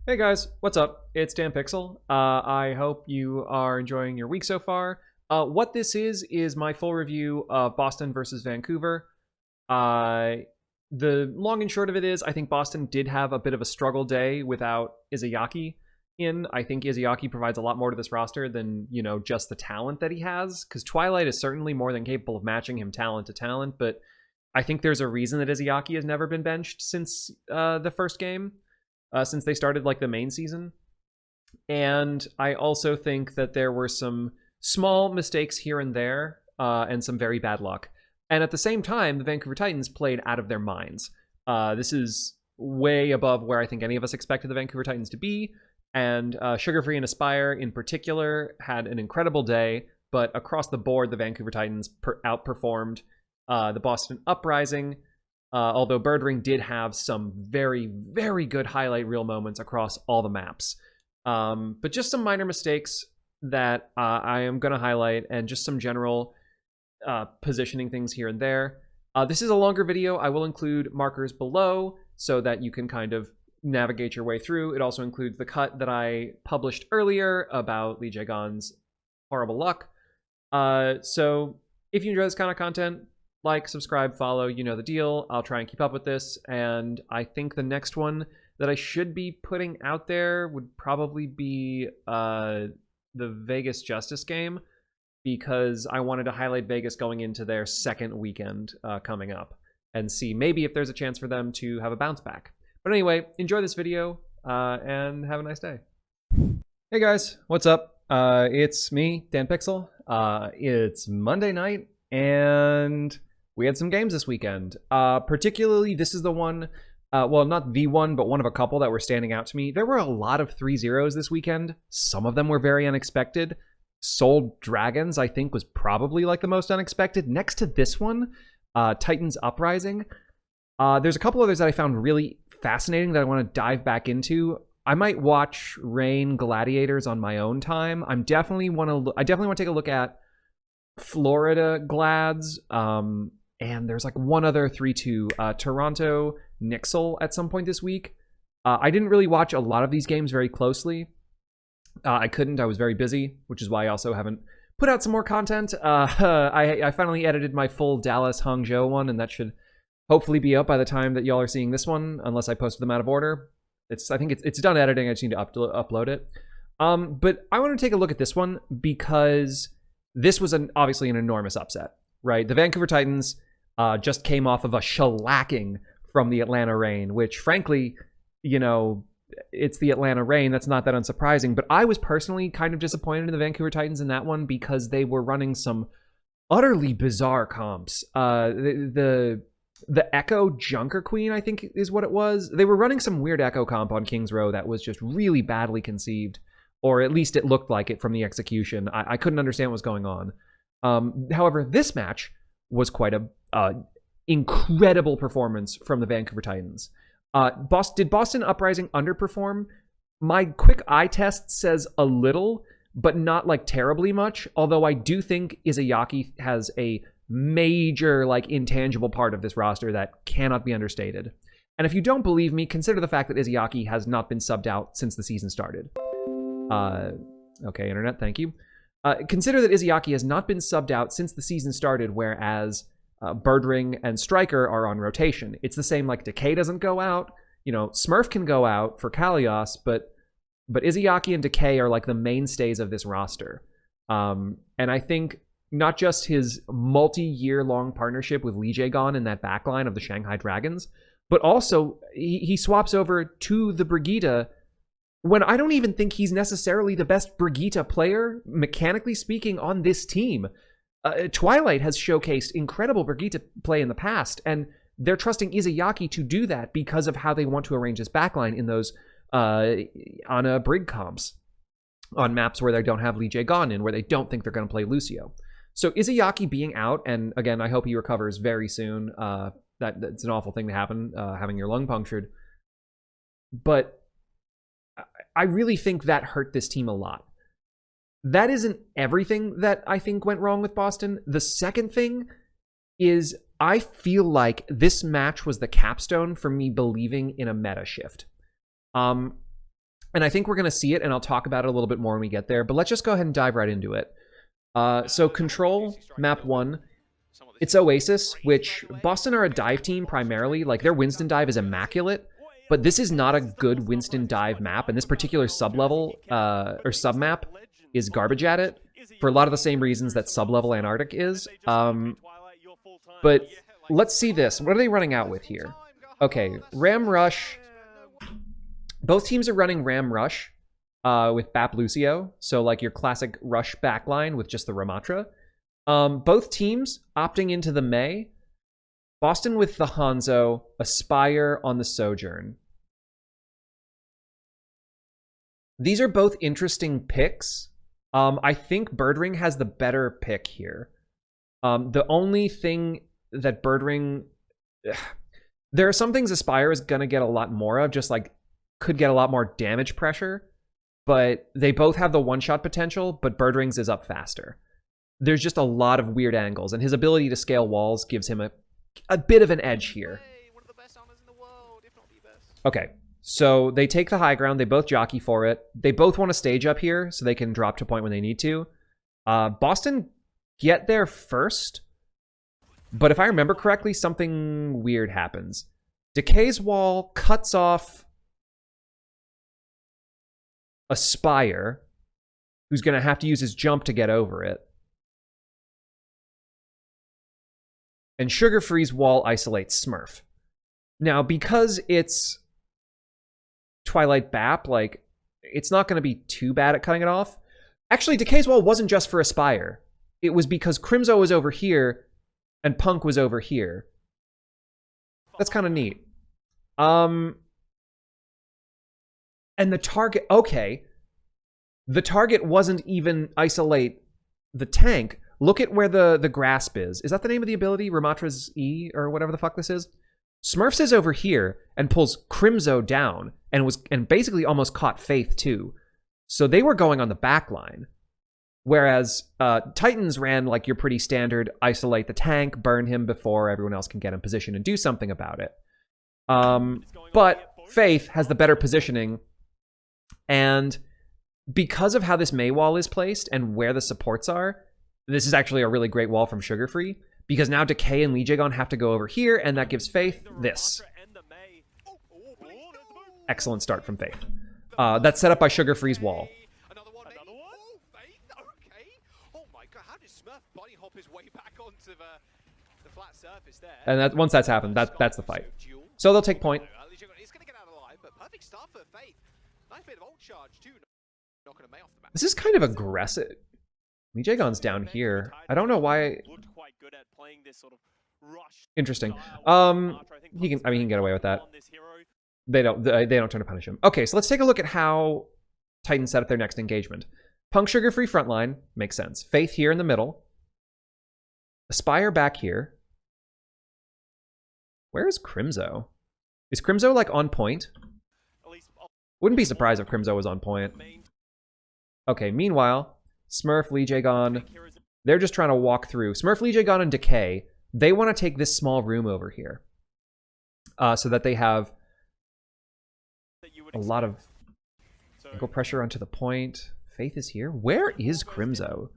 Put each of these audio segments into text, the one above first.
Hey guys, what's up? It's Dan Pixel. I hope you are enjoying your week so far. What this is my full review of Boston versus Vancouver. Uh, the long and short of it is, I think Boston did have a bit of a struggle day without Izayaki in. I think Izayaki provides a lot more to this roster than, just the talent that he has, because Twilight is certainly more than capable of matching him talent to talent, but I think there's a reason that Izayaki has never been benched since the first game. Since they started like the main season. And I also think that there were some small mistakes here and there and some very bad luck. And at the same time, the Vancouver Titans played out of their minds. This is way above where I think any of us expected the Vancouver Titans to be. And Sugarfree and Aspire in particular had an incredible day, but across the board, the Vancouver Titans outperformed the Boston Uprising. Although Birdring did have some very, very good highlight reel moments across all the maps. But just some minor mistakes that I am going to highlight and just some general positioning things here and there. This is a longer video. I will include markers below so that you can kind of navigate your way through. It also includes the cut that I published earlier about LeeJaeGon's horrible luck. So if you enjoy this kind of content, like, subscribe, follow, you know the deal. I'll try and keep up with this. And I think the next one that I should be putting out there would probably be the Vegas Justice game, because I wanted to highlight Vegas going into their second weekend coming up and see maybe if there's a chance for them to have a bounce back. But anyway, enjoy this video and have a nice day. Hey guys, what's up? It's me, Dan Pixel. It's Monday night and we had some games this weekend. Particularly, this is the one, well, not the one, but one of a couple that were standing out to me. There were a lot of 3-0s this weekend. Some of them were very unexpected. Soul Dragons, I think, was probably like the most unexpected. Next to this one, Titans Uprising. There's a couple others that I found really fascinating that I want to dive back into. I might watch Rain Gladiators on my own time. I definitely want to take a look at Florida Glads, and there's like one other 3-2, Toronto Nixel at some point this week. I didn't really watch a lot of these games very closely. I couldn't. I was very busy, which is why I also haven't put out some more content. I finally edited my full Dallas Hangzhou one, and that should hopefully be up by the time that y'all are seeing this one, unless I posted them out of order. I think it's done editing. I just need to upload it. But I want to take a look at this one because this was obviously an enormous upset, right? The Vancouver Titans just came off of a shellacking from the Atlanta Reign, which frankly, it's the Atlanta Reign. That's not that unsurprising. But I was personally kind of disappointed in the Vancouver Titans in that one because they were running some utterly bizarre comps. The Echo Junker Queen, I think is what it was. They were running some weird Echo comp on Kings Row that was just really badly conceived. Or at least it looked like it from the execution. I couldn't understand what was going on. However, this match was quite a incredible performance from the Vancouver Titans. Did Boston Uprising underperform? My quick eye test says a little, but not like terribly much. Although I do think Izayaki has a major intangible part of this roster that cannot be understated. And if you don't believe me, consider the fact that Izayaki has not been subbed out since the season started. Okay, internet, thank you. Consider that Izayaki has not been subbed out since the season started, whereas Birdring and Striker are on rotation. It's the same, Decay doesn't go out. Smurf can go out for Kalios, but Izayaki and Decay are the mainstays of this roster. And I think not just his multi-year long partnership with LeeJaeGon in that backline of the Shanghai Dragons, but also he swaps over to the Brigitte when I don't even think he's necessarily the best Brigitte player, mechanically speaking, on this team. Twilight has showcased incredible Brigitte play in the past, and they're trusting Izayaki to do that because of how they want to arrange his backline in those on Brig comps, on maps where they don't have LeeJaeGon in, where they don't think they're going to play Lucio. So Izayaki being out, and again, I hope he recovers very soon. That's an awful thing to happen, having your lung punctured. But I really think that hurt this team a lot. That isn't everything that I think went wrong with Boston. The second thing is I feel like this match was the capstone for me believing in a meta shift. And I think we're going to see it, and I'll talk about it a little bit more when we get there. But let's just go ahead and dive right into it. So Control, Map 1, it's Oasis, which Boston are a dive team primarily. Like, their Winston dive is immaculate, but this is not a good Winston dive map, and this particular sub-level, or sub-map, is garbage at it, for a lot of the same reasons that sub-level Antarctic is. But let's see this. What are they running out with here? Okay, Ram Rush. Both teams are running Ram Rush with Bap Lucio, so like your classic Rush backline with just the Ramatra. Both teams opting into the May. Boston with the Hanzo, Aspire on the Sojourn. These are both interesting picks. I think Birdring has the better pick here. The only thing that Birdring... There are some things Aspire is going to get a lot more of, just like could get a lot more damage pressure, but they both have the one-shot potential, but Birdring's is up faster. There's just a lot of weird angles, and his ability to scale walls gives him a bit of an edge here. Okay, so they take the high ground. They both jockey for it. They both want to stage up here so they can drop to point when they need to. Boston get there first, but if I remember correctly, something weird happens. Decay's wall cuts off Aspire, who's going to have to use his jump to get over it. And Sugarfree's wall isolates Smurf. Now, because it's Twilight Bap, like, it's not going to be too bad at cutting it off. Actually, Decay's wall wasn't just for Aspire. It was because Crimzo was over here and Punk was over here. That's kind of neat. And the target... Okay. The target wasn't even isolate the tank. Look at where the grasp is. Is that the name of the ability? Ramatra's E, or whatever the fuck this is? Smurfs is over here and pulls Crimzo down and basically almost caught Faith too. So they were going on the back line. Whereas Titans ran like your pretty standard isolate the tank, burn him before everyone else can get in position and do something about it. But Faith has the better positioning, and because of how this May wall is placed and where the supports are, this is actually a really great wall from Sugarfree, because now Decay and LeeJaeGon have to go over here, and that gives Faith this. Excellent start from Faith. That's set up by Sugarfree's wall. And that, once that's happened, that's the fight. So they'll take point. This is kind of aggressive. LeeJaeGon's down here. I don't know why. Interesting. He can get away with that. They don't try to punish him. Okay, so let's take a look at how Titans set up their next engagement. Punk Sugarfree frontline makes sense. Faith here in the middle. Aspire back here. Where is Crimzo? Is Crimzo like on point? Wouldn't be surprised if Crimzo was on point. Okay, meanwhile, Smurf, LeeJaeGon, they're just trying to walk through. Smurf, LeeJaeGon, and Decay, they want to take this small room over here. So that they have a lot of ankle pressure onto the point. Faith is here. Where is Crimzo?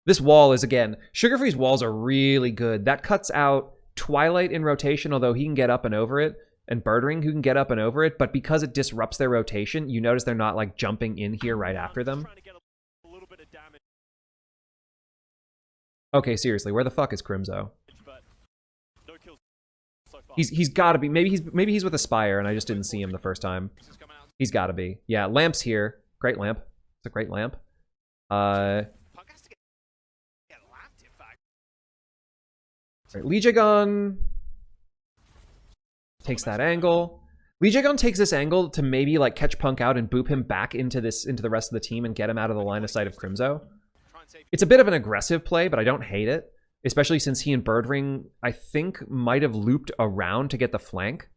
This wall is, again, Sugarfree's walls are really good. That cuts out Twilight in rotation, although he can get up and over it, and Birdring, who can get up and over it, but because it disrupts their rotation, you notice they're not, like, jumping in here right after them. Okay, seriously, where the fuck is Crimzo? He's gotta be. Maybe he's with Aspire, and I just didn't see him the first time. He's gotta be. Yeah, Lamp's here. Great Lamp. It's a great Lamp. Right, LeeJaeGon takes that angle. LeeJaeGon takes this angle to maybe like catch Punk out and boop him back into the rest of the team and get him out of the line of sight of Crimzo. It's a bit of an aggressive play, but I don't hate it, especially since he and Birdring, I think, might have looped around to get the flank.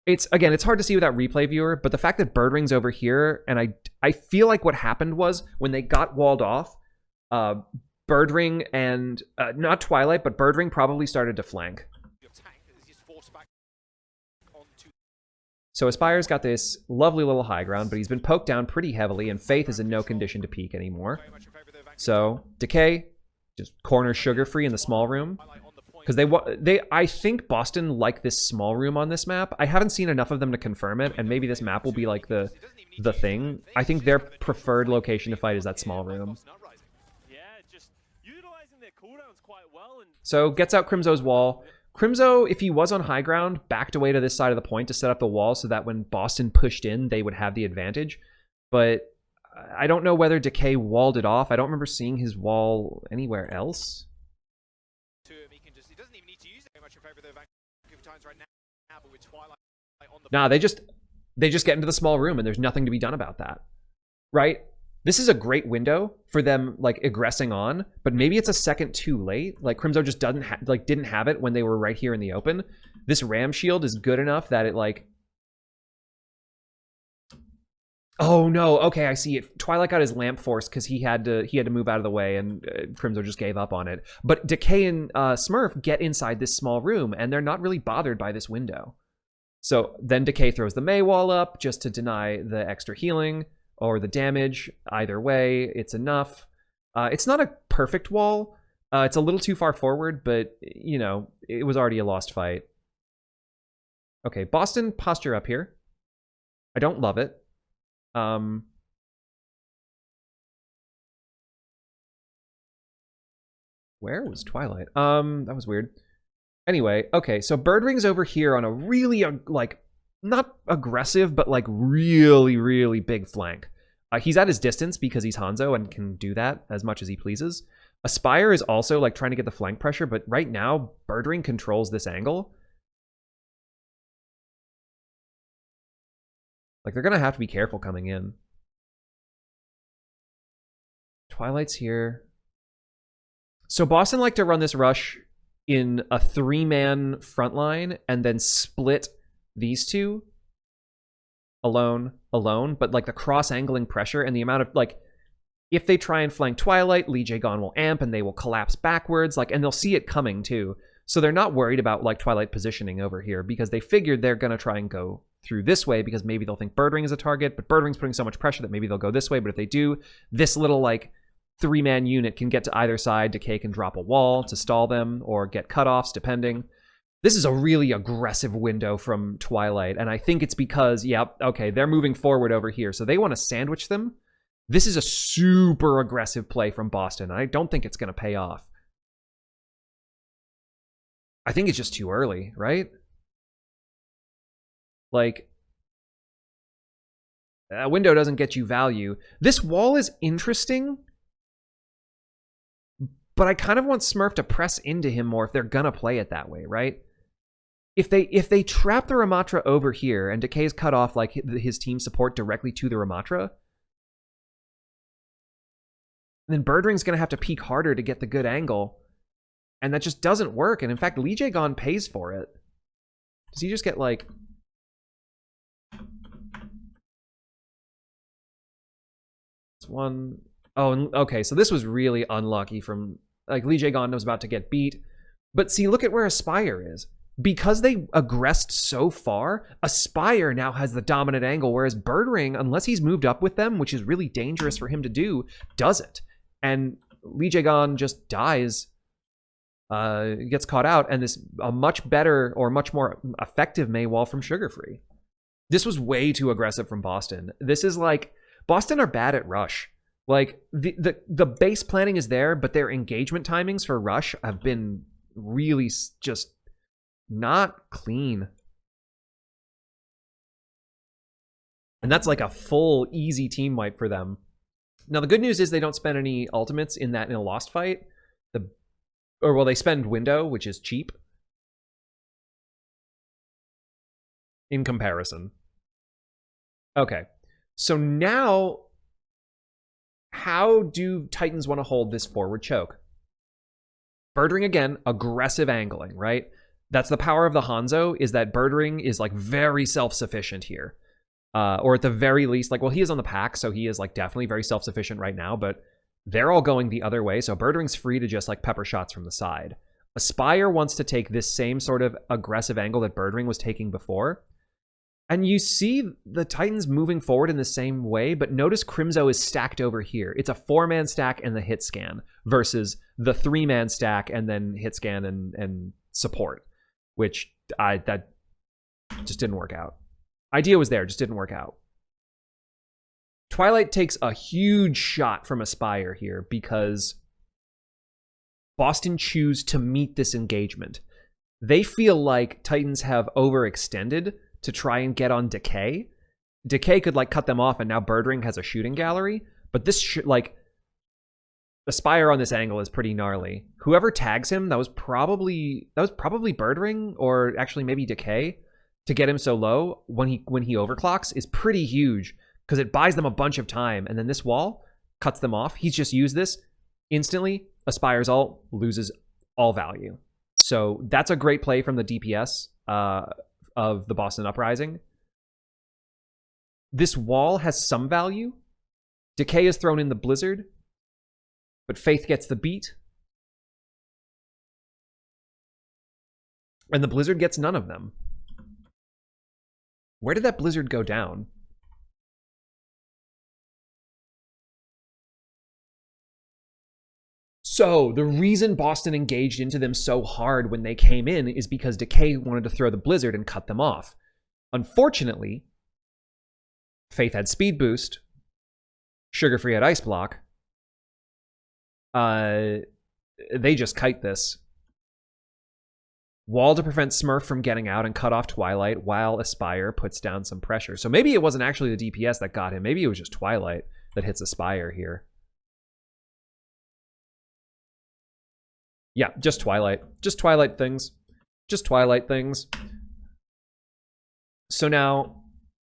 It's hard to see without replay viewer, but the fact that Birdring's over here, and I feel like what happened was when they got walled off, Birdring and not Twilight, but Birdring probably started to flank. So Aspire's got this lovely little high ground, but he's been poked down pretty heavily, and Faith is in no condition to peek anymore. So Decay just corners Sugarfree in the small room. Because I think Boston like this small room on this map. I haven't seen enough of them to confirm it, and maybe this map will be like the thing. I think their preferred location to fight is that small room. So gets out Crimzo's wall. Crimzo, if he was on high ground, backed away to this side of the point to set up the wall so that when Boston pushed in, they would have the advantage. But I don't know whether Decay walled it off. I don't remember seeing his wall anywhere else. Nah, they just get into the small room and there's nothing to be done about that. Right? This is a great window for them like aggressing on, but maybe it's a second too late. Like Crimzo just didn't have it when they were right here in the open. This ram shield is good enough that it like... Oh no, okay, I see it. Twilight got his lamp force because he had to move out of the way, and Crimzo just gave up on it. But Decay and Smurf get inside this small room, and they're not really bothered by this window. So then Decay throws the Mei wall up just to deny the extra healing or the damage. Either way, it's enough. It's not a perfect wall. It's a little too far forward, but, you know, it was already a lost fight. Okay, Boston posture up here. I don't love it. Where was Twilight? That was weird. Anyway, okay, so Birdring's over here on a really, like, not aggressive, but, like, really, really big flank. He's at his distance because he's Hanzo and can do that as much as he pleases. Aspire is also, like, trying to get the flank pressure, but right now, Birdring controls this angle. Like, they're gonna have to be careful coming in. Twilight's here. So Boston like to run this rush in a 3-man front line and then split these two alone, but like the cross-angling pressure and the amount of, like, if they try and flank Twilight, LeeJaeGon will amp and they will collapse backwards, like, and they'll see it coming too. So they're not worried about, like, Twilight positioning over here because they figured they're gonna try and go through this way because maybe they'll think Birdring is a target, but Birdring's putting so much pressure that maybe they'll go this way. But if they do, this little, like, 3-man unit can get to either side. Decay can drop a wall to stall them or get cutoffs, depending. This is a really aggressive window from Twilight, and I think it's because, yep, okay, they're moving forward over here, so they want to sandwich them. This is a super aggressive play from Boston, and I don't think it's going to pay off. I think it's just too early, right? Like, a window doesn't get you value. This wall is interesting, but I kind of want Smurf to press into him more if they're gonna play it that way, right? If they trap the Ramatra over here and Decay's cut off like his team support directly to the Ramatra, then Birdring's gonna have to peek harder to get the good angle, and that just doesn't work. And in fact, LeeJaeGon pays for it. Does he just get like... It's one... Oh, okay, so this was really unlucky from... Like, LeeJaeGon was about to get beat. But see, look at where Aspire is. Because they aggressed so far, Aspire now has the dominant angle, whereas Birdring, unless he's moved up with them, which is really dangerous for him to do, doesn't. And LeeJaeGon just dies, gets caught out, and this a much better or much more effective Mei wall from Sugarfree. This was way too aggressive from Boston. This is like... Boston are bad at rush. Like, the base planning is there, but their engagement timings for rush have been really just not clean. And that's like a full, easy team wipe for them. Now, the good news is they don't spend any ultimates in a lost fight. Well, they spend window, which is cheap. In comparison. Okay. So now... How do Titans want to hold this forward choke? Birdring, again, aggressive angling, right? That's the power of the Hanzo, is that Birdring is, like, very self-sufficient here. Or at the very least, like, well, he is on the pack, so he is, like, definitely very self-sufficient right now, but they're all going the other way, so Birdring's free to just, like, pepper shots from the side. Aspire wants to take this same sort of aggressive angle that Birdring was taking before. And you see the Titans moving forward in the same way, but notice Crimzo is stacked over here. It's a 4-man stack and the hit scan versus the 3-man stack and then hit scan and support, which that just didn't work out. Idea was there, just didn't work out. Twilight takes a huge shot from Aspire here because Boston choose to meet this engagement. They feel like Titans have overextended to try and get on Decay. Decay could like cut them off, and now Birdring has a shooting gallery. But this like Aspire on this angle is pretty gnarly. Whoever tags him, that was probably Birdring, or actually maybe Decay, to get him so low when he overclocks is pretty huge because it buys them a bunch of time. And then this wall cuts them off. He's just used this instantly. Aspire's ult loses all value. So that's a great play from the DPS of the Boston Uprising. This wall has some value. Decay is thrown in the Blizzard, but Faith gets the beat. And the Blizzard gets none of them. Where did that Blizzard go down? So the reason Boston engaged into them so hard when they came in is because Decay wanted to throw the Blizzard and cut them off. Unfortunately, Faith had speed boost. Sugarfree had ice block. They just kite this. Wall to prevent Smurf from getting out and cut off Twilight while Aspire puts down some pressure. So maybe it wasn't actually the DPS that got him. Maybe it was just Twilight that hits Aspire here. Yeah, just Twilight. Just Twilight things. Just Twilight things. So now,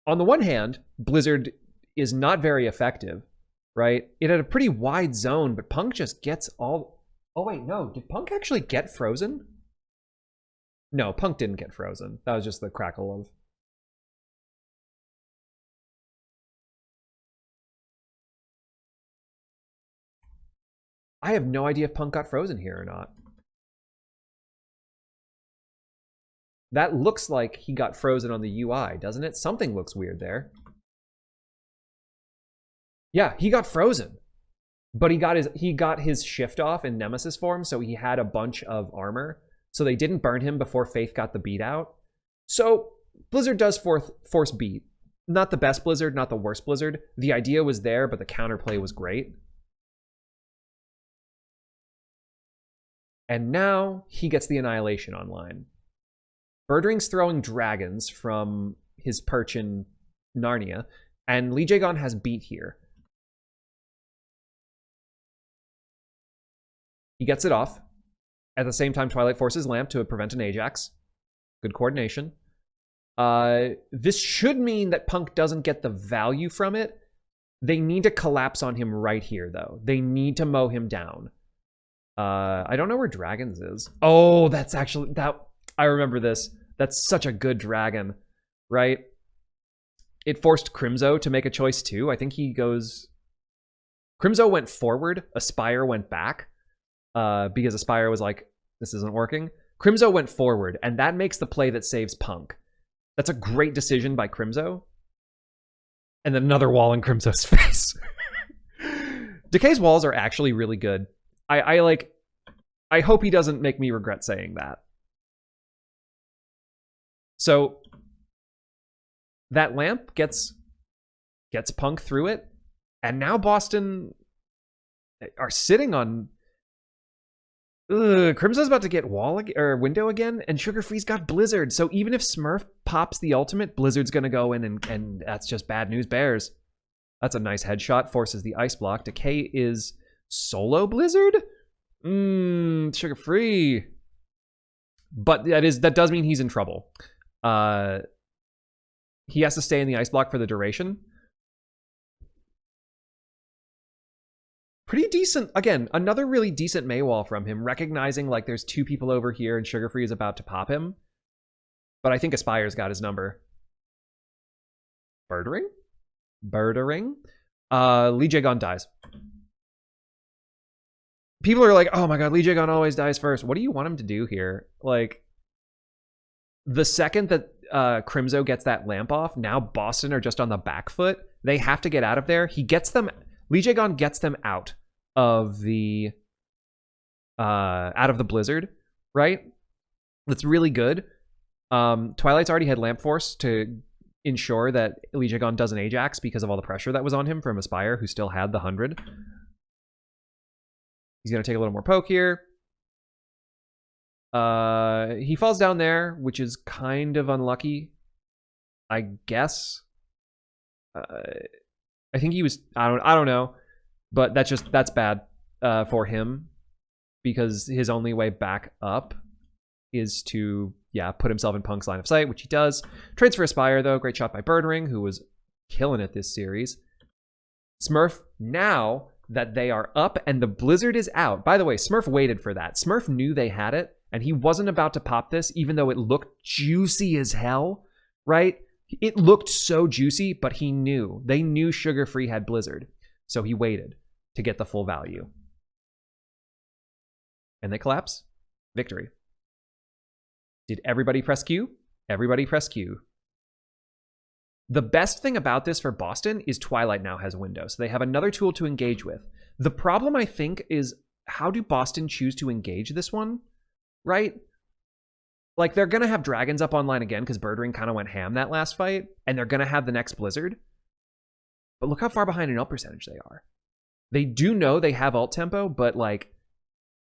on the one hand, Blizzard is not very effective, right? It had a pretty wide zone, but Punk just gets all... Oh, wait, no. Did Punk actually get frozen? No, Punk didn't get frozen. That was just the crackle of... I have no idea if Punk got frozen here or not. That looks like he got frozen on the UI, doesn't it? Something looks weird there. Yeah, he got frozen. But he got his shift off in Nemesis form, so he had a bunch of armor. So they didn't burn him before Faith got the beat out. So Blizzard does force beat. Not the best Blizzard, not the worst Blizzard. The idea was there, but the counterplay was great. And now he gets the Annihilation online. Birdring's throwing dragons from his perch in Narnia, and LeeJaeGon has beat here. He gets it off. At the same time, Twilight forces Lamp to prevent an Ajax. Good coordination. This should mean that Punk doesn't get the value from it. They need to collapse on him right here, though. They need to mow him down. I don't know where Dragons is. Oh, that's actually... I remember this. That's such a good dragon, right? It forced Crimzo to make a choice, too. I think he goes... Crimzo went forward. Aspire went back. Because Aspire was like, this isn't working. Crimzo went forward, and that makes the play that saves Punk. That's a great decision by Crimzo. And then another wall in Crimzo's face. Decay's walls are actually really good. I hope he doesn't make me regret saying that. So that lamp gets Punk through it, and now Boston are sitting on... Crimson's about to get window again, and Sugarfree's got Blizzard. So even if Smurf pops the ultimate, Blizzard's gonna go in, and that's just bad news bears. That's a nice headshot, forces the ice block. Decay is solo Blizzard? Sugarfree. But that does mean he's in trouble. He has to stay in the ice block for the duration. Pretty decent. Again, another really decent Maywall from him, recognizing like there's two people over here and Sugarfree is about to pop him. But I think Aspire's got his number. Birdring? LeeJaeGon dies. People are like, oh my god, LeeJaeGon always dies first. What do you want him to do here? Like, the second that Crimzo gets that lamp off, now Boston are just on the back foot. They have to get out of there. He gets them. LeeJaeGon gets them out of the blizzard, right? That's really good. Twilight's already had Lamp Force to ensure that LeeJaeGon doesn't Ajax because of all the pressure that was on him from Aspire, who still had the 100. He's going to take a little more poke here. He falls down there, which is kind of unlucky, I guess. I think he was, I don't know, but that's bad for him, because his only way back up is to, put himself in Punk's line of sight, which he does. Trades for Aspire, though. Great shot by Birdring, who was killing it this series. Smurf, now that they are up and the blizzard is out. By the way, Smurf waited for that. Smurf knew they had it, and he wasn't about to pop this, even though it looked juicy as hell, right? It looked so juicy, but he knew. They knew Sugarfree had blizzard, so he waited to get the full value. And they collapse. Victory. Did everybody press Q? Everybody press Q. The best thing about this for Boston is Twilight now has a window, so they have another tool to engage with. The problem, I think, is how do Boston choose to engage this one, right? Like, they're going to have Dragons up online again because Birdring kind of went ham that last fight, and they're going to have the next Blizzard. But look how far behind in ult percentage they are. They do know they have ult tempo, but, like,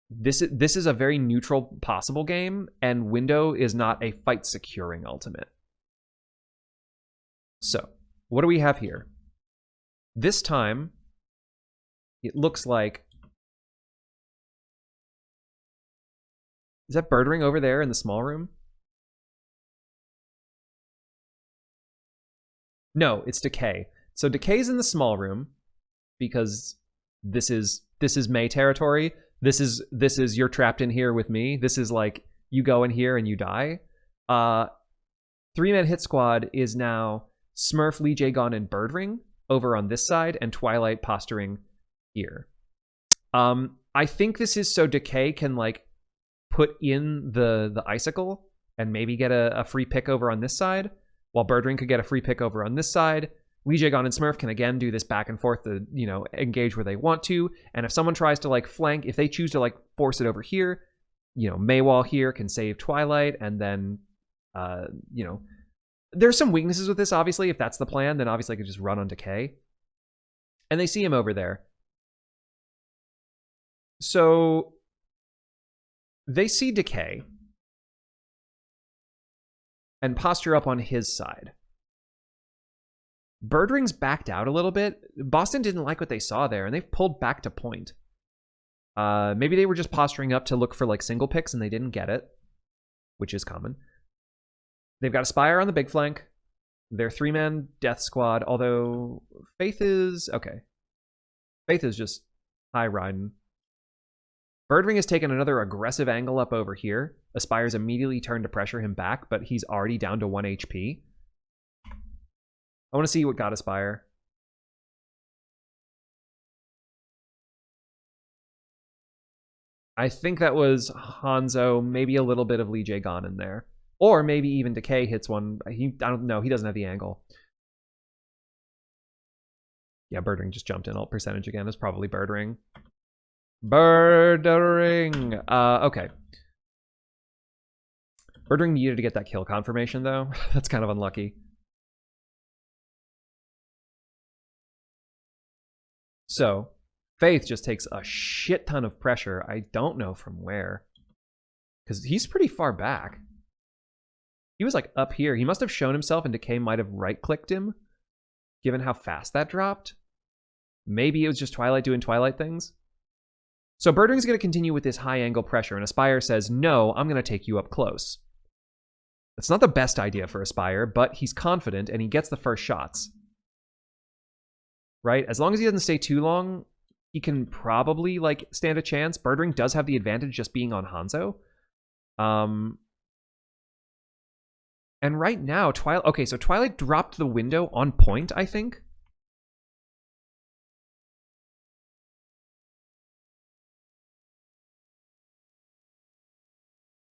this is a very neutral possible game, and window is not a fight-securing ultimate. So, what do we have here? This time, it looks like... Is that Birdring over there in the small room? No, it's Decay. So Decay's in the small room because this is May territory. This is you're trapped in here with me. This is like you go in here and you die. 3-man hit squad is now Smurf, LeeJaeGon, and Birdring over on this side, and Twilight posturing here. I think this is so Decay can like put in the icicle and maybe get a free pick over on this side, while Birdring could get a free pick over on this side. LeeJaeGon and Smurf can again do this back and forth to, engage where they want to. And if someone tries to like flank, if they choose to like force it over here, Maywall here can save Twilight, and then, there's some weaknesses with this, obviously. If that's the plan, then obviously I could just run on Decay. And they see him over there. So they see Decay and posture up on his side. Birdring's backed out a little bit. Boston didn't like what they saw there, and they've pulled back to point. Maybe they were just posturing up to look for like single picks and they didn't get it, which is common. They've got Aspire on the big flank. They're 3-man death squad, although Faith is... okay. Faith is just high riding. Birdring has taken another aggressive angle up over here. Aspire's immediately turned to pressure him back, but he's already down to 1 HP. I want to see what got Aspire. I think that was Hanzo, maybe a little bit of LeeJaeGon in there. Or maybe even Decay hits one. I don't know. He doesn't have the angle. Yeah, Birdring just jumped in. Ult percentage again. It's probably Birdring. Birdring. Okay. Birdring needed to get that kill confirmation, though. That's kind of unlucky. So, Faith just takes a shit ton of pressure. I don't know from where. Because he's pretty far back. He was like up here. He must have shown himself and Decay might have right-clicked him, given how fast that dropped. Maybe it was just Twilight doing Twilight things. So Birdring's going to continue with this high-angle pressure, and Aspire says, no, I'm going to take you up close. That's not the best idea for Aspire, but he's confident, and he gets the first shots. Right? As long as he doesn't stay too long, he can probably, like, stand a chance. Birdring does have the advantage just being on Hanzo. And right now, Twilight... okay, so Twilight dropped the window on point, I think.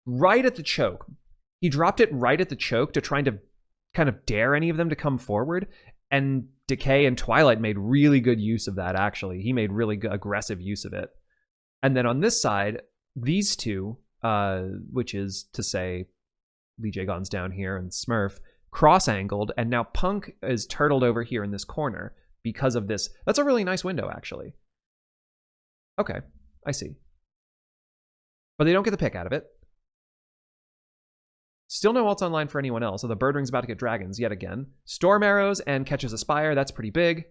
Right at the choke. he dropped it right at the choke to try to kind of dare any of them to come forward. And Decay and Twilight made really good use of that, actually. He made really good, aggressive use of it. And then on this side, these two, which is to say LeeJaeGon's down here and Smurf, cross-angled, and now Punk is turtled over here in this corner because of this. That's a really nice window, actually. Okay, I see. But they don't get the pick out of it. Still no ults online for anyone else, so the Birdring's about to get dragons yet again. Storm arrows and catches a Spire, that's pretty big.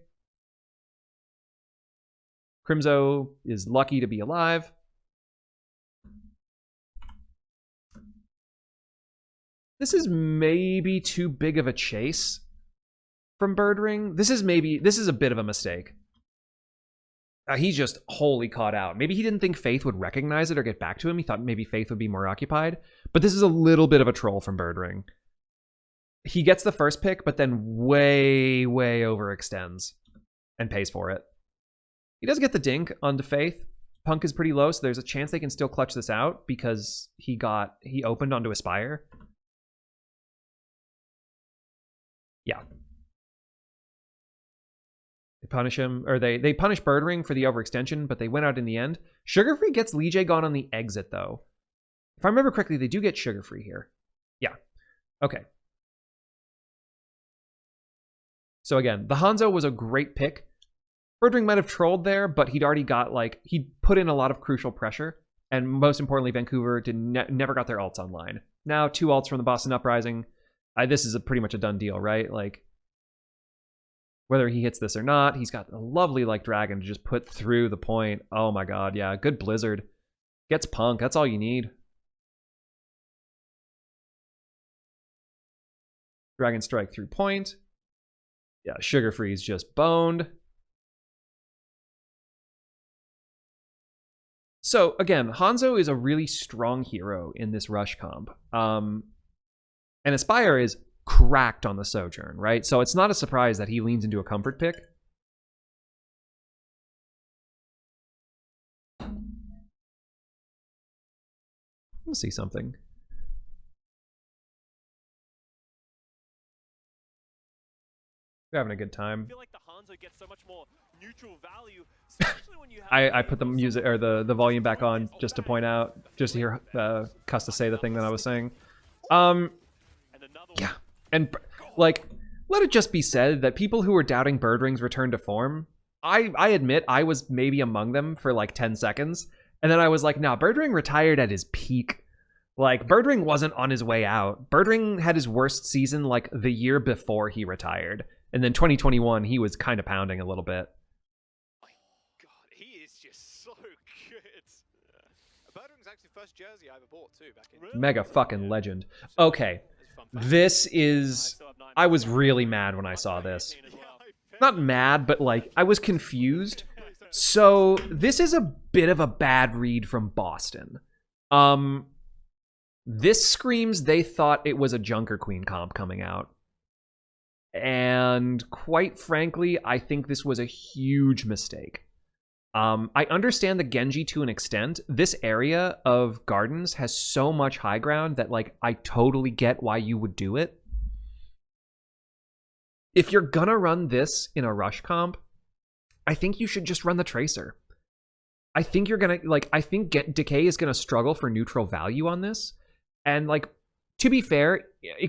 Crimzo is lucky to be alive. This is maybe too big of a chase from Birdring. This is a bit of a mistake. He just wholly caught out. Maybe he didn't think Faith would recognize it or get back to him. He thought maybe Faith would be more occupied. But this is a little bit of a troll from Birdring. He gets the first pick, but then way, way overextends and pays for it. He does get the dink onto Faith. Punk is pretty low, so there's a chance they can still clutch this out because he opened onto Aspire. Yeah. They punish him, or they punish Birdring for the overextension, but they went out in the end. Sugarfree gets LeeJaeGon on the exit, though. If I remember correctly, they do get Sugarfree here. Yeah. Okay. So again, the Hanzo was a great pick. Birdring might have trolled there, but he'd already got, like, he'd put in a lot of crucial pressure. And most importantly, Vancouver never got their ults online. Now, 2 ults from the Boston Uprising. This is pretty much a done deal, right? Like, whether he hits this or not, he's got a lovely, like, dragon to just put through the point. Oh my god, yeah. Good Blizzard. Gets Punk. That's all you need. Dragon Strike through point. Yeah, Sugarfree's just boned. So, again, Hanzo is a really strong hero in this rush comp. And Aspire is cracked on the Sojourn, right? So it's not a surprise that he leans into a comfort pick. We'll see something. We're having a good time. I feel like the Hanzo gets so much more neutral value, especially when you have I put the music or the volume back on just to point out, just to hear Custa say the thing that I was saying. Yeah. And, like, let it just be said that people who were doubting Birdring's return to form, I admit I was maybe among them for, like, 10 seconds. And then I was like, nah, Birdring retired at his peak. Like, Birdring wasn't on his way out. Birdring had his worst season, like, the year before he retired. And then 2021, he was kind of pounding a little bit. My god, he is just so good. Birdring's actually first jersey I ever bought, too, back in... Mega fucking legend. Okay. This is... I was really mad when I saw this. Not mad, but, like, I was confused. So, this is a bit of a bad read from Boston. This screams they thought it was a Junker Queen comp coming out. And, quite frankly, I think this was a huge mistake. I understand the Genji to an extent. This area of Gardens has so much high ground that, like, I totally get why you would do it. If you're gonna run this in a rush comp, I think you should just run the Tracer. I think you're gonna, like, I think Decay is gonna struggle for neutral value on this. And, like, to be fair,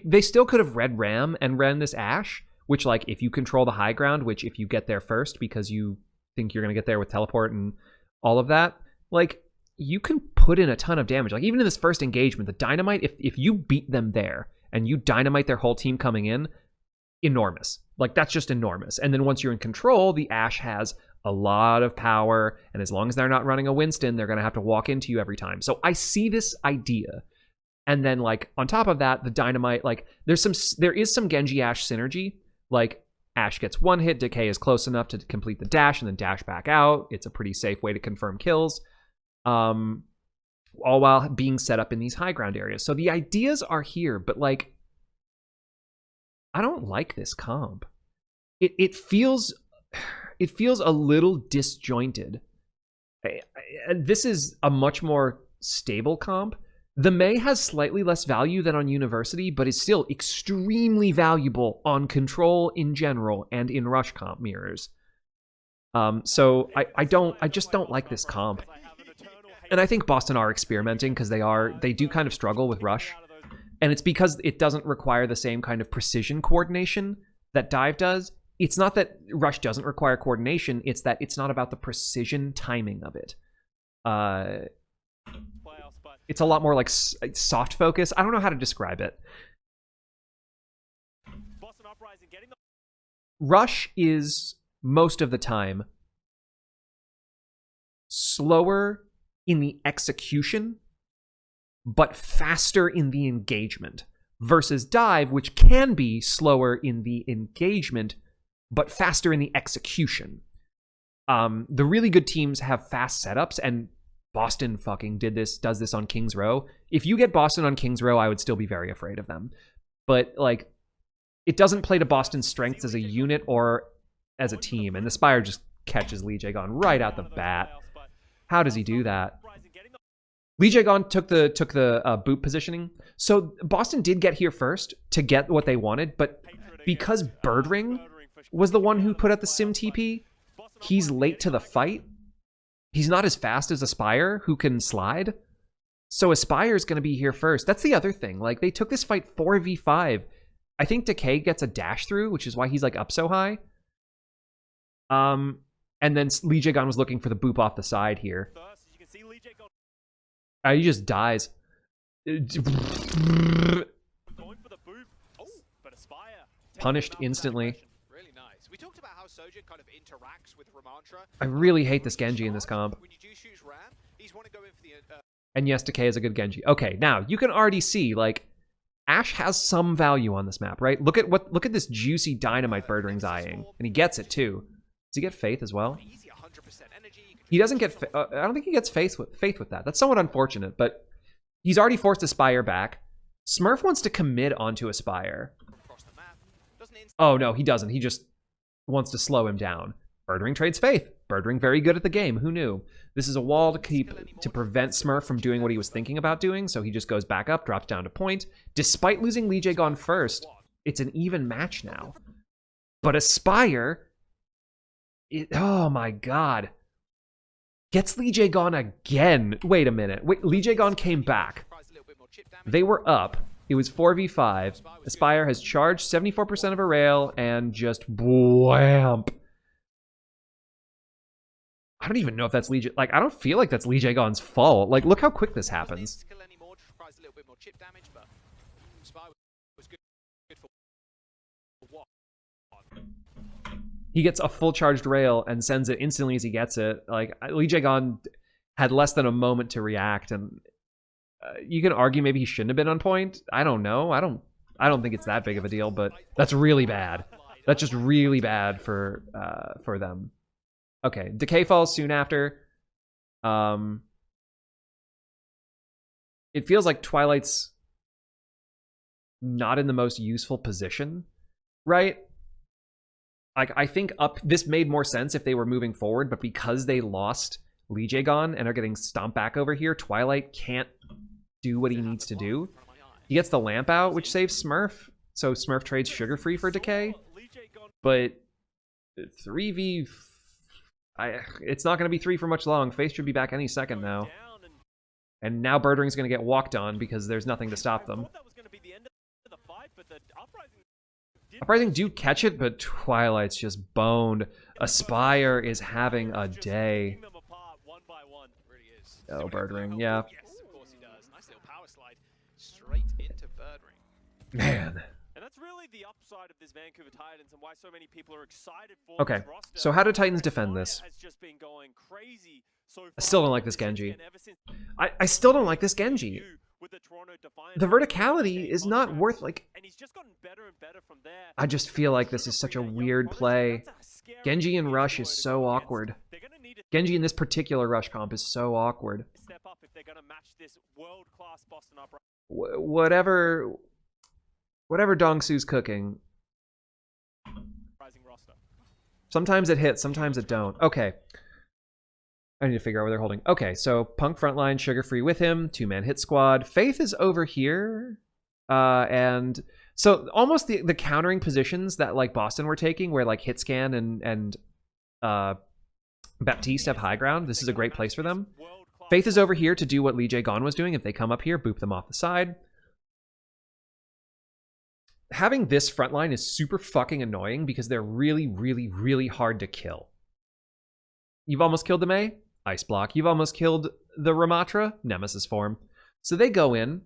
they still could have read Ram and ran this Ashe, which, like, if you control the high ground, which if you get there first because you think you're going to get there with teleport and all of that, like, you can put in a ton of damage. Like, even in this first engagement, the Dynamite, if you beat them there and you Dynamite their whole team coming in, enormous. Like, that's just enormous. And then once you're in control, the Ashe has a lot of power, and as long as they're not running a Winston, they're going to have to walk into you every time. So I see this idea. And then, like, on top of that, the Dynamite, like, there is some Genji Ashe synergy. Like, Ashe gets one hit, Decay is close enough to complete the dash and then dash back out. It's a pretty safe way to confirm kills, all while being set up in these high ground areas. So the ideas are here, but, like, I don't like this comp. It feels a little disjointed. This is a much more stable comp. The Mei has slightly less value than on University, but is still extremely valuable on Control in general and in Rush comp mirrors. So I just don't like this comp. And I think Boston are experimenting because they do kind of struggle with Rush. And it's because it doesn't require the same kind of precision coordination that Dive does. It's not that Rush doesn't require coordination, it's that it's not about the precision timing of it. It's a lot more like soft focus. I don't know how to describe it. Rush is, most of the time, slower in the execution, but faster in the engagement, versus Dive, which can be slower in the engagement, but faster in the execution. The really good teams have fast setups, and Boston fucking does this on Kings Row. If you get Boston on Kings Row, I would still be very afraid of them. But, like, it doesn't play to Boston's strengths as a unit or as a team, and the Spire just catches LeeJaeGon right out the bat. How does he do that? LeeJaeGon took the boot positioning. So Boston did get here first to get what they wanted, but because Birdring was the one who put out the Sim TP, he's late to the fight. He's not as fast as Aspire, who can slide. So Aspire's going to be here first. That's the other thing. Like, they took this fight 4v5. I think Decay gets a dash through, which is why he's, like, up so high. And then LeeJaeGon was looking for the boop off the side here. He just dies. Punished instantly. We talked about how Soja kind of interacts with Ramantra. I really hate this Genji in this comp. When you do choose Ram, he's want to go in for the and yes, Decay is a good Genji. Okay, now you can already see, like, Ashe has some value on this map, right? Look at this juicy dynamite Birdring's eyeing, and he gets it too. Does he get Faith as well? He doesn't get. I don't think he gets Faith with that. That's somewhat unfortunate, but he's already forced Aspire back. Smurf wants to commit onto Aspire. Oh no, he doesn't. He just wants to slow him down. Birdring trades Faith. Birdring very good at the game. Who knew? This is a wall to prevent Smurf from doing what he was thinking about doing, so he just goes back up, drops down to point. Despite losing LeeJaeGon first, it's an even match now. But Aspire, oh my god, gets LeeJaeGon again. Wait a minute. Wait, LeeJaeGon came back. They were up. It was 4v5. Aspire has charged 74% of a rail and just blamp. I don't even know if that's LeeJaeGon. Like, I don't feel like that's LeeJaeGon's fault. Like, look how quick this happens. He gets a full charged rail and sends it instantly as he gets it. Like, LeeJaeGon had less than a moment to react, and you can argue maybe he shouldn't have been on point. I don't know. I don't think it's that big of a deal, but that's really bad. That's just really bad for them. Okay, Decay falls soon after. It feels like Twilight's not in the most useful position, right? Like, I think this made more sense if they were moving forward, but because they lost LeeJaeGon and are getting stomped back over here, Twilight can't do what he needs to do. He gets the lamp out, which saves Smurf, so Smurf trades Sugarfree for Decay. But 3v... it's not going to be 3 for much long. Faith should be back any second now. And now Birdring's going to get walked on because there's nothing to stop them. Uprising do catch it, but Twilight's just boned. Aspire is having a day. Oh, Birdring, yeah. Man. And that's really the upside of this Vancouver Titans and why so many people are excited for okay, this roster. So how do Titans defend this? I still don't like this Genji. I still don't like this Genji. The verticality is not worth, like... I just feel like this is such a weird play. Genji in Rush is so awkward. Genji in this particular Rush comp is so awkward. Whatever Dongsu's cooking. Sometimes it hits, sometimes it don't. Okay. I need to figure out where they're holding. Okay, so Punk frontline, Sugarfree with him, 2-man hit squad. Faith is over here. And so almost the countering positions that like Boston were taking, where like Hitscan and Baptiste have high ground. This is a great place for them. Faith is over here to do what LeeJaeGon was doing. If they come up here, boop them off the side. Having this front line is super fucking annoying because they're really, really, really hard to kill. You've almost killed the Mei? Ice block. You've almost killed the Ramatra? Nemesis form. So they go in.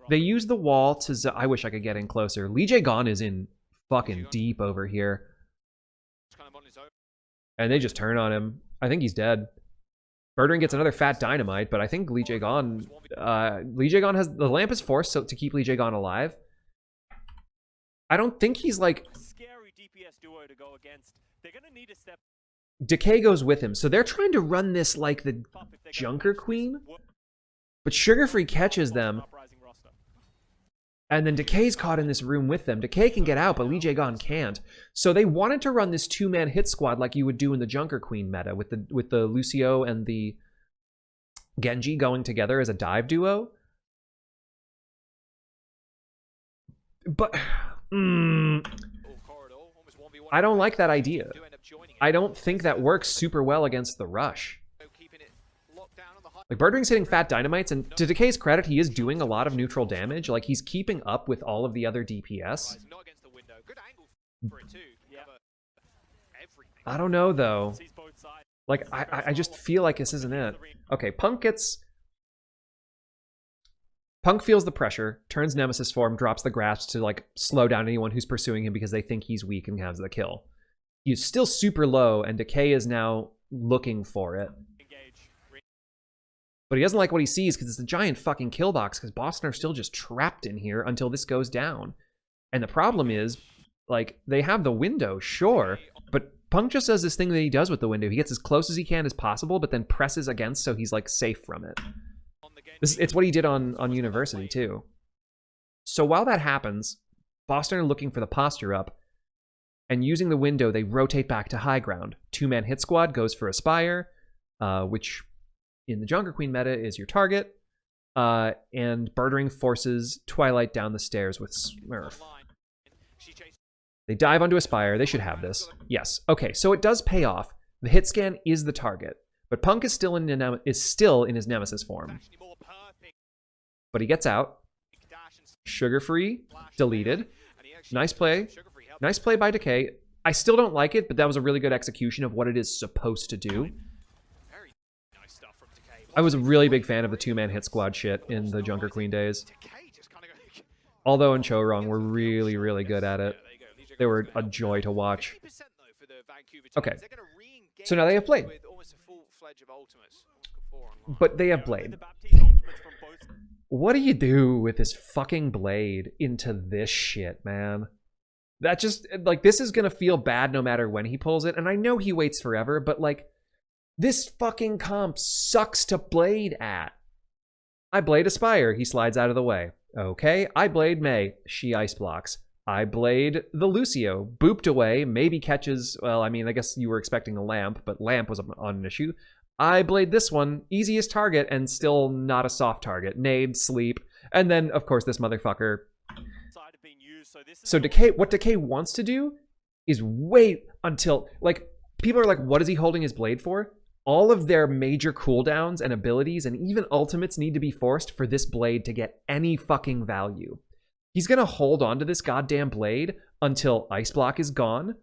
They use the wall to... I wish I could get in closer. LeeJaeGon is in fucking deep over here. And they just turn on him. I think he's dead. Birdring gets another fat dynamite, but I think LeeJaeGon... LeeJaeGon has... The lamp is forced to keep LeeJaeGon alive. I don't think he's like... Scary DPS duo to go against. They're gonna need a step. Decay goes with him, so they're trying to run this like the Junker Queen. But Sugarfree catches them. And then Decay's caught in this room with them. Decay can get out, but LeeJaeGon can't. So they wanted to run this 2-man hit squad like you would do in the Junker Queen meta, with the Lucio and the Genji going together as a dive duo. But I don't like that idea. I don't think that works super well against the rush. Like, Birdring's hitting fat dynamites, and to Decay's credit, he is doing a lot of neutral damage. Like, he's keeping up with all of the other DPS. I don't know, though. Like, I just feel like this isn't it. Okay, Punk feels the pressure, turns Nemesis form, drops the grasp to, like, slow down anyone who's pursuing him because they think he's weak and has the kill. He's still super low, and Decay is now looking for it. But he doesn't like what he sees because it's a giant fucking kill box, because Boston are still just trapped in here until this goes down. And the problem is, like, they have the window, sure, but Punk just does this thing that he does with the window. He gets as close as he can as possible, but then presses against so he's, like, safe from it. It's what he did on University, too. So while that happens, Boston are looking for the posture up, and using the window, they rotate back to high ground. 2-man hit squad goes for Aspire, which in the Junker Queen meta is your target, and Birdring forces Twilight down the stairs with Smurf. They dive onto Aspire. They should have this. Yes. Okay, so it does pay off. The hit scan is the target, but Punk is still in his Nemesis form. But he gets out. Sugarfree deleted. Nice play. Nice play by Decay. I still don't like it, but that was a really good execution of what it is supposed to do. I was a really big fan of the 2-man hit squad shit in the Junker Queen days. Although in Chorong, we're really, really good at it. They were a joy to watch. Okay. So now they have Blade. But they have Blade. What do you do with this fucking Blade into this shit, man? That just, like, this is gonna feel bad no matter when he pulls it, and I know he waits forever, but, like, this fucking comp sucks to Blade at. I Blade Aspire, he slides out of the way. Okay, I Blade Mei, she ice blocks. I Blade the Lucio, booped away, maybe catches, well, I mean, I guess you were expecting a lamp, but lamp was on an issue. I Blade this one, easiest target, and still not a soft target. Nade, sleep, and then, of course, this motherfucker. So Decay, what Decay wants to do is wait until, like, people are like, what is he holding his blade for? All of their major cooldowns and abilities and even ultimates need to be forced for this blade to get any fucking value. He's gonna hold on to this goddamn blade until Ice Block is gone,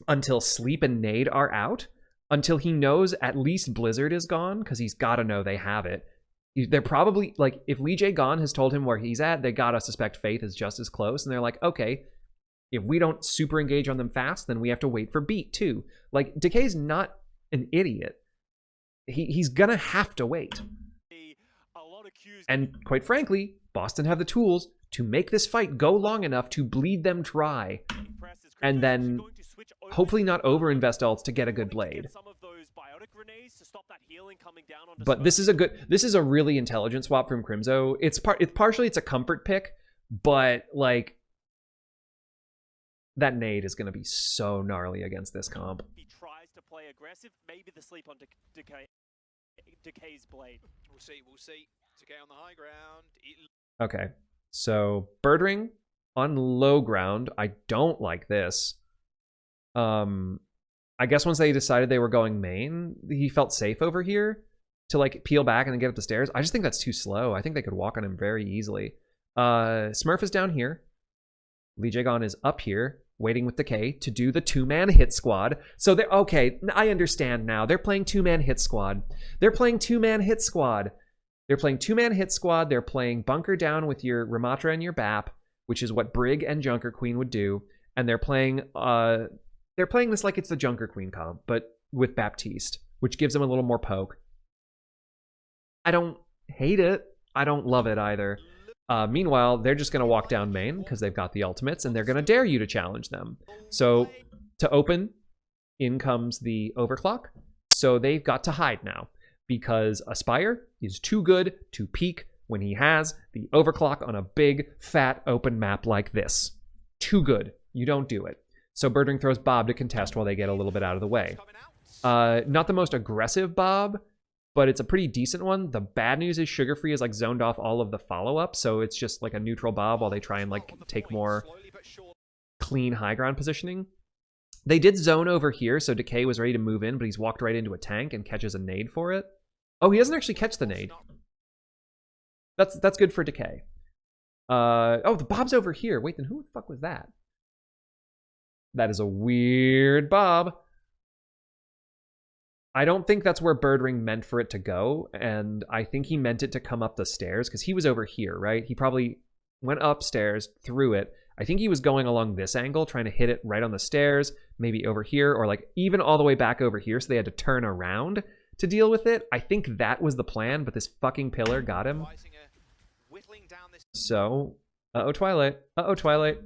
until Sleep and Nade are out, until he knows at least Blizzard is gone, because he's gotta know they have it. They're probably, like, if LeeJaeGon has told him where he's at, they gotta suspect Faith is just as close, and they're like, okay, if we don't super engage on them fast, then we have to wait for beat too. Like, Decay's not an idiot. He's gonna have to wait. And quite frankly, Boston have the tools to make this fight go long enough to bleed them dry, and then hopefully not overinvest ults to get a good blade. But this is a really intelligent swap from Crimzo. It's partially a comfort pick, but like that nade is going to be so gnarly against this comp. play aggressive. Maybe the sleep on Decay's blade. We'll see. We'll see. Decay on the high ground. Okay, so Birdring on low ground. I don't like this. I guess once they decided they were going main, he felt safe over here to like peel back and then get up the stairs. I just think that's too slow. I think they could walk on him very easily. Smurf is down here. LeeJaeGon is up here, waiting with Decay to do the two-man hit squad. So they're okay. I understand now. They're playing two-man hit squad. They're playing two-man hit squad. They're playing two-man hit squad. They're playing bunker down with your Ramatra and your Bap, which is what Brig and Junker Queen would do. And they're playing this like it's the Junker Queen comp, but with Baptiste, which gives them a little more poke. I don't hate it. I don't love it either. Meanwhile, they're just going to walk down main because they've got the ultimates, and they're going to dare you to challenge them. So to open, in comes the overclock. So they've got to hide now because Aspire is too good to peek when he has the overclock on a big, fat, open map like this. Too good. You don't do it. So Birdring throws Bob to contest while they get a little bit out of the way. Not the most aggressive Bob, but it's a pretty decent one. The bad news is Sugarfree is like zoned off all of the follow-up, so it's just like a neutral Bob while they try and like take more clean high ground positioning. They did zone over here, so Decay was ready to move in, but he's walked right into a tank and catches a nade for it. Oh, he doesn't actually catch the nade. That's good for Decay. Oh, the Bob's over here. Wait, then who the fuck was that? That is a weird Bob. I don't think that's where Birdring meant for it to go, and I think he meant it to come up the stairs, because he was over here, right? He probably went upstairs, through it. I think he was going along this angle, trying to hit it right on the stairs, maybe over here, or like even all the way back over here, so they had to turn around to deal with it. I think that was the plan, but this fucking pillar got him. So, uh-oh, Twilight. Uh-oh, Twilight.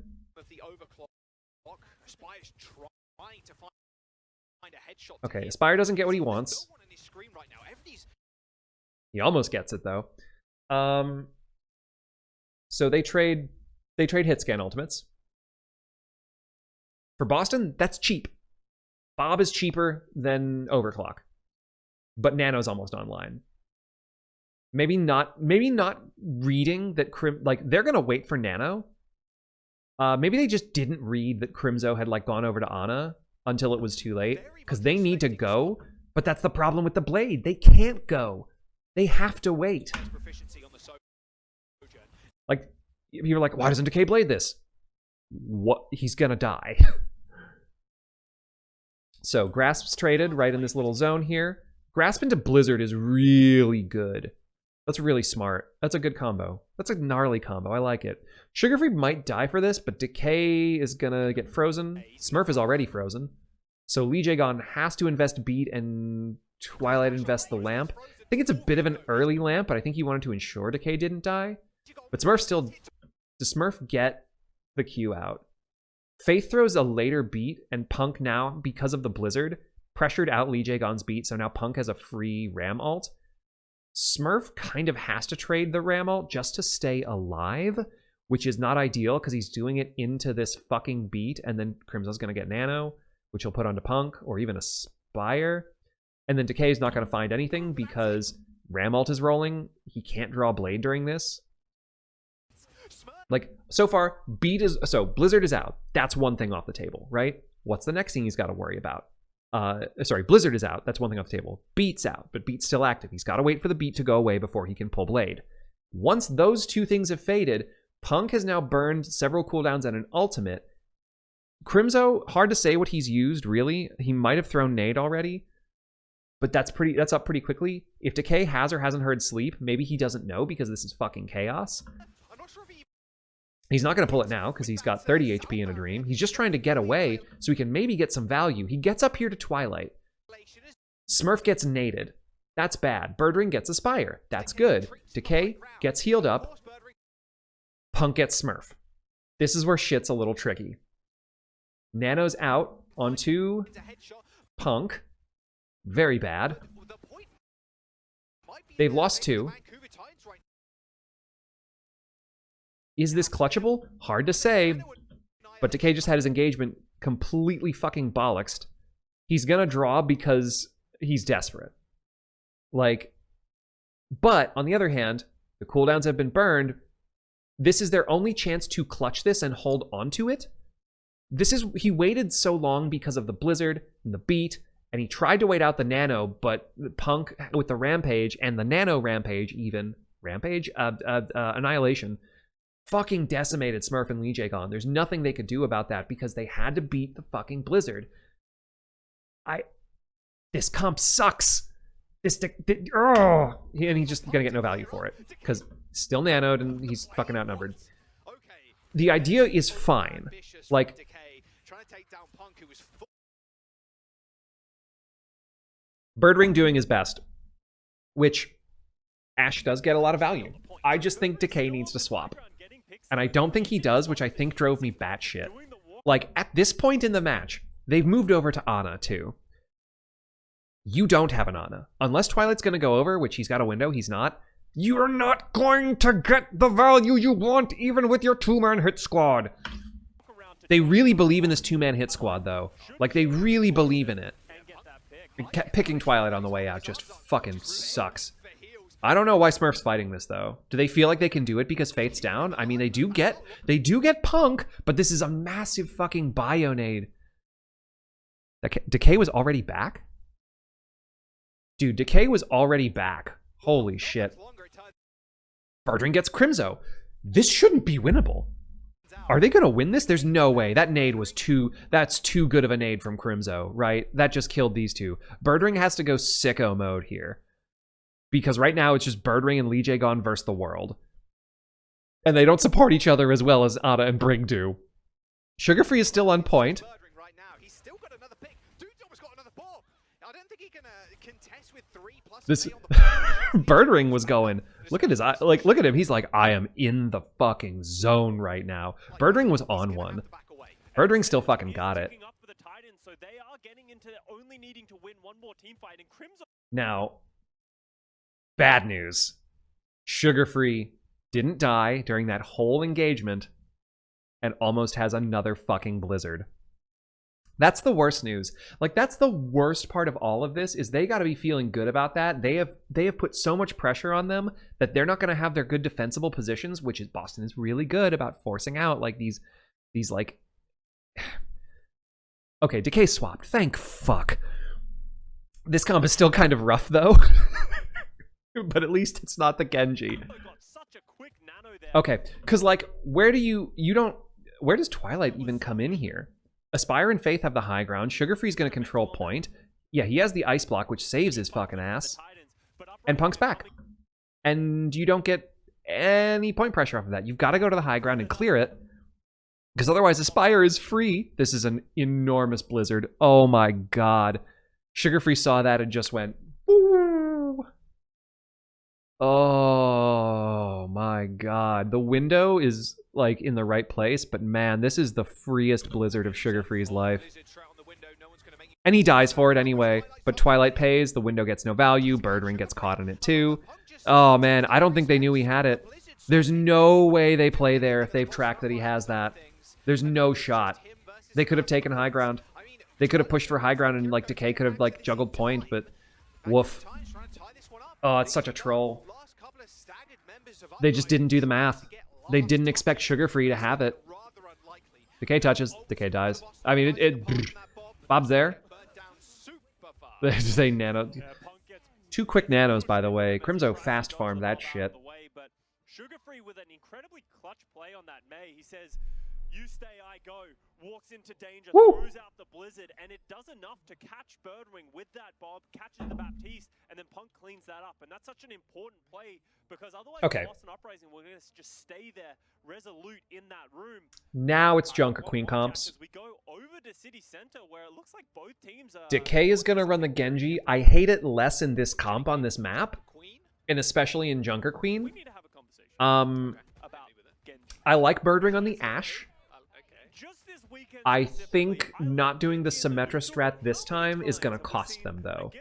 Okay, Aspire doesn't get what he wants. He almost gets it though. So they trade hit scan ultimates. For Boston, that's cheap. Bob is cheaper than Overclock. But Nano's almost online. Maybe not reading that they're gonna wait for Nano. Maybe they just didn't read that Crimzo had like gone over to Ana until it was too late, because they need to go, but that's the problem with the blade. They can't go. They have to wait. Like, you're like, why doesn't Decay blade this? What? He's gonna die. So, Grasp's traded right in this little zone here. Grasp into Blizzard is really good. That's really smart. That's a good combo. That's a gnarly combo. I like it. Sugarfree might die for this, but Decay is gonna get frozen. Smurf is already frozen. So LeeJaeGon has to invest beat and Twilight invest the lamp. I think it's a bit of an early lamp, but I think he wanted to ensure Decay didn't die. But Smurf still... Does Smurf get the Q out? Faith throws a later beat, and Punk now, because of the Blizzard, pressured out LeeJaeGon's beat, so now Punk has a free Ram ult. Smurf kind of has to trade the Ram ult just to stay alive, which is not ideal because he's doing it into this fucking beat, and then Crimzo's going to get Nano, which he'll put onto Punk, or even Aspire. And then Decay's not going to find anything because Ram ult is rolling. He can't draw Blade during this. Like, so far, Blizzard is out. That's one thing off the table, right? What's the next thing he's got to worry about? Blizzard is out. That's one thing off the table. Beat's out, but Beat's still active. He's got to wait for the beat to go away before he can pull Blade. Once those two things have faded, Punk has now burned several cooldowns and an ultimate. Crimzo, hard to say what he's used, really. He might have thrown Nade already, but that's up pretty quickly. If Decay has or hasn't heard Sleep, maybe he doesn't know because this is fucking chaos. He's not going to pull it now because he's got 30 HP in a dream. He's just trying to get away so he can maybe get some value. He gets up here to Twilight. Smurf gets naded. That's bad. Birdring gets Aspire. That's good. Decay gets healed up. Punk gets Smurf. This is where shit's a little tricky. Nano's out onto Punk. Very bad. They've lost 2. Is this clutchable? Hard to say. But Decay just had his engagement completely fucking bollocksed. He's gonna draw because he's desperate. Like, but on the other hand, the cooldowns have been burned. This is their only chance to clutch this and hold onto it. He waited so long because of the Blizzard and the beat, and he tried to wait out the Nano, but Punk with the Rampage and the Nano Rampage even, Annihilation, fucking decimated Smurf and LeeJaeGon. There's nothing they could do about that because they had to beat the fucking Blizzard. This comp sucks. And he's just gonna get no value for it because still nanoed and he's fucking outnumbered. The idea is fine. Like, Birdring doing his best, which Ash does get a lot of value. I just think Decay needs to swap. And I don't think he does, which I think drove me batshit. Like, at this point in the match, they've moved over to Ana, too. You don't have an Ana. Unless Twilight's going to go over, which he's got a window, he's not. You're not going to get the value you want, even with your two-man hit squad. They really believe in this two-man hit squad, though. Like, they really believe in it. Picking Twilight on the way out just fucking sucks. I don't know why Smurf's fighting this, though. Do they feel like they can do it because Fate's down? I mean, they do get Punk, but this is a massive fucking Bionade. Decay was already back? Dude, Decay was already back. Holy shit. Birdring gets Crimzo. This shouldn't be winnable. Are they gonna win this? There's no way. That nade was that's too good of a nade from Crimzo, right? That just killed these two. Birdring has to go sicko mode here. Because right now it's just Birdring and LeeJaeGon versus the world. And they don't support each other as well as Ana and Brig do. Sugarfree is still on point. This Birdring was going. Look at his eye. Like, look at him. He's like, I am in the fucking zone right now. Birdring was on one. Birdring still fucking got it. Now, bad news. Sugarfree didn't die during that whole engagement and almost has another fucking Blizzard. That's the worst news. Like, that's the worst part of all of this, is they got to be feeling good about that. They have put so much pressure on them that they're not going to have their good defensible positions, which is Boston is really good about forcing out like these like. Okay, Decay swapped. Thank fuck. This comp is still kind of rough though, but at least it's not the Genji. Okay, because like, where does Twilight even come in here? Aspire and Faith have the high ground. Sugarfree's going to control point. Yeah, he has the ice block, which saves his fucking ass. And Punk's back. And you don't get any point pressure off of that. You've got to go to the high ground and clear it. Because otherwise Aspire is free. This is an enormous Blizzard. Oh my god. Sugarfree saw that and just went, ooh. Oh my god. The window is like in the right place, but man, this is the freest Blizzard of Sugarfree's life. And he dies for it anyway, but Twilight pays, the window gets no value, Birdring gets caught in it too. Oh man, I don't think they knew he had it. There's no way they play there if they've tracked that he has that. There's no shot. They could have taken high ground. They could have pushed for high ground and like Decay could have like juggled point, but woof. Oh, it's such a troll. They just didn't do the math. They didn't expect Sugarfree to have it. Decay touches, Decay dies. I mean, Bob's there. They nano. 2 quick nanos, by the way. Crimzo fast farmed that shit. Sugarfree with an incredibly clutch play on that May. He says, you stay, I go. Walks into danger, throws out the Blizzard, and it does enough to catch Birdring with that bomb, catches the Baptiste, and then Punk cleans that up. And that's such an important play, because otherwise Boston Uprising will just stay there, resolute in that room. Now it's Junker Queen comps. We go over to City Center, where it looks like both teams are... Decay is going to run the Genji. I hate it less in this comp on this map, and especially in Junker Queen. We need to have a conversation about Genji. I like Birdring on the Ashe. I think not doing the Symmetra strat this time is going to cost them, though.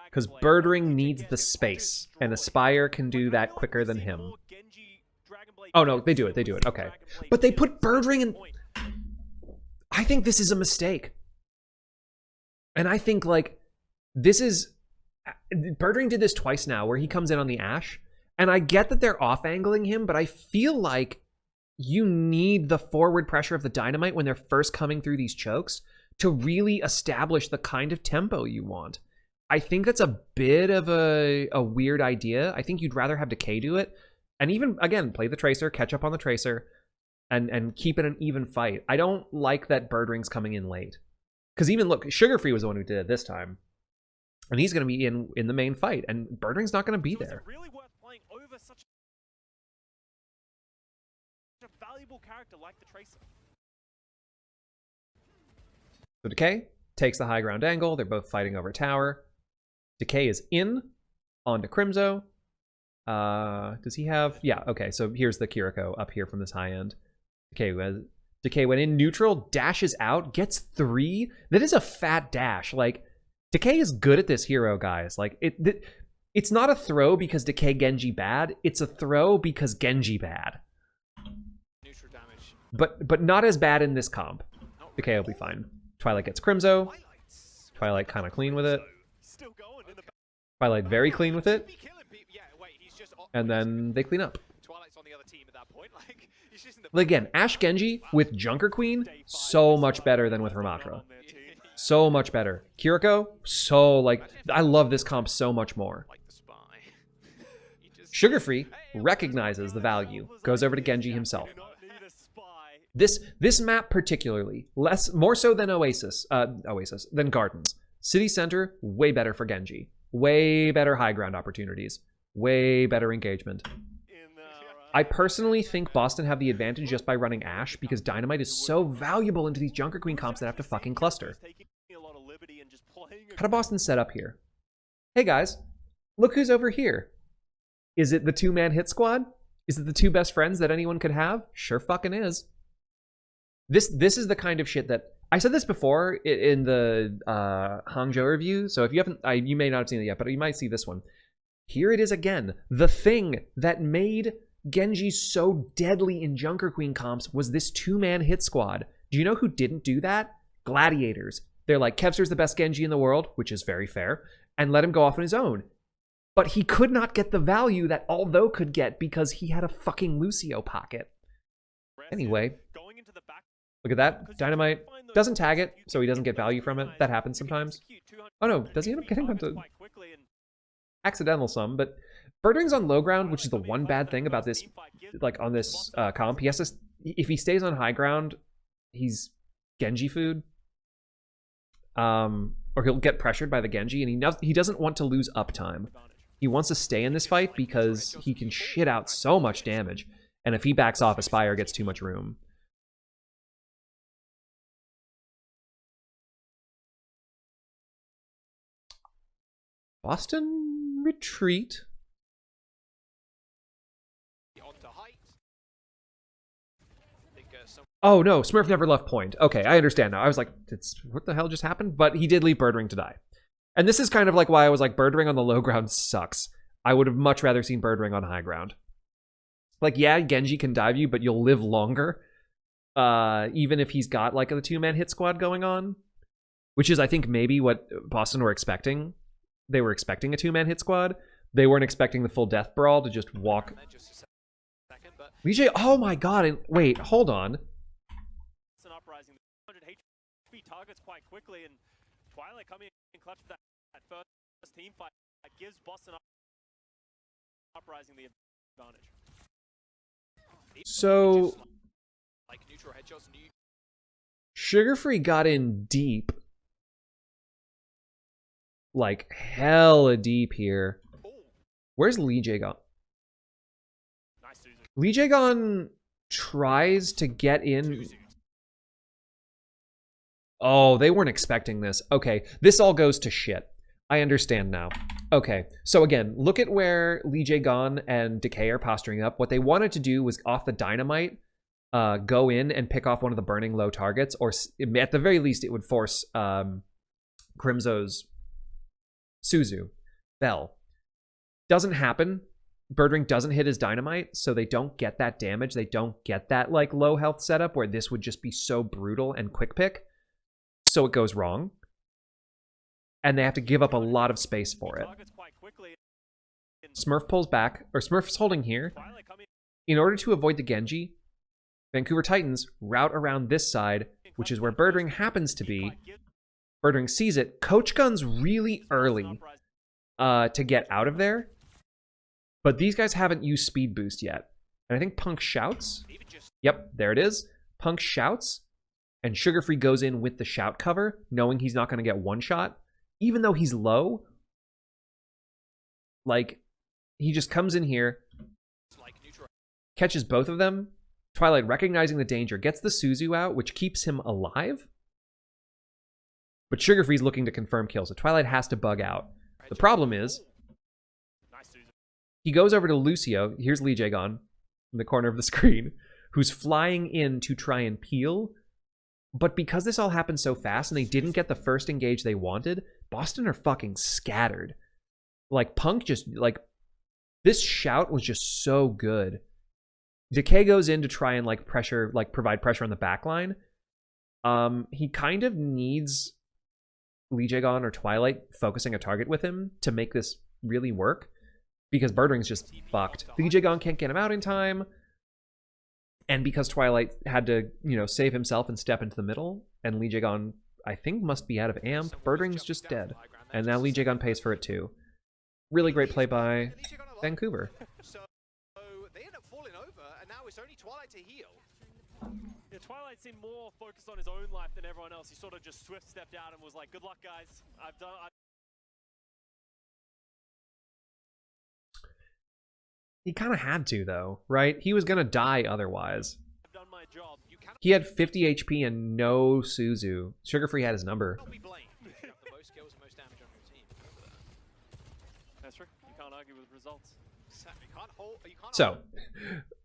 Because Birdring needs the space, and Aspire can do that quicker than him. Oh, no, they do it, okay. But they put Birdring in... I think this is a mistake. And I think, like, this is... Birdring did this twice now, where he comes in on the Ashe, and I get that they're off-angling him, but I feel like you need the forward pressure of the Dynamite when they're first coming through these chokes to really establish the kind of tempo you want. I think that's a bit of a weird idea. I think you'd rather have Decay do it, and even, again, play the Tracer, catch up on the Tracer, and keep it an even fight. I don't like that Birdring's coming in late. Because even, look, Sugarfree was the one who did it this time. And he's going to be in the main fight, and Birdring's not going to be there. Really worth playing over such a valuable character like the Tracer. So Decay takes the high ground angle. They're both fighting over tower. Decay is in onto Crimzo. Does he have... Yeah, okay, so here's the Kiriko up here from this high end. Decay went in neutral, dashes out, gets 3. That is a fat dash. Like, Decay is good at this hero, guys. Like, it's not a throw because Decay Genji bad. It's a throw because Genji bad. Neutral damage. But not as bad in this comp. Decay will be fine. Twilight gets Crimzo. Twilight kind of clean with it. Twilight very clean with it. And then they clean up. Twilight's on the other team at that point. Like, he's just in the... Again, Ashe Genji with Junker Queen, so much better than with Ramatra. So much better. Kiriko, so, like, I love this comp so much more. Sugarfree recognizes the value, goes over to Genji himself. This map particularly, more so than Oasis, than Gardens. City Center, way better for Genji. Way better high ground opportunities. Way better engagement. I personally think Boston have the advantage just by running Ashe because Dynamite is so valuable into these Junker Queen comps that have to fucking cluster. How do Boston set up here? Hey guys, look who's over here. Is it the 2-man hit squad? Is it the 2 best friends that anyone could have? Sure fucking is. This is the kind of shit that... I said this before in the Hangzhou review, so if you haven't... you may not have seen it yet, but you might see this one. Here it is again. The thing that made Genji so deadly in Junker Queen comps was this 2-man hit squad. Do you know who didn't do that? Gladiators. They're like, Kevster's the best Genji in the world, which is very fair, and let him go off on his own. But he could not get the value that Aldo could get because he had a fucking Lucio pocket. Anyway, look at that. Dynamite doesn't tag it, so he doesn't get value from it. That happens sometimes. Oh no, does he end up getting onto... accidental some, but Birdring's on low ground, which is the one bad thing about this, like on this comp. He has to, if he stays on high ground, he's Genji food. Or he'll get pressured by the Genji, and he doesn't want to lose uptime. He wants to stay in this fight because he can shit out so much damage, and if he backs off, Aspire gets too much room. Boston retreat. Oh no, Smurf never left point. Okay, I understand now. I was like, what the hell just happened? But he did leave Birdring to die. And this is kind of like why I was like, Birdring on the low ground sucks. I would have much rather seen Birdring on high ground. Like, yeah, Genji can dive you, but you'll live longer. Even if he's got like a 2-man hit squad going on. Which is, I think, maybe what Boston were expecting. They were expecting a 2-man hit squad. They weren't expecting the full death brawl to just walk. LeeJae, oh my god, and wait, hold on. Uprising, 100 HP targets quite quickly, and Twilight coming in clutch for that first team fight gives Boston Uprising the advantage. So, Sugarfree got in deep. Like, hella deep here. Where's LeeJaeGon? LeeJaeGon tries to get in. Oh, they weren't expecting this. Okay, this all goes to shit. I understand now. Okay, so again, look at where LeeJaeGon and Decay are posturing up. What they wanted to do was off the Dynamite, go in and pick off one of the burning low targets, or at the very least, it would force Crimzo's Suzu, Bell. Doesn't happen. Birdring doesn't hit his Dynamite, so they don't get that damage. They don't get that like low health setup where this would just be so brutal and quick pick. So it goes wrong. and they have to give up a lot of space for it. Smurf pulls back, or Smurf's holding here. In order to avoid the Genji, Vancouver Titans route around this side, which is where Birdring happens to be. Birdring sees it, coach guns really early to get out of there, but these guys haven't used speed boost yet. And I think Punk shouts. Yep, there it is. Punk shouts, and Sugarfree goes in with the shout cover, knowing he's not going to get one shot. Even though he's low, like, he just comes in here, catches both of them. Twilight, recognizing the danger, gets the Suzu out, which keeps him alive. But Sugarfree's looking to confirm kill, so Twilight has to bug out. The problem is, he goes over to Lucio. Here's LeeJaeGon in the corner of the screen, who's flying in to try and peel. But because this all happened so fast and they didn't get the first engage they wanted, Boston are fucking scattered. Like, Punk just, like, this shout was just so good. Decay goes in to try and, like, pressure, like, provide pressure on the backline. He kind of needs LeeJaeGon or Twilight focusing a target with him to make this really work, because Birdring's just fucked. LeeJaeGon can't get him out in time, and because Twilight had to, you know, save himself and step into the middle, and LeeJaeGon, I think, must be out of amp, Birdring's just dead. And now LeeJaeGon pays for it too. Really great play by Vancouver. So they end up falling over, and now it's only Twilight to heal. Yeah, Twilight seemed more focused on his own life than everyone else. He sort of just swift stepped out and was like, "Good luck, guys. I've done." He kind of had to, though, right? He was gonna die otherwise. I've done my job. He had 50 HP and no Suzu. Sugarfree had his number. Not be blamed. You have the most kills and most damage on your team. That's true. You can't argue with results. Exactly. You can't So,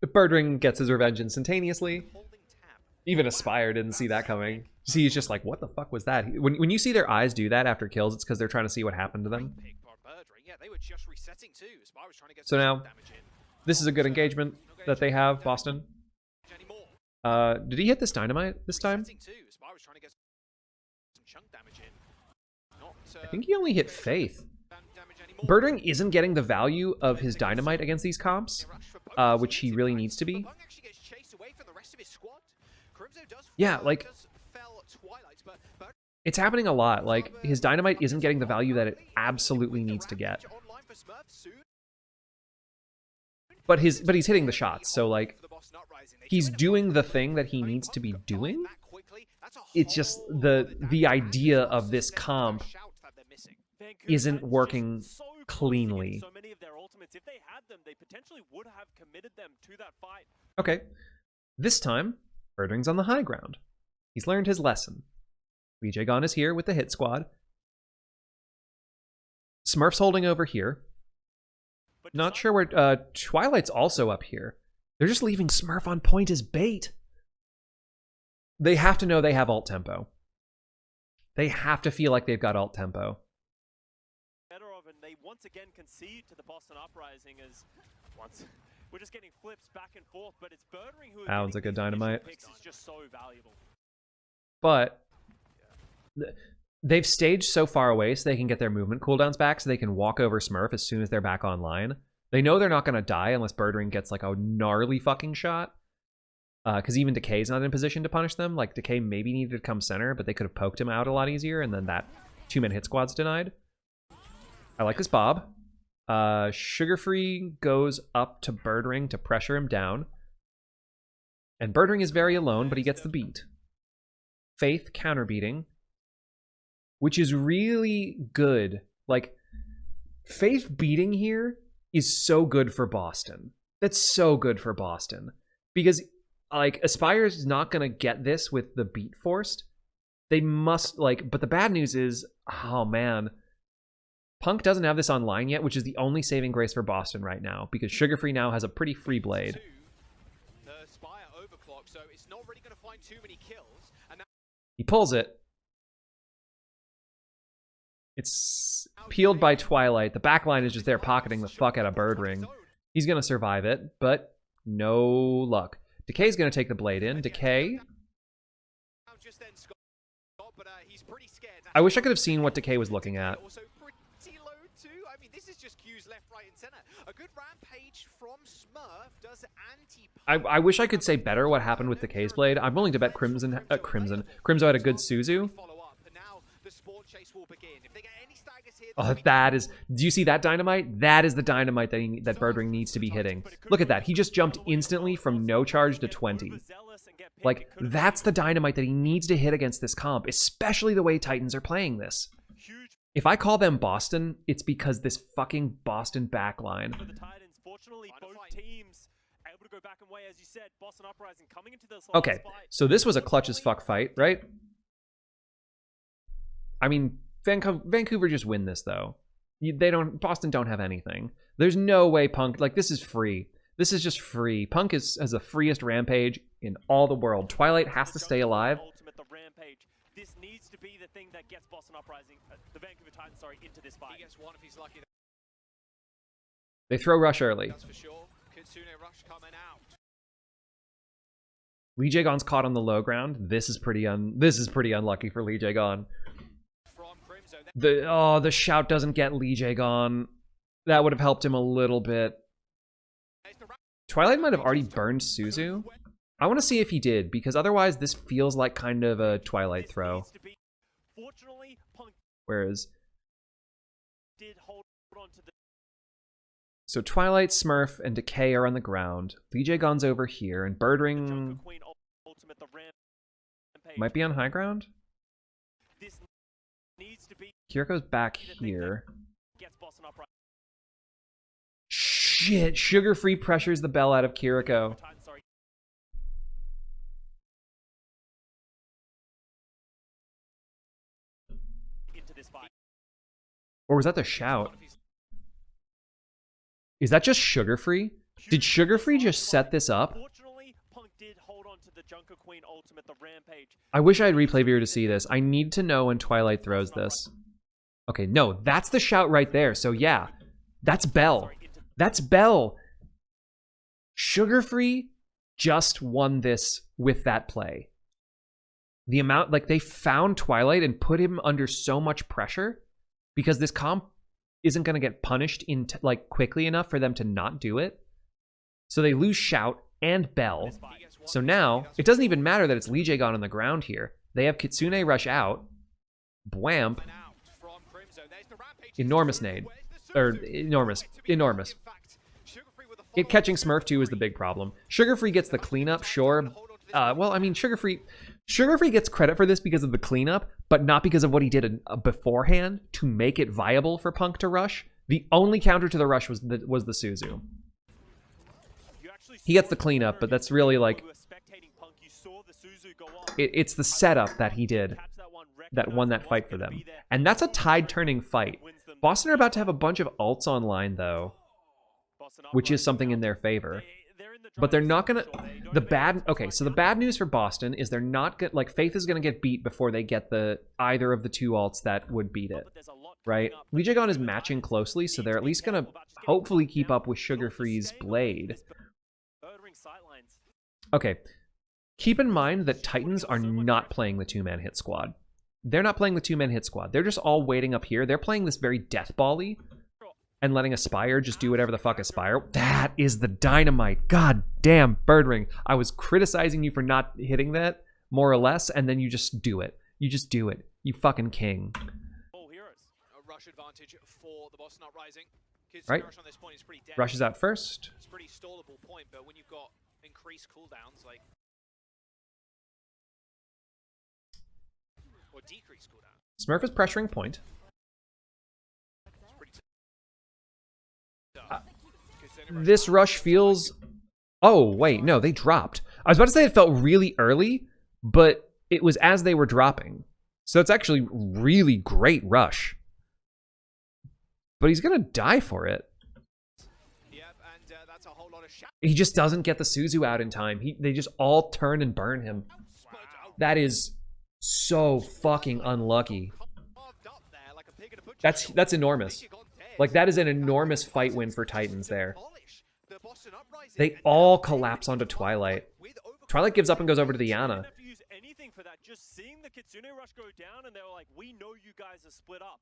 Birdring gets his revenge instantaneously. holding tab. Even Aspire didn't see that coming. See, he's just like, what the fuck was that? When you see their eyes do that after kills, it's because they're trying to see what happened to them. Pick by Birdring. Yeah, they were just resetting too. Aspire was trying to get So some now, damage in. this is a good engagement that they have, Boston. Anymore. Did he hit this dynamite this time? Resetting too. Aspire was trying to get some chunk damage in. Not, I think he only hit Faith. damage anymore. Birdring isn't getting the value of his dynamite against these comps, which he really needs to be. Punk actually gets chased away from the rest of his squad. Crimzo does Yeah, like, fell Twilight, but it's happening a lot. Like, his dynamite isn't getting the value that it absolutely needs to get. online for Smurf soon. But he's hitting the shots, so, like, he's doing the thing that he needs to be doing. It's just the idea of this comp isn't working cleanly. So many of their ultimates, if they had them, they potentially would have committed them to that fight. Okay. This time, Birdring's on the high ground. He's learned his lesson. LeeJaeGon is here with the hit squad. Smurf's holding over here. Not sure where... Twilight's also up here. They're just leaving Smurf on point as bait. They have to know they have alt tempo. They have to feel like they've got alt tempo. Better of, and they once again concede to the Boston Uprising as once we're just getting flips back and forth, but it's Birdring who is That one's a good dynamite. picks is just so valuable. But they've staged so far away so they can get their movement cooldowns back, so they can walk over Smurf as soon as they're back online. They know they're not going to die unless Birdring gets like a gnarly fucking shot. Because even Decay's not in position to punish them. Like, Decay maybe needed to come center, but they could have poked him out a lot easier, and then that two-man hit squad's denied. I like this Bob. Sugarfree goes up to Birdring to pressure him down. And Birdring is very alone, but he gets the beat. Faith counterbeating, which is really good. Like, Faith beating here is so good for Boston. That's so good for Boston. Because, like, Aspire's not going to get this with the beat forced. They must, like, but the bad news is, oh man, Punk doesn't have this online yet, which is the only saving grace for Boston right now, because Sugarfree now has a pretty free blade. The Spire overclock, so it's not really going to find too many kills. And He pulls it. It's peeled by Twilight. The backline is just there pocketing the fuck out of Birdring. He's going to survive it, but no luck. Decay's going to take the blade in. Decay he's pretty scared. I wish I could have seen what Decay was looking at. Also pretty low too. I mean, this is just Q's left, right, and center. A good rampage from Smurf does anti. I wish I could say better what happened with Decay's blade. I'm willing to bet Crimso had a good Suzu. Oh, that is... Do you see that dynamite? That is the dynamite that Birdring needs to be hitting. Look at that. He just jumped instantly from no charge to 20. Like, that's the dynamite that he needs to hit against this comp, especially the way Titans are playing this. If I call them Boston, it's because this fucking Boston backline. For the Titans, fortunately, both teams able to go back and weigh, as you said, Boston Uprising coming into this. Okay, so this was a clutch as fuck fight, right? I mean, Vancouver just win this though. Boston don't have anything. There's no way Punk, like, this is free. This is just free. Punk has the freest rampage in all the world. Twilight has to stay alive. The rampage. This needs to be the thing that gets Boston Uprising, the Vancouver Titans, sorry, into this fight. He gets one if he's lucky. They throw rush early. That's for sure. Kitsune rush coming out. LeeJaeGon's caught on the low ground. This is pretty unlucky for LeeJaeGon. The shout doesn't get LeeJaeGon. That would have helped him a little bit. Twilight might have already burned Suzu. I want to see if he did, because otherwise this feels like kind of a Twilight throw. Whereas... So Twilight, Smurf, and Decay are on the ground. LeeJaeGon's over here, and Birdring might be on high ground? Kiriko's back here. Shit, Sugarfree pressures the bell out of Kiriko. Or was that the shout? Is that just Sugarfree? Did Sugarfree just set this up? I wish I had replay viewer to see this. I need to know when Twilight throws this. Okay, no, that's the shout right there. So yeah, that's Bell. That's Bell. Sugarfree just won this with that play. The amount, like, they found Twilight and put him under so much pressure because this comp isn't going to get punished like quickly enough for them to not do it. So they lose shout and Bell. So now it doesn't even matter that it's LeeJaeGon on the ground here. They have Kitsune rush out. Bwamp. Enormous nade. Or enormous. It catching Smurf too is the big problem. Sugarfree gets the cleanup, sure. Well, I mean, Sugarfree gets credit for this because of the cleanup, but not because of what he did beforehand to make it viable for Punk to rush. The only counter to the rush was the Suzu. He gets the cleanup, but that's really like... It's the setup that he did that won that fight for them. And that's a tide-turning fight. Boston are about to have a bunch of ults online, though, which is something in their favor. But they're not gonna... Okay, so the bad news for Boston is they're not gonna... Like, Faith is gonna get beat before they get either of the two ults that would beat it. Right? LeeJaeGon is matching closely, so they're at least gonna hopefully keep up with Sugarfree's blade. Okay. Keep in mind that Titans are not playing the two-man hit squad. They're not playing the two-man hit squad. They're just all waiting up here. They're playing this very deathball-y and letting Aspire just do whatever the fuck Aspire. That is the dynamite. God damn, Birdring. I was criticizing you for not hitting that, more or less, and then you just do it. You just do it. You fucking king. A rush advantage for the Boston Uprising. Right. Rush on this point is pretty dead. Rushes out first. It's a pretty stallable point, but when you've got increased cooldowns, like... Or decreased cooldown. Smurf is pressuring point. This rush feels... Oh, wait, no, they dropped. I was about to say it felt really early, but it was as they were dropping. So it's actually really great rush. But he's gonna die for it. Yep, and that's a whole lot of he just doesn't get the Suzu out in time. They just all turn and burn him. That is so fucking unlucky. That's enormous. Like, that is an enormous fight win for Titans there. They all collapse onto Twilight. Twilight gives up and goes over to the Yana. just seeing the Kitsune Rush go down, and they were like, we know you guys are split up.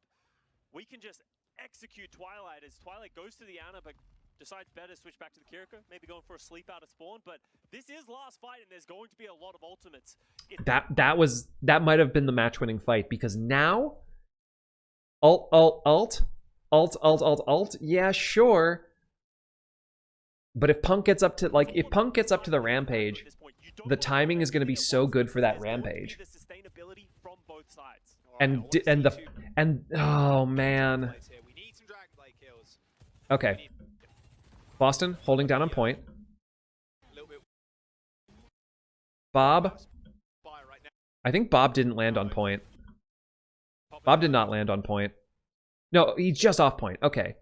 We can just execute Twilight as Twilight goes to the Ana, but decides better to switch back to the Kiriko, maybe going for a sleep out of spawn. But this is last fight, and there's going to be a lot of ultimates. That might have been the match-winning fight, because now alt. Yeah, sure. But if Punk gets up to the Rampage, the timing is going to be so good for that Rampage. And oh man. Okay. Boston holding down on point. Bob. I think Bob didn't land on point. Bob did not land on point. No, he's just off point. Okay.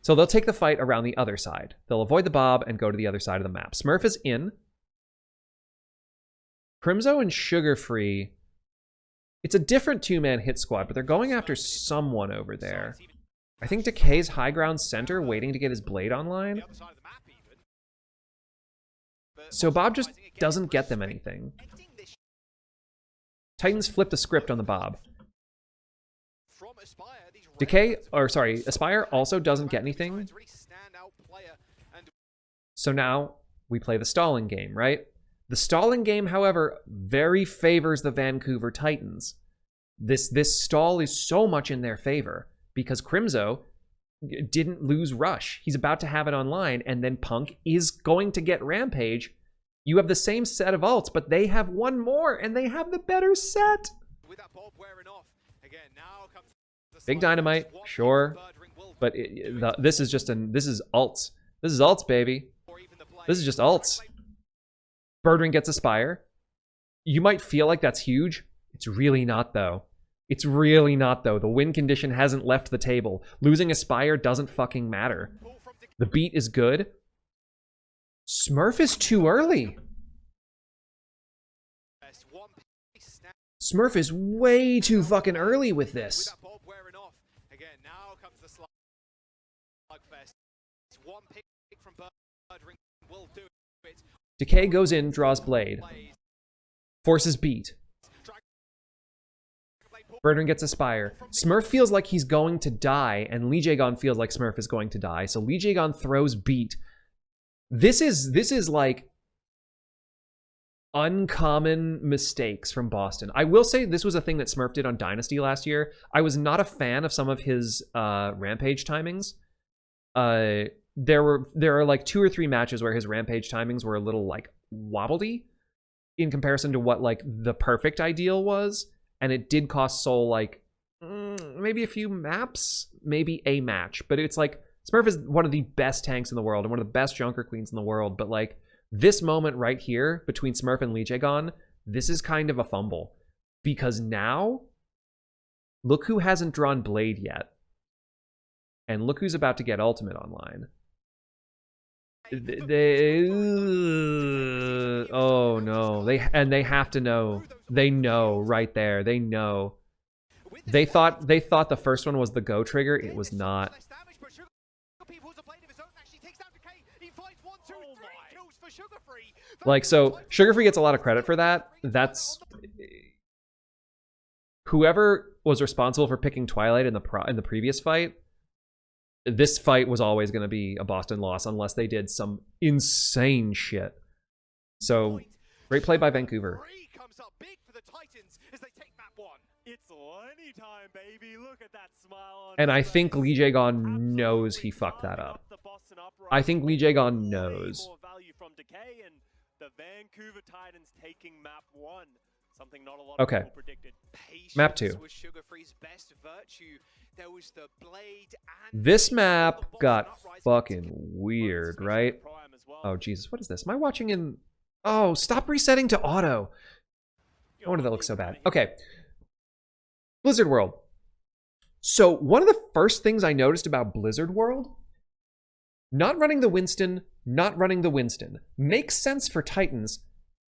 So they'll take the fight around the other side. They'll avoid the Bob and go to the other side of the map. Smurf is in. Crimzo and Sugarfree. It's a different two-man hit squad, but they're going after someone over there. I think Decay's high ground center waiting to get his blade online. So Bob just doesn't get them anything. Titans flip the script on the Bob. Aspire also doesn't get anything. So now we play the stalling game, right? The stalling game, however, very favors the Vancouver Titans. This stall is so much in their favor because Crimzo didn't lose Rush. He's about to have it online, and then Punk is going to get Rampage. You have the same set of ults, but they have one more, and they have the better set. Big Dynamite, sure, but this is ults. This is ults, baby. This is just ults. Birdring gets Aspire. You might feel like that's huge. It's really not, though. It's really not, though. The win condition hasn't left the table. Losing Aspire doesn't fucking matter. The beat is good. Smurf is too early. Smurf is way too fucking early with this. Decay goes in, draws blade. Forces beat. Birdring gets Aspire. Smurf feels like he's going to die, and LeeJaeGon feels like Smurf is going to die. So LeeJaeGon throws beat. This is like uncommon mistakes from Boston. I will say this was a thing that Smurf did on Dynasty last year. I was not a fan of some of his Rampage timings. There are like 2 or 3 matches where his Rampage timings were a little like wobbly in comparison to what like the perfect ideal was, and it did cost Soul like maybe a few maps, maybe a match. But it's like Smurf is one of the best tanks in the world and one of the best Junker Queens in the world, but like this moment right here between Smurf and LeeJaeGon, this is kind of a fumble, because now look who hasn't drawn Blade yet, and look who's about to get Ultimate online. Oh no, they have to know. They know right there. They know. They thought the first one was the go trigger. It was not. Like, so Sugarfree gets a lot of credit for that. That's whoever was responsible for picking Twilight in the previous fight. This fight was always going to be a Boston loss unless they did some insane shit. So, great play by Vancouver. And I think LeeJaeGon knows he fucked that up. I think LeeJaeGon knows. Okay. Map 2. This map got fucking weird, right? Oh, Jesus. What is this? Am I watching in... Oh, stop resetting to auto. No wonder that looks so bad. Okay. Blizzard World. So, one of the first things I noticed about Blizzard World, not running the Winston, makes sense for Titans,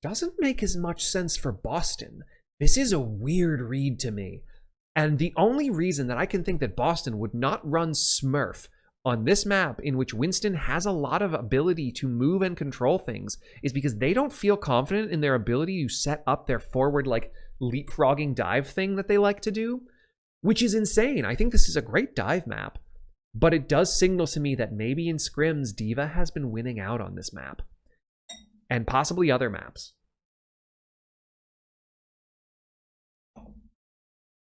doesn't make as much sense for Boston. This is a weird read to me. And the only reason that I can think that Boston would not run Smurf on this map in which Winston has a lot of ability to move and control things is because they don't feel confident in their ability to set up their forward, like, leapfrogging dive thing that they like to do, which is insane. I think this is a great dive map, but it does signal to me that maybe in scrims, D.Va has been winning out on this map, and possibly other maps.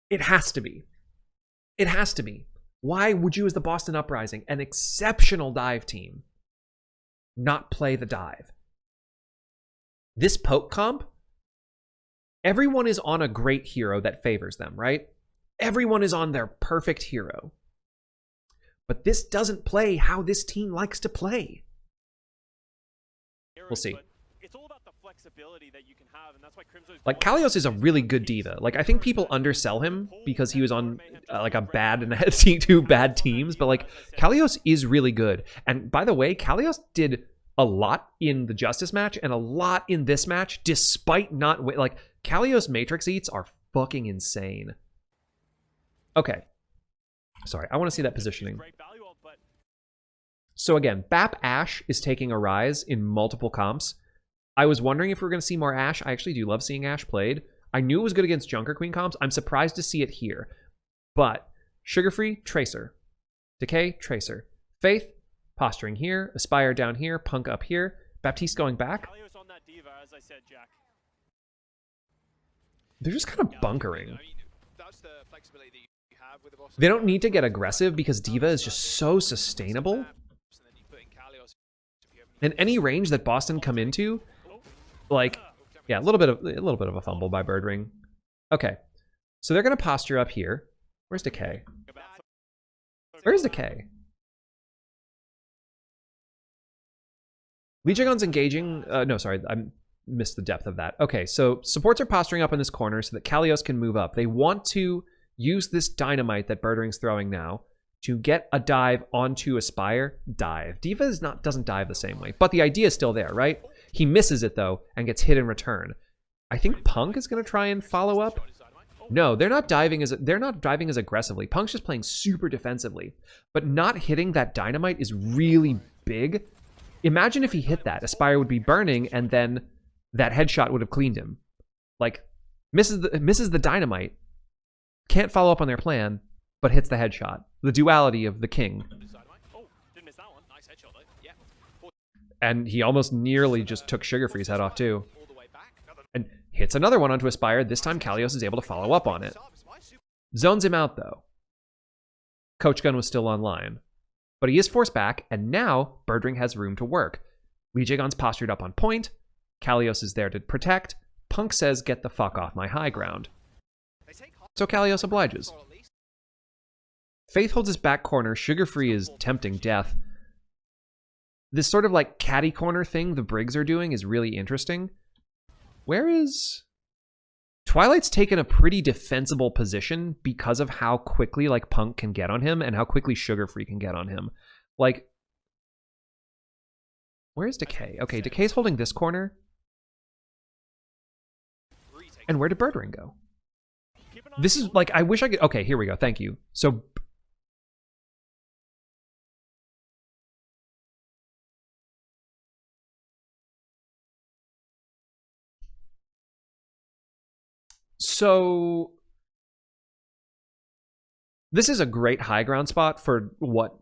It has to be. It has to be. Why would you, as the Boston Uprising, an exceptional dive team, not play the dive? This poke comp, everyone is on a great hero that favors them, right? Everyone is on their perfect hero. But this doesn't play how this team likes to play. We'll see. It's all about the flexibility that you can have, and that's why Crimso's Like, Kalios is a really good D.Va. Like, I think people undersell him because he was on, like, a bad and two bad teams, but, like, Kalios is really good. And, by the way, Kalios did a lot in the Justice match and a lot in this match, despite not... Like, Kalios Matrix eats are fucking insane. Okay. Sorry, I want to see that positioning. So, again, Bap Ashe is taking a rise in multiple comps. I was wondering if we were going to see more Ashe. I actually do love seeing Ashe played. I knew it was good against Junker Queen comps. I'm surprised to see it here. But Sugarfree, Tracer. Decay, Tracer. Faith, posturing here. Aspire down here. Punk up here. Baptiste going back. on that D.Va, as I said, Jack. They're just kind of bunkering. I mean, that's the flexibility that you have with the boss. They don't need to get aggressive because D.Va is just so sustainable. And any range that Boston come into, like, yeah, a little bit of a fumble by Birdring. Okay, so they're gonna posture up here. Where's Decay? Where's Decay? LeeJaeGon's engaging. No, sorry, I missed the depth of that. Okay, so supports are posturing up in this corner so that Kalios can move up. They want to use this dynamite that Birdring's throwing now to get a dive onto Aspire. Dive. D.Va doesn't dive the same way, but the idea is still there, right? He misses it though and gets hit in return. I think Punk is going to try and follow up. No, they're not diving as aggressively. Punk's just playing super defensively, but not hitting that dynamite is really big. Imagine if he hit that, Aspire would be burning, and then that headshot would have cleaned him. Like, misses the dynamite, can't follow up on their plan, but hits the headshot. The duality of the king. And he almost nearly just took Sugarfree's head off too. And hits another one onto Aspire. This time Kalios is able to follow up on it. Zones him out though. Coach Gun was still online. But he is forced back, and now Birdring has room to work. LeeJaeGon's postured up on point. Kalios is there to protect. Punk says, get the fuck off my high ground. So Kalios obliges. Faith holds his back corner. Sugarfree is tempting death. This sort of like catty corner thing the Briggs are doing is really interesting. Where is... Twilight's taken a pretty defensible position because of how quickly like Punk can get on him and how quickly Sugarfree can get on him. Like, where's Decay? Okay, Decay's holding this corner. And where did Birdring go? This is like, I wish I could... Okay, here we go. Thank you. So this is a great high ground spot for what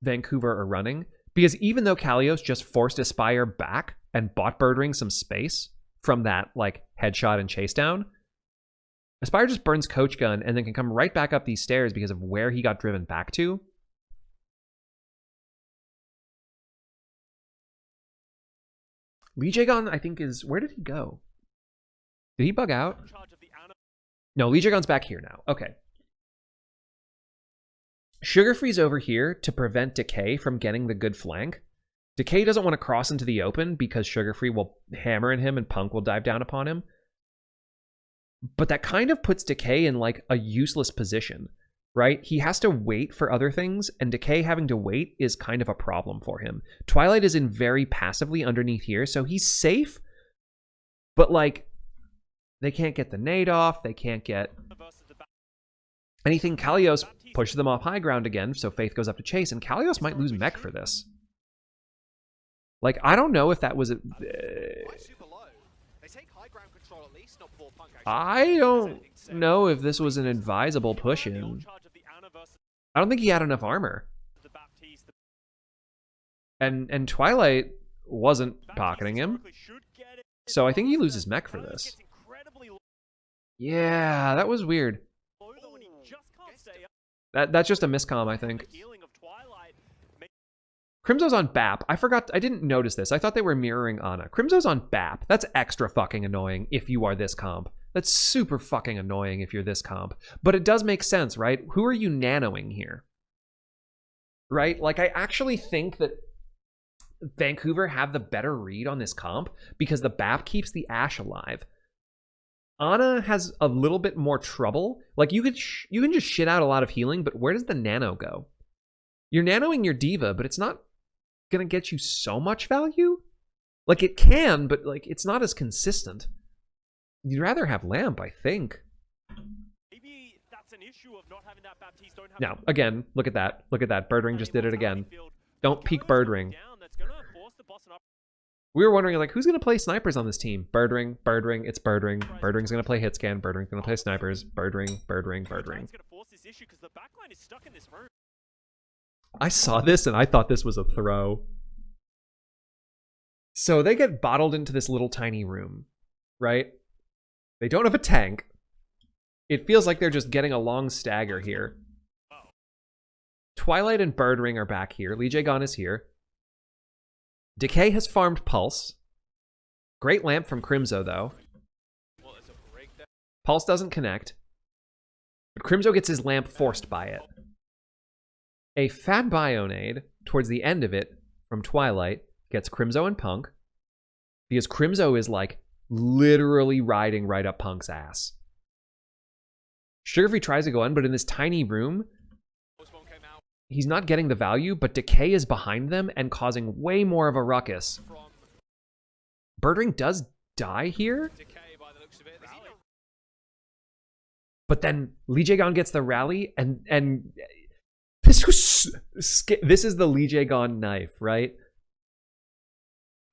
Vancouver are running, because even though Kalios just forced Aspire back and bought Birdring some space from that like headshot and chase down, Aspire just burns Coach Gun and then can come right back up these stairs because of where he got driven back to. LeeJaeGon, I think, is... Where did he go? Did he bug out? No, LeeJaeGon's back here now. Okay. Sugarfree's over here to prevent Decay from getting the good flank. Decay doesn't want to cross into the open because Sugarfree will hammer in him and Punk will dive down upon him. But that kind of puts Decay in like a useless position, right? He has to wait for other things, and Decay having to wait is kind of a problem for him. Twilight is in very passively underneath here, so he's safe, but like... They can't get the nade off. They can't get... Anything Kalios pushes them off high ground again, so Faith goes up to chase, and Kalios might lose mech for this. Like, I don't know if that was a... I don't know if this was an advisable push-in. I don't think he had enough armor. And Twilight wasn't pocketing him. So I think he loses mech for this. Yeah, that was weird. That's just a miscomm, I think. Crimzo's on BAP. I didn't notice this. I thought they were mirroring Ana. Crimzo's on BAP. That's extra fucking annoying if you are this comp. That's super fucking annoying if you're this comp. But it does make sense, right? Who are you nanoing here? Right? Like, I actually think that Vancouver have the better read on this comp because the BAP keeps the Ashe alive. Ana has a little bit more trouble. Like, you can just shit out a lot of healing, but where does the nano go? You're nanoing your diva, but it's not gonna get you so much value. Like, it can, but like it's not as consistent. You'd rather have lamp, I think. Maybe that's an issue of not having that Baptiste. Now, again, look at that. Look at that. Birdring just did it again. Don't peek Birdring. We were wondering, like, who's going to play snipers on this team? Birdring, it's Birdring. Birdring's going to play hitscan. Birdring's going to play snipers. Birdring. I saw this and I thought this was a throw. So they get bottled into this little tiny room, right? They don't have a tank. It feels like they're just getting a long stagger here. Twilight and Birdring are back here. LeeJaeGon is here. Decay has farmed Pulse. Great lamp from Crimzo, though. Pulse doesn't connect. But Crimzo gets his lamp forced by it. A Fat Bionade, towards the end of it, from Twilight, gets Crimzo and Punk. Because Crimzo is, like, literally riding right up Punk's ass. Sugarfree tries to go in, but in this tiny room, he's not getting the value, but Decay is behind them and causing way more of a ruckus. Birdring does die here. But then LeeJaeGon gets the rally, and this was... This is the LeeJaeGon knife, right?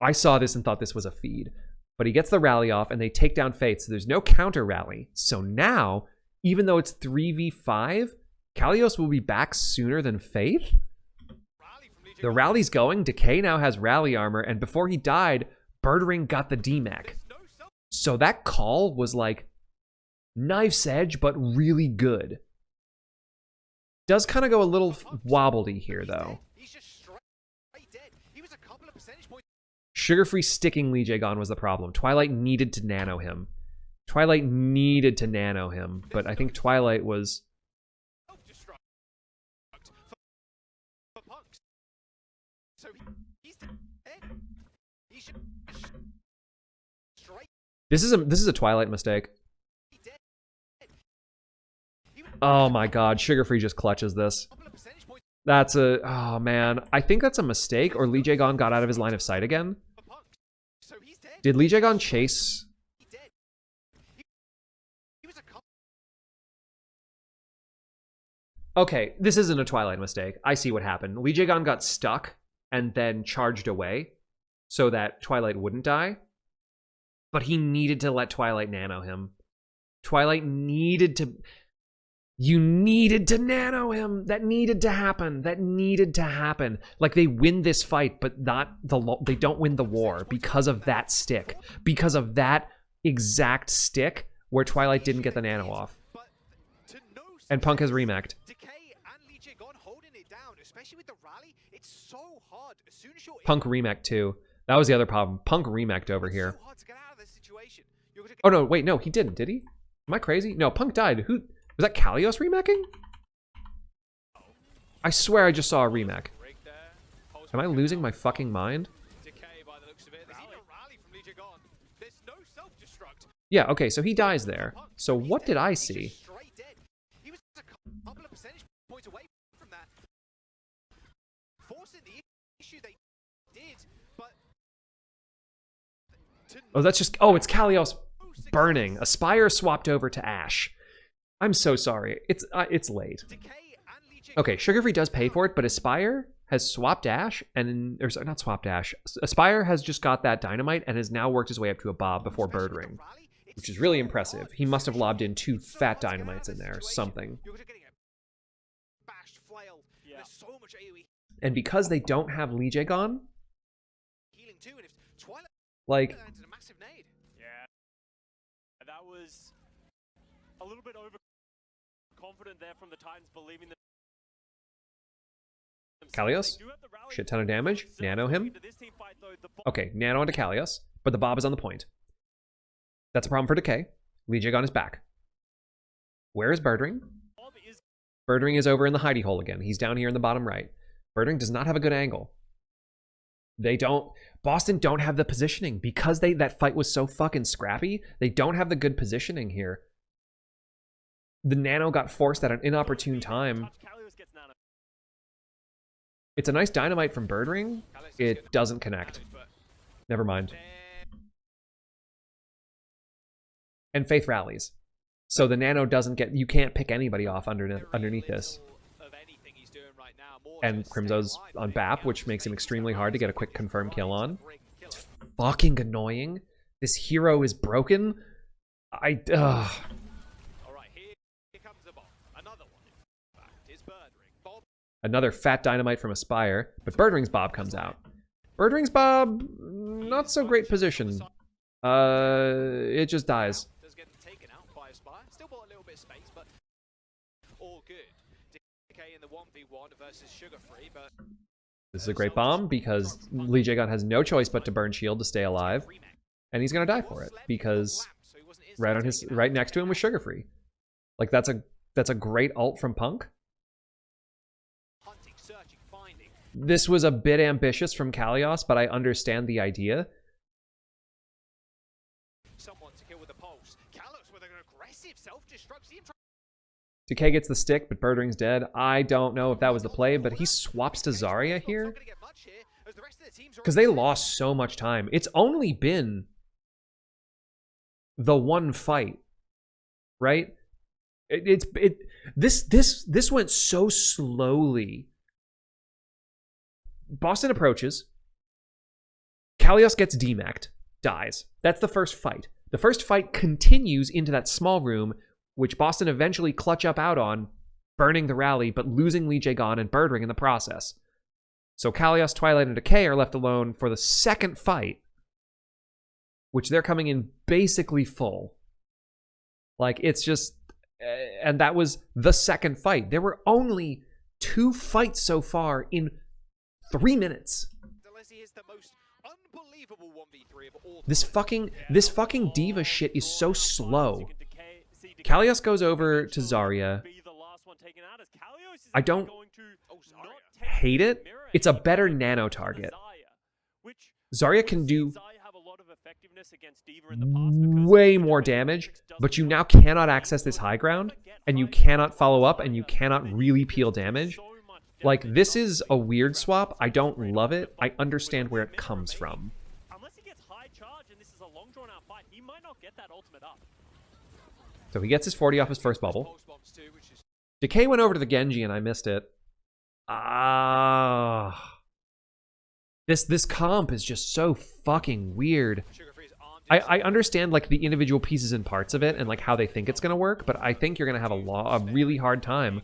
I saw this and thought this was a feed. But he gets the rally off, and they take down Faith, so there's no counter rally. So now, even though it's 3v5, Kalios will be back sooner than Faith? The rally's going. Decay now has rally armor, and before he died, Birdring got the D-Mech. So that call was like knife's edge, but really good. Does kind of go a little wobbly here, though. Sugarfree sticking LeeJaeGon was the problem. Twilight needed to nano him. But I think Twilight was... This is a Twilight mistake. Oh my god, Sugarfree just clutches this. That's a... Oh man, I think that's a mistake, or LeeJaeGon got out of his line of sight again. Did LeeJaeGon chase... Okay, this isn't a Twilight mistake. I see what happened. LeeJaeGon got stuck and then charged away so that Twilight wouldn't die. But he needed to let Twilight nano him. Twilight needed to... You needed to nano him. That needed to happen. Like, they win this fight, but they don't win the war because of that stick. Because of that exact stick where Twilight didn't get the nano off. And Punk has remac'd. Punk remac'd too. That was the other problem. Punk remac'd over here. Oh no, wait, no, he didn't, did he? Am I crazy? No, Punk died. Who was that? Kalios remacking? I swear I just saw a remake. Am I losing my fucking mind? Yeah, okay, so he dies there. So what did I see? Oh, that's just... Oh, it's Kalios burning. Aspire swapped over to Ashe. I'm so sorry. It's late. Decay and LeeJaeGon. Okay, Sugarfree does pay for it, but Aspire has swapped Dash, and... Or sorry, not swapped Dash. Aspire has just got that Dynamite and has now worked his way up to a Bob before Birdring, which is really impressive. He must have lobbed in 2 fat Dynamites in there, something. You're getting a bashed flail. There's so much AoE And because they don't have LeeJaeGon, healing too, and if Twilight like... lands in a massive nade. Yeah. That was a little bit overconfident there from the Titans, believing that Kalios? Shit ton of damage. Nano him. Okay, nano onto Kalios, but the Bob is on the point. That's a problem for Decay. LeeJaeGon is back. Where is Birdring? Birdring is over in the hidey hole again. He's down here in the bottom right. Birdring does not have a good angle. They don't... Boston don't have the positioning. Because that fight was so fucking scrappy, they don't have the good positioning here. The nano got forced at an inopportune time. It's a nice dynamite from Birdring. It doesn't connect. Never mind. And Faith rallies. So the nano doesn't get... You can't pick anybody off underneath this. And Crimzo's on BAP, which makes him extremely hard to get a quick confirm kill on. It's fucking annoying. This hero is broken. Alright, here comes the bomb. Another one. In fact, it's Birdring. Bob. Another fat dynamite from Aspire, but Birdring's Bob comes out. Birdring's Bob, not so great position. It just dies. Does get taken out by Aspire. Still bought a little bit of space, but all good. Decay in the 1v1 versus Sugarfree, but This is a great bomb because LeeJaeGon has no choice but to burn shield to stay alive, and he's gonna die for it because right next to him was Sugarfree. Like that's a great ult from Punk. hunting, searching, finding. This was a bit ambitious from Kalios, but I understand the idea. Someone to kill with a pulse. Kalos with an aggressive self-destruct. See him try. Decay gets the stick, but Birdring's dead. I don't know if that was the play, but he swaps to Zarya here. Because they lost so much time. It's only been the one fight, right? This went so slowly. Boston approaches. Kalios gets demec'd, dies. That's the first fight. The first fight continues into that small room, which Boston eventually clutch up out on, burning the rally, but losing LeeJaeGon and Birdring in the process. So Kalios, Twilight, and Decay are left alone for the second fight, which they're coming in basically full. Like, it's just... And that was the second fight. There were only 2 fights so far in 3 minutes. This fucking diva shit is so slow. Kalios goes over to Zarya. I don't hate it. It's a better nano target. Zarya can do way more damage, but you now cannot access this high ground, and you cannot follow up, and you cannot really peel damage. Like, this is a weird swap. I don't love it. I understand where it comes from. So he gets his 40 off his first bubble. Decay went over to the Genji and I missed it. This comp is just so fucking weird. I understand like the individual pieces and parts of it and like how they think it's gonna work, but I think you're gonna have a really hard time.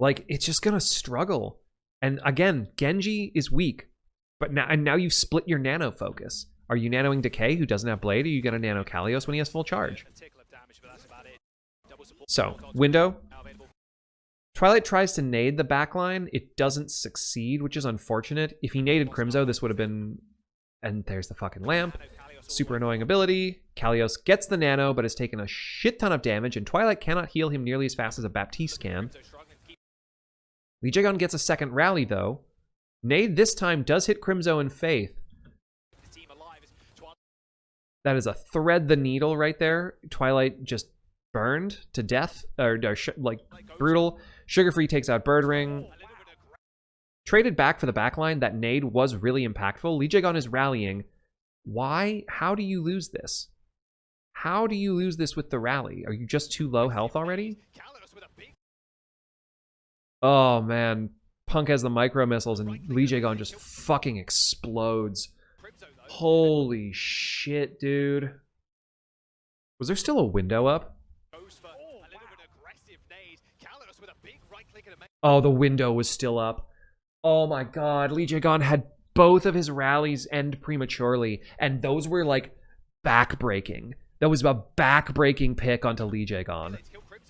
Like, it's just gonna struggle. And again, Genji is weak, but now you've split your nano focus. Are you nanoing Decay, who doesn't have Blade, or are you going to nano Kalios when he has full charge? So, window. Twilight tries to nade the backline. It doesn't succeed, which is unfortunate. If he naded Crimzo, this would have been... And there's the fucking lamp. Super annoying ability. Kalios gets the nano, but has taken a shit ton of damage, and Twilight cannot heal him nearly as fast as a Baptiste can. LeeJaeGon gets a second rally, though. Nade this time does hit Crimzo and Faith. That is a thread the needle right there. Twilight just burned to death, or like brutal. Sugarfree takes out Birdring. Traded back for the backline. That nade was really impactful. LeeJaeGon is rallying. Why? How do you lose this? How do you lose this with the rally? Are you just too low health already? Oh, man. Punk has the micro missiles, and LeeJaeGon just fucking explodes. Holy shit, dude. Was there still a window up? Oh, the window was still up. Oh my god, LeeJaeGon had both of his rallies end prematurely, and those were like back-breaking. That was a back-breaking pick onto LeeJaeGon.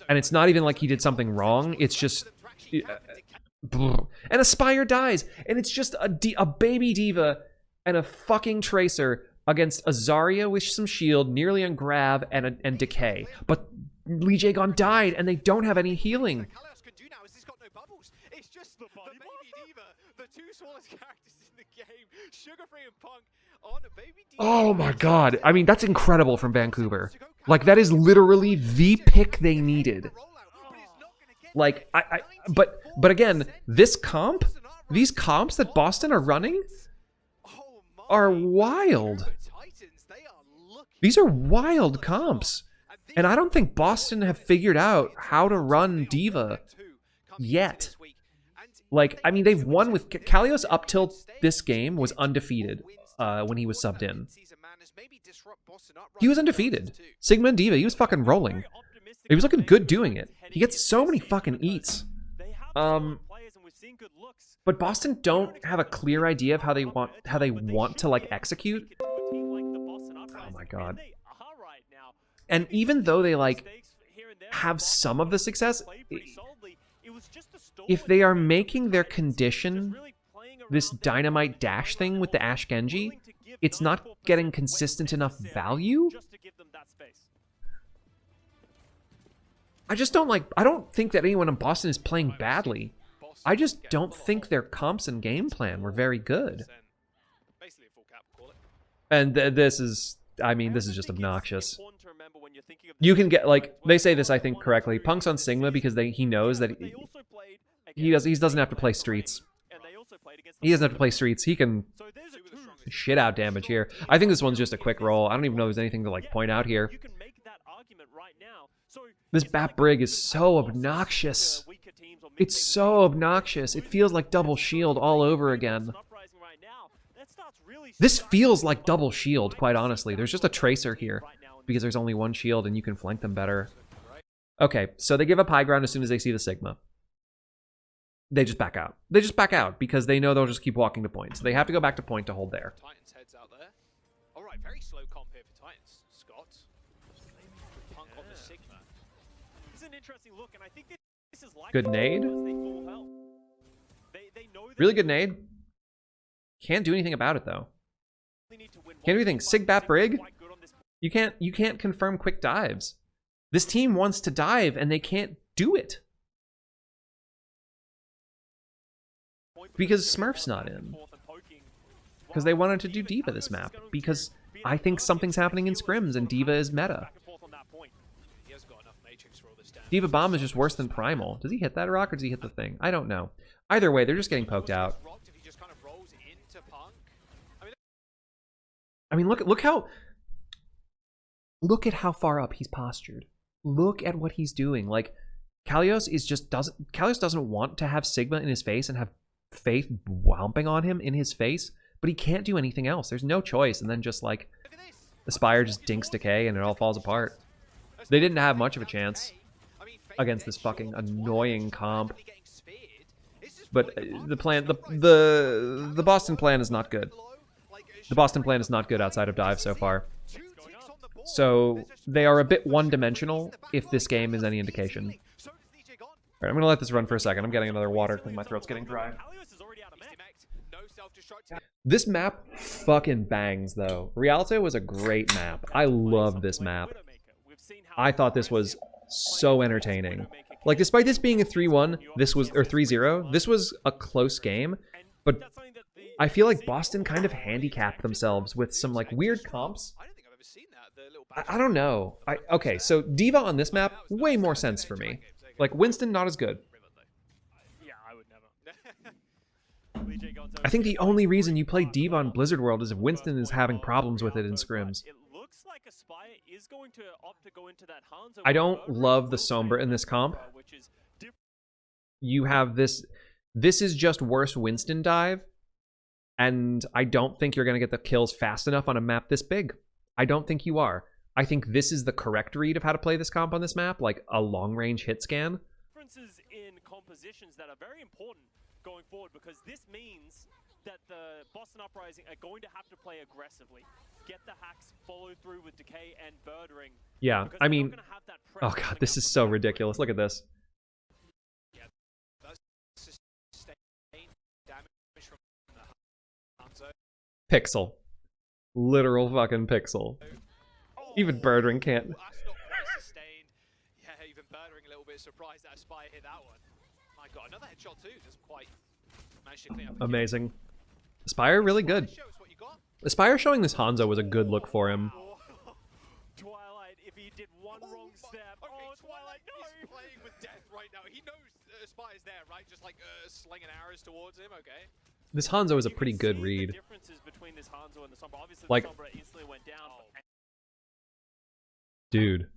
And it's not even like he did something wrong, it's just... and Aspire dies, and it's just a baby diva and a fucking tracer against a Zarya with some shield, nearly on grab, and decay. But LeeJaeGon died, and they don't have any healing. It's just the baby diva, the two smallest characters in the game, Sugarfree and Punk on a baby diva. Oh my god. I mean, that's incredible from Vancouver. Like, that is literally the pick they needed. Like, but again, this comp, these comps that Boston are running are wild. These are wild comps. And I don't think Boston have figured out how to run Diva yet. Like, I mean, they've won with... Kalios up till this game was undefeated when he was subbed in. He was undefeated. Sigma and Diva, he was fucking rolling. He was looking good doing it. He gets so many fucking eats. But Boston don't have a clear idea of how they want to like execute. Oh my god. And even though they like have some of the success, if they are making their condition this dynamite dash thing with the Ashe Genji, it's not getting consistent enough value. I just don't like... I don't think that anyone in Boston is playing badly. I just don't think their comps and game plan were very good. And this is... I mean, this is just obnoxious. You can get, like... They say this, I think, correctly. Punk's on Sigma because he knows that he doesn't have to play streets. He doesn't have to play streets. He can shit out damage here. I think this one's just a quick roll. I don't even know if there's anything to, like, point out here. This Bat Brig is so obnoxious. It's so obnoxious. It feels like double shield all over again. This feels like double shield, quite honestly. There's just a tracer here because there's only one shield and you can flank them better. Okay, so they give up high ground as soon as they see the Sigma. They just back out. They just back out because they know they'll just keep walking to point. So they have to go back to point to hold there. Titans heads out there. All right, very slow comp here for Titans. Scott. Punk on the Sigma. It's an interesting look, and I think this is like good nade. Really good nade. Can't do anything about it though. Can't do anything. Sig Bat Brig. You can't confirm quick dives. This team wants to dive and they can't do it. Because Smurf's not in. Because they wanted to do Diva this map. Because I think something's happening in scrims and Diva is meta. Diva Bomb is just worse than Primal. Does he hit that rock or does he hit the thing? I don't know. Either way, they're just getting poked out. I mean, look at how far up he's postured. Look at what he's doing. Like, Kalios doesn't want to have Sigma in his face and have Faith whomping on him in his face, but he can't do anything else. There's no choice, and then just like the Spire just dinks decay and it all falls apart. They didn't have much of a chance against this fucking annoying comp. But the plan, the Boston plan is not good. The Boston plan is not good outside of dive so far. So they are a bit one-dimensional if this game is any indication. Alright, I'm gonna let this run for a second. I'm getting another water because my throat's getting dry. This map fucking bangs, though. Rialto was a great map. I love this map. I thought this was so entertaining. Like, despite this being a 3-1, this was, or 3-0, this was a close game, but I feel like Boston kind of handicapped themselves with some, like, weird comps. I don't know. Okay, so Diva on this map, way more sense for me. Like, Winston, not as good. Yeah, I would never. I think the only reason you play Diva on Blizzard World is if Winston is having problems with it in scrims. It looks like like Aspire is going to opt to go into that Hanzo. I don't love the Sombra in this comp. Which is You have this. This is just worse Winston dive. And I don't think you're going to get the kills fast enough on a map this big. I don't think you are. I think this is the correct read of how to play this comp on this map, like a long-range hit scan. Differences in compositions that are very important going forward, because this means that the Boston Uprising are going to have to play aggressively. Get the hacks, follow through with Decay and Birdring. Yeah, I mean, oh god, this is so ridiculous. Look at this. Yeah, that's sustained damage from the Hanzo. Pixel. Literal fucking pixel. Even Birdring can't. That's not quite sustained. Yeah, even Birdring a little bit surprised that Aspire hit that one. My god, another headshot too. Just quite managed to clean up. Amazing. Aspire really good. Show us what you got. Aspire showing this Hanzo was a good look for him. Twilight, if he did one wrong step. Okay, Oh, Twilight, no! He's playing with death right now. He knows Aspire's there, right? Just like slinging arrows towards him, okay? This Hanzo is a You pretty can good see the read. differences between this Hanzo and the Sombra. Obviously, Like- the Sombra instantly went down. Dude.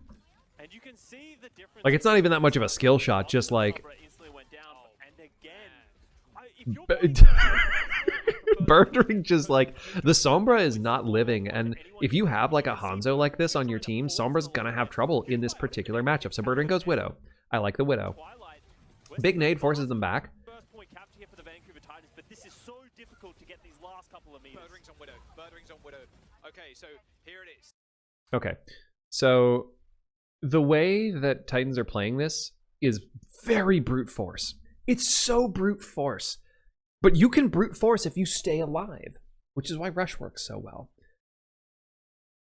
And you can see the difference. Like, it's not even that much of a skill shot, just like... Sombra instantly went down. And again, if you're B- playing- Birdring just like... The Sombra is not living, and if you have like a Hanzo like this on your team, Sombra's gonna have trouble in this particular matchup. So Birdring goes Widow. I like the Widow. Twilight, Big nade forces them back. first point capture here for the Vancouver Titans, but this is so difficult to get these last couple of meters. Birdring's on Widow. Birdring's on Widow. Okay, so here it is. Okay. So the way that Titans are playing this is very brute force. It's so brute force. But you can brute force if you stay alive, which is why Rush works so well.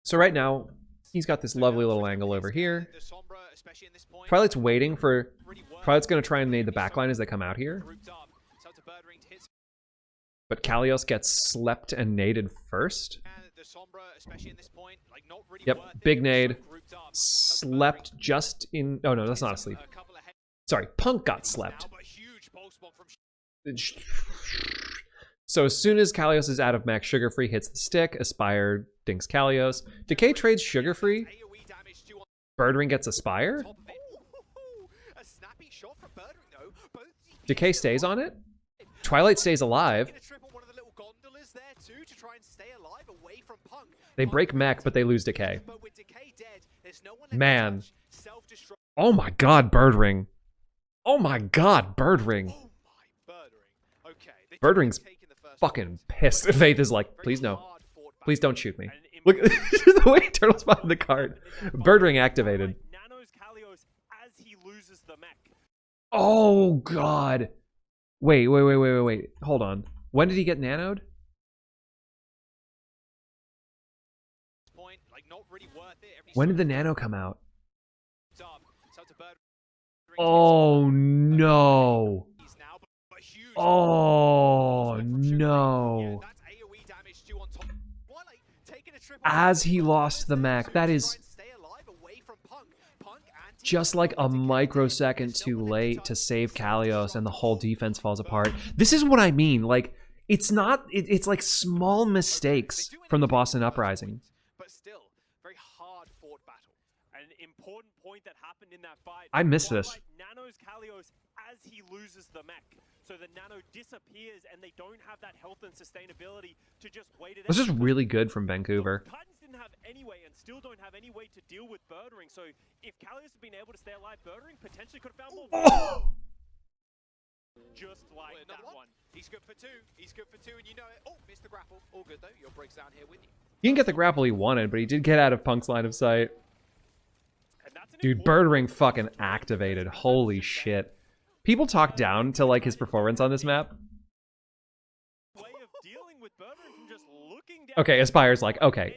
So right now, he's got this lovely little angle over here. The Sombra, especially in this point, Twilight's waiting for... really worked. Twilight's going to try and nade the backline as they come out here. Grouped up. It's up to Birdring to hit. But Kalios gets slept and naded first. And the Sombra, especially in this point, like not really Yep, worth it. big It was nade. so grouped up. Slept just in... Oh no, that's not asleep. A couple of heads Sorry, Punk got now, slept. but huge pulse bomb from So as soon as Kalios is out of max, Sugarfree hits the stick. Aspire dinks Kalios. Decay trades Sugarfree. AoE damage to on Birdring gets Aspire. top of it. A snappy shot from Birdring though. Both Decay stays on it. Twilight stays alive. Taking a trip on one of the little gondolas there too to try and stay alive away from Punk. They break mech, but they lose Decay. But with Decay dead, there's no one left to Man. touch. Self-destruct. Oh my god, Birdring. Oh my god, Birdring. Oh my Birdring. Okay. they Birdring's taken the first fucking point. pissed. Faith is like, Very please no. hard fought Please battle. don't shoot me. And in- Look, the way Turtle's behind the card. Birdring activated. Nanos Kalios as he loses the mech. Oh god. Wait. Hold on. When did he get nanoed? Point, like, not really worth it. Every When did the shot nano come out? is up. It's up to Birdring. Oh no. He's now, but huge. Oh From Sugarfree. Yeah, no. that's AoE damage too on top. Twilight taking a trip As on he the lost the there mech, to that try is and stay alive away from Punk. Punk anti- just like a microsecond too late to save Kalios and the whole defense falls apart. This is what I mean. Like, it's not, it's like small mistakes from the Boston Uprising. But still, very hard fought battle. An important point that happened in that fight. I missed this. Twilight nanos Kalios as he loses the mech. So the nano disappears and they don't have that health and sustainability to just wait it out. This is really good from Vancouver. Titans didn't have any way and still don't have any way to deal with Birdring. So if Kalios had been able to stay alive, Birdring potentially could have found more. Oh! Just like Wait, that another one. He's good for two. He's good for two, and you know it. Oh, missed the grapple. All good though. Your breaks down here with you. He didn't get the grapple he wanted, but he did get out of Punk's line of sight. And that's an Dude, important Birdring fucking activated. Holy shit. People talk down to like his performance on this map. way of dealing with Birdring from just looking down. Okay, Aspire's like, okay.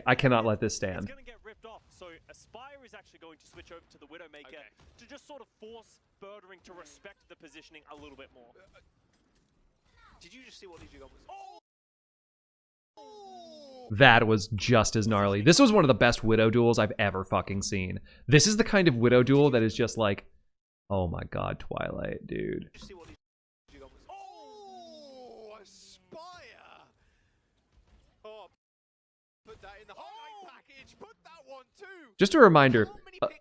I cannot let this It's stand. going to get ripped off. So Aspire is actually going to switch over to the Widowmaker to just sort of force Birdring to respect the positioning a little bit more. Did you just see what LeeJaeGon was? That was just as gnarly. This was one of the best Widow duels I've ever fucking seen. This is the kind of Widow duel that is just like, oh my god, Twilight, dude. Did you see what LeeJaeGon was? Oh, Aspire! Oh, put that in the highlight package. Just a reminder,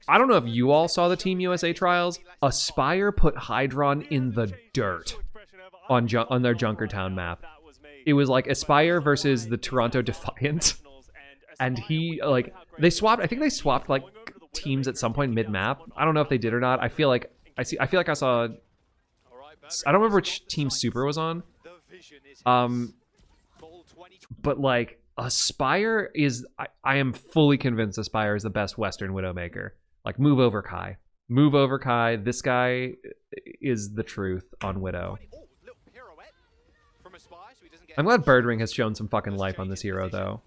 I don't know if you all saw the Team USA trials. Aspire put Hydron in the dirt on their Junkertown map. It was like Aspire versus the Toronto Defiant. And he, like, they swapped, I think they swapped, like, teams at some point mid-map. I don't know if they did or not. I feel like I saw, I don't remember which team Super was on. But, like, Aspire is, I am fully convinced Aspire is the best Western Widowmaker. Like, move over Kai. Move over Kai. This guy is the truth on Widow. I'm glad Birdring has shown some fucking life on this hero, though.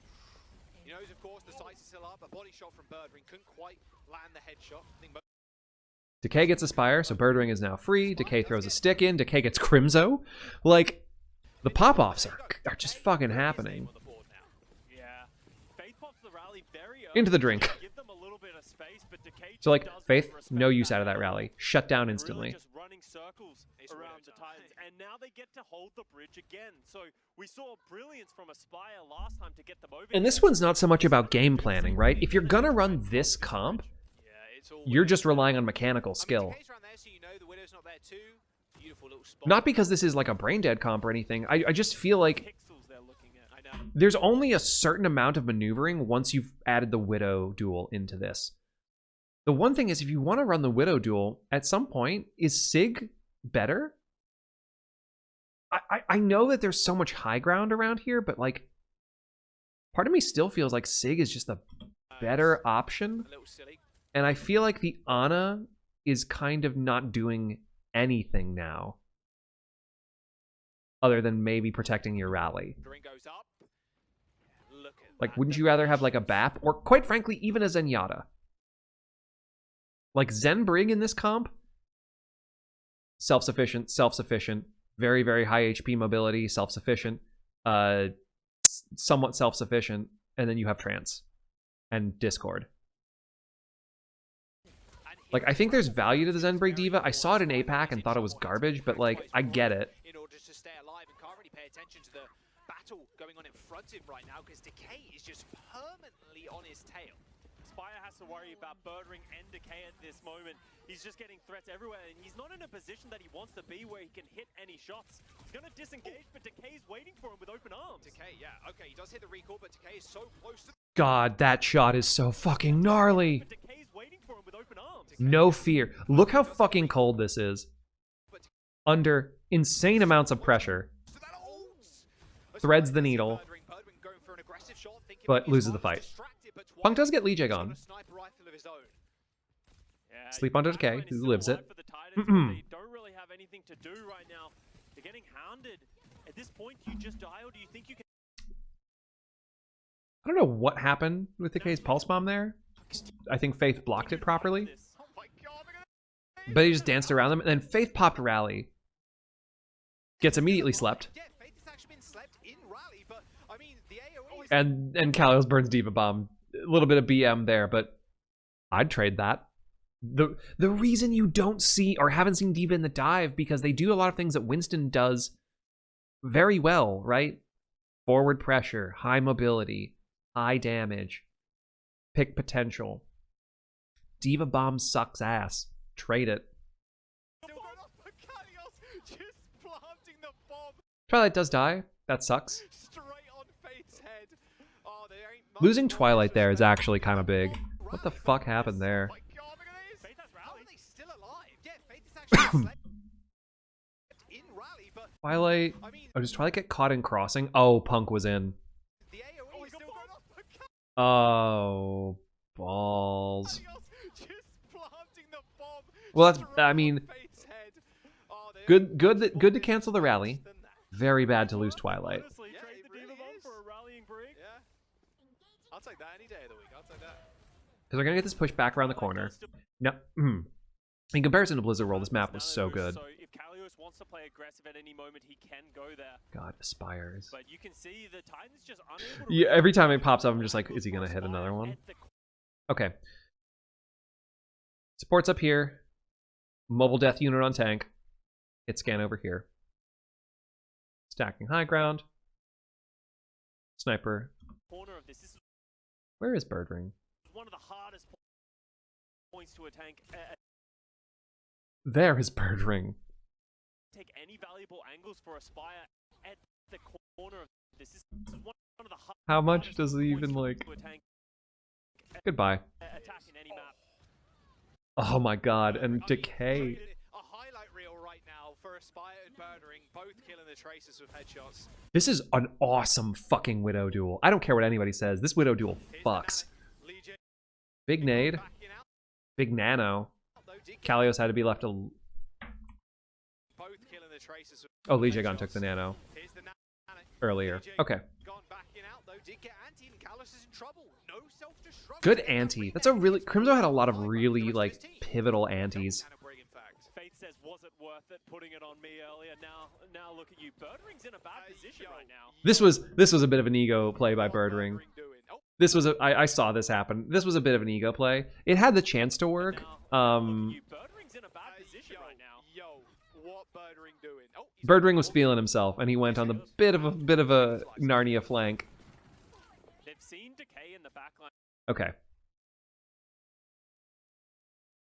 Decay gets Aspire, so Birdring is now free. Decay throws a stick in. Decay gets Crimzo. Like, the pop-offs are just fucking happening. Into the drink. So, like, Faith, no use out of that rally. Shut down instantly. And now they get to hold the bridge again. So we saw brilliance from Aspire last time to get them over. And this one's not so much about game planning, right? If you're gonna run this comp, you're just relying on mechanical skill. Not because this is like a brain dead comp or anything. I just feel like there's only a certain amount of maneuvering once you've added the Widow duel into this. The one thing is, if you want to run the Widow duel, at some point, is Sig better? I know that there's so much high ground around here, but, like, part of me still feels like Sig is just a better option. And I feel like the Ana is kind of not doing anything now, other than maybe protecting your rally. Like, wouldn't you rather have, like, a BAP? Or, quite frankly, even a Zenyatta? Like, Zen Brig in this comp? Self-sufficient, self-sufficient. Very, very high HP mobility, self-sufficient. Somewhat self-sufficient. And then you have Trance. And Discord. Like, I think there's value to the Zen Brig Diva. I saw it in APAC and thought it was garbage, but, like, I get it. In order to stay alive and can't really pay attention to the battle going on in front of him right now, because Decay is just permanently on his tail. Aspire has to worry about Birdring and Decay at this moment. He's just getting threats everywhere, and he's not in a position that he wants to be where he can hit any shots. He's going to disengage, but Decay's waiting for him with open arms. Decay, yeah, okay, he does hit the recall, but Decay is so close to... God, that shot is so fucking gnarly. But Decay's waiting for him with open arms. No fear. Look how fucking cold this is. Under insane amounts of pressure. Threads the needle, but loses the fight. Punk does get LeeJaeGon. Sleep onto Decay, who lives it. They don't really have anything to do right now. They're getting hounded. At this point, you just die, or do you think you can... I don't know what happened with Decay's Pulse Bomb there. I think Faith blocked it properly. But he just danced around them, and then Faith popped Rally. Gets immediately slept. And Kalios burns Diva Bomb. A little bit of BM there, but I'd trade that. The reason you don't see or haven't seen Diva in the dive, because they do a lot of things that Winston does very well, right? Forward pressure, high mobility, high damage, pick potential. Diva Bomb sucks ass. Trade it. Twilight does die. That sucks. Losing Twilight there is actually kind of big. What the fuck happened there? Twilight... Oh, does Twilight get caught in crossing? Oh, Punk was in. Oh, balls. Well, that's... I mean... Good to cancel the rally. Very bad to lose Twilight. I'll take that any day of the week. I'll take that. Because we're going to get this push back around the corner. No. In comparison to Blizzard World, this map was so good. So if Kalios wants to play aggressive at any moment, he can go there. God, Aspires. But you can see the Titans just unable to... Yeah, every time it pops up, I'm just like, is he going to hit another one? Okay. Support's up here. Mobile death unit on tank. Hit scan over here. Stacking high ground. Sniper. Corner of this. Where is Birdring? One of the hardest points to a tank. There is Birdring. Take any valuable angles for Aspire at the corner of this. This is one of the How much does he even like? Goodbye. Attack in any map. Oh my god, and Decay. A highlight reel right now for Aspire and Birdring, both killing the Tracers with headshots. This is an awesome fucking Widow duel. I don't care what anybody says. This Widow duel fucks. Big nade. Big nano. Kalios had to be left alone. Oh, LeeJaeGon took the nano earlier. Okay. Good anti. That's a really... Crimzo had a lot of really, like, pivotal antis. Faith says, was it worth it putting it on me earlier? Now look at you. Birdring's in a bad position right now. This was a bit of an ego play by Birdring. This was I saw this happen. This was a bit of an ego play. It had the chance to work. Birdring's in a bad position right now. Yo, what Birdring doing? Oh, Birdring was feeling himself, and he went on the bit of a Narnia flank. They've seen Decay in the backline. Okay.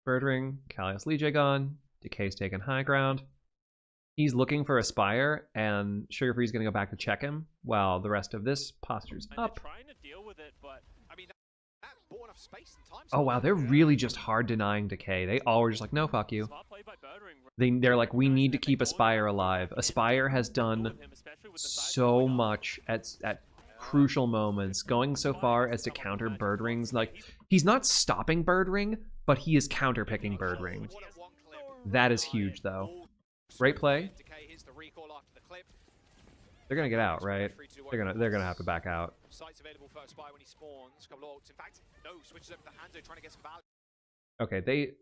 Birdring, Kalios, LeeJaeGon. Decay's taking high ground. He's looking for Aspire, and Sugarfree's gonna go back to check him, while the rest of this posture's up. Trying to deal with it, but I mean, that bought enough space and time. Oh wow, they're really just hard denying Decay. They all were just like, no, fuck you. smart play by Birdring. They're like, we need to keep Aspire alive. Aspire has done so much at crucial moments, going so far as to counter Birdring's, like, he's not stopping Birdring, but he is counterpicking Birdring. That is huge, though. Great play. They're gonna get out, right? They're gonna have to back out. Sights available for Aspire when he spawns. Couple of ults. In fact, no, switches up to Hanzo trying to get some value. Okay,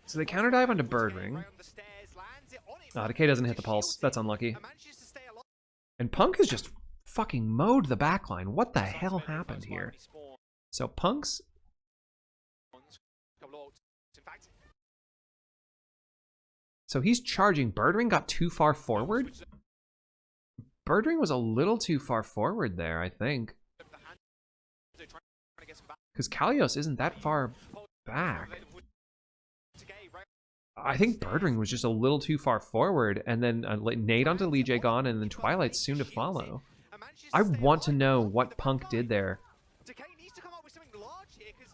so they counter dive onto Birdring. Decay doesn't hit the pulse. That's unlucky. And Punk has just fucking mowed the backline. What the hell happened here? So Punk's... So he's charging. Birdring got too far forward? Birdring was a little too far forward there, I think. Because Kalios isn't that far back. I think Birdring was just a little too far forward, and then nade onto LeeJaeGon, and then Twilight's soon to follow. I want to know what Punk did there. Decay needs to come up with something large here, because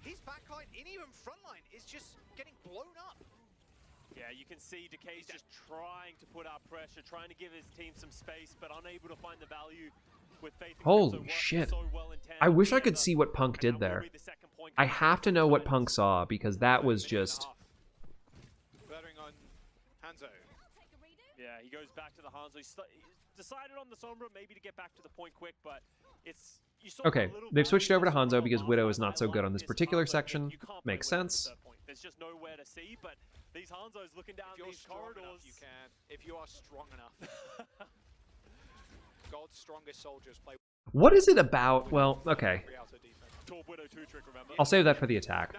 his backline and even frontline is just getting blown up. Yeah, you can see Decay's just trying to put up pressure, trying to give his team some space, but unable to find the value with Faith. Holy shit. I wish I could see what Punk did there. I have to know what Punk saw, because that was just... Yeah, he goes back to the Hanzo. He decided on the Sombra maybe to get back to the point quick, but it's... Okay, they've switched over to Hanzo because Widow is not so good on this particular section. Makes sense. There's just nowhere to see, but these Hanzos looking down these corridors. You can, if you are strong enough. God's strongest soldiers play. What is it about? Well, okay. I'll save that for the attack.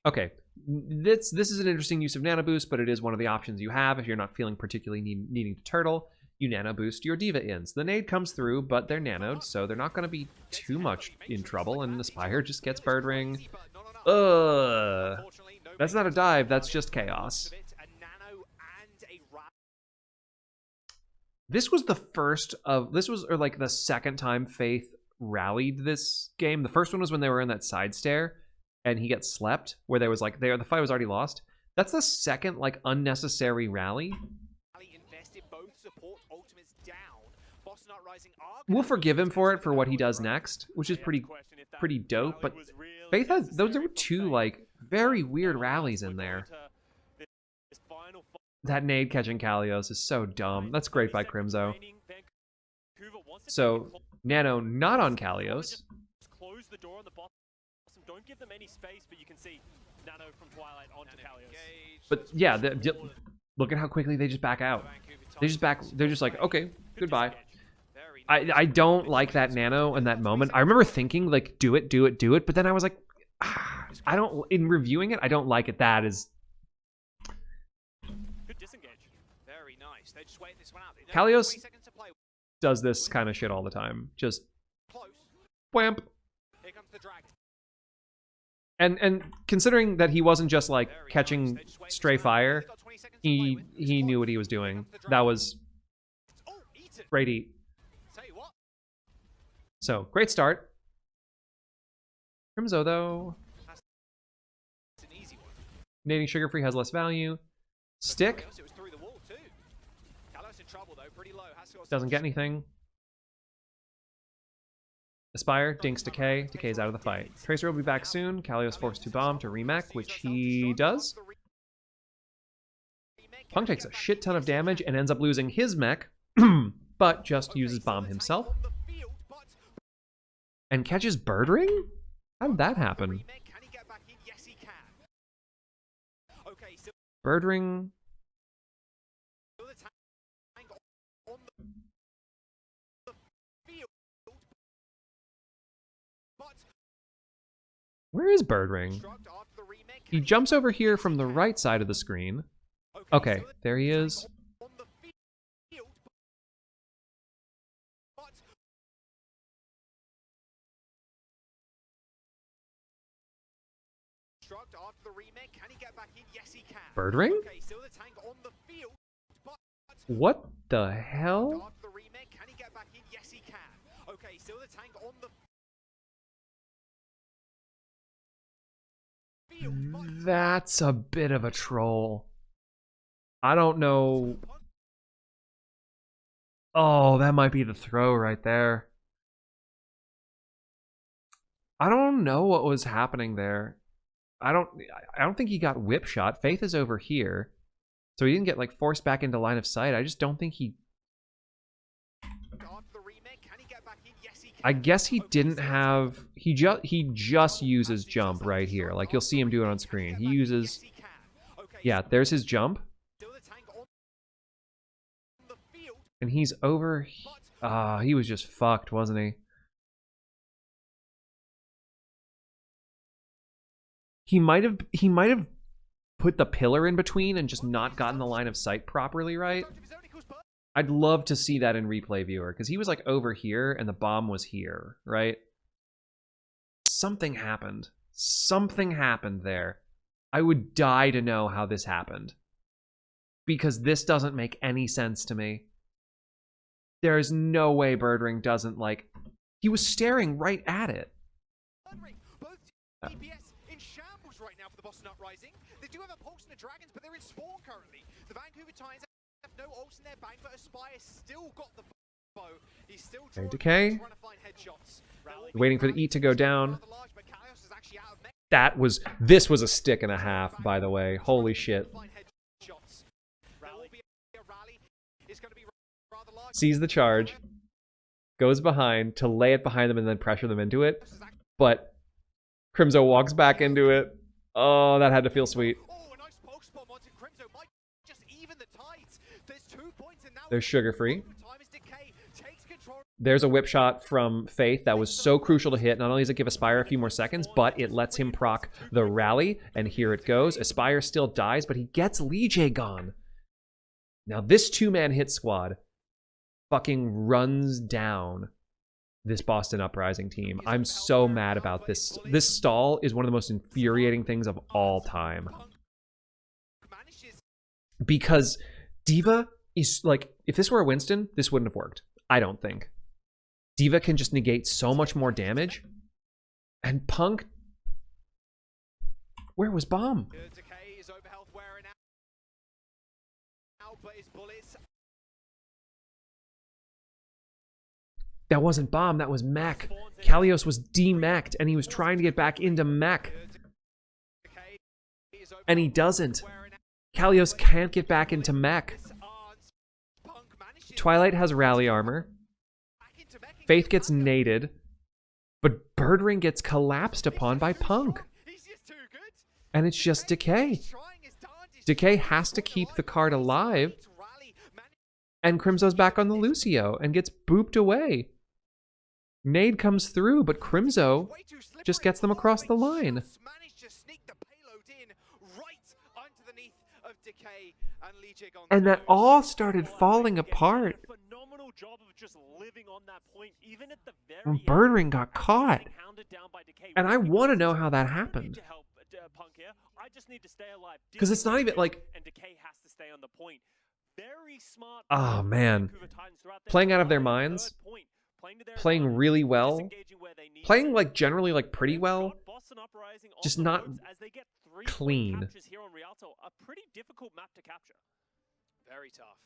Okay, this is an interesting use of Nano Boost, but it is one of the options you have if you're not feeling particularly needing to turtle. You Nano Boost your Diva ins. The nade comes through, but they're nanoed, so they're not going to be too much in trouble, and Aspire just gets Birdring. That's not a dive, that's just chaos. This was the first of... This was like the second time Faith rallied this game. The first one was when they were in that side stair, and he gets slept, where there was like... the fight was already lost. That's the second, like, unnecessary rally. We'll forgive him for it for what he does next, which is pretty dope, but Faith has... Those are two, like, very weird rallies in there. That nade catching Kalios is so dumb. That's great by Crimzo. So, Nano not on Kalios. Close the door on the bottom. Don't give them any space, but you can see Nano from Twilight onto Kalios. But yeah, look at how quickly they just back out. They just back. They're just like, okay, goodbye. I don't like that Nano in that moment. I remember thinking like, do it, but then I was like, I don't. In reviewing it, I don't like it. That is. Very nice. They're just waiting this one out. Kalios does this kind of shit all the time. Just Whamp. Here comes the drag. And considering that he wasn't just like catching stray fire, he knew what he was doing. That was great eat. Tell you what. So great start. Crimzo though, It's an easy one. nading Sugarfree has less value. Stick It was through the wall too. Gallows in trouble though, pretty low. Has to go doesn't get anything. Aspire dinks Decay. Decay's out of the fight. Tracer will be back soon. Kalio's forced to bomb to remech, which he does. Punk takes a shit ton of damage and ends up losing his mech, but just uses bomb himself. And catches Birdring? How did that happen? Birdring... Where is Birdring? He jumps over here from the right side of the screen. Okay, there he is. Birdring? What the hell? That's a bit of a troll. I don't know. Oh, that might be the throw right there. I don't know what was happening there. I don't think he got whip shot. Faith is over here. So he didn't get like forced back into line of sight. I just don't think he... I guess he didn't have... He just uses jump right here. Like you'll see him do it on screen. He uses... Yeah, there's his jump. And he's over... he was just fucked, wasn't he? He might have put the pillar in between and just not gotten the line of sight properly right. I'd love to see that in replay viewer, because he was like over here and the bomb was here, right? Something happened. Something happened there. I would die to know how this happened. Because this doesn't make any sense to me. There is no way Birdring doesn't like... He was staring right at it. in shambles right now for the Boston Uprising. They do have a pulse in the Dragons, but they're in spawn currently. The Vancouver Titans have no ults in their bank, but Aspire still got the bow. He's still Okay, Decay. trying to find headshots. Waiting for the E to go down. This was a stick and a half, by the way. Holy shit. Sees the charge, goes behind to lay it behind them and then pressure them into it. But Crimzo walks back into it. Oh, that had to feel sweet. There's Sugarfree. There's a whip shot from Faith that was so crucial to hit. Not only does it give Aspire a few more seconds, but it lets him proc the rally. And here it goes. Aspire still dies, but he gets LeeJaeGon. Now this two-man hit squad fucking runs down this Boston Uprising team. I'm so mad about this. This stall is one of the most infuriating things of all time. Because D.Va is like, if this were a Winston, this wouldn't have worked. I don't think. D.Va can just negate so much more damage. And Punk... Where was Bomb? That wasn't Bomb, that was Mech. Kalios was de-mech'd, and he was trying to get back into Mech. And he doesn't. Kalios can't get back into Mech. Twilight has rally armor. Faith gets naded. But Birdring gets collapsed upon by Punk. And it's just Decay. Decay has to keep the card alive. And Crimzo's back on the Lucio and gets booped away. Nade comes through, but Crimzo just gets them across the line. And that all started falling apart phenomenal job of just living on that point, even at the very end. Birdring got caught. Getting hounded down by Decay. And I Really want to knows know he's how that I don't need happened. to help Punk here. I just need to stay alive. 'Cause it's not even, like- And Decay has to stay on the point. Very smart. Oh, man. Vancouver Titans throughout their Playing out of their entire minds. third point, playing to their Playing advantage, really well. disengaging where they need Playing, to. like, generally, like, pretty They've well. got Boston Uprising on Just the not ropes as they get 3 clean. captures here on Rialto. A pretty difficult map to capture. Very tough.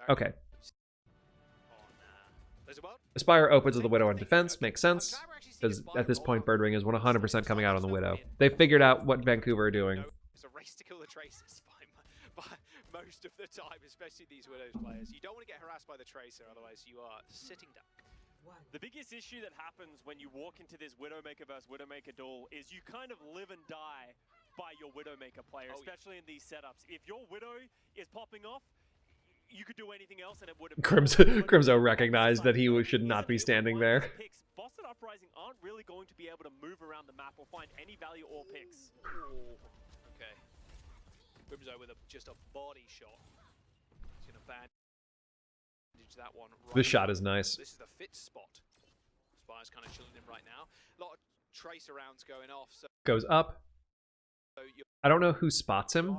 Okay. There's a world. Aspire opens with the Widow on defense. Makes sense. Because at this point, Birdring is 100% coming out on the Widow. They figured out what Vancouver are doing. It's a race to kill the Tracers by most of the time, especially these Widows players. You don't want to get harassed by the Tracer, otherwise you are sitting duck. The biggest issue that happens when you walk into this Widowmaker versus Widowmaker duel is you kind of live and die by your Widowmaker player, especially in these setups. If your Widow is popping off, you could do anything else and it would have Crimzo recognized that he should not be standing there. Boston Uprising aren't really going to be able to move around the map or find any value or picks. Ooh. Okay. Crimzo with just a body shot. He's going to bandage that one. Right. This shot is nice. This is the fit spot. Spire's kind of shielding him right now. A lot of tracer rounds going off. So Goes up. I don't know who spots him.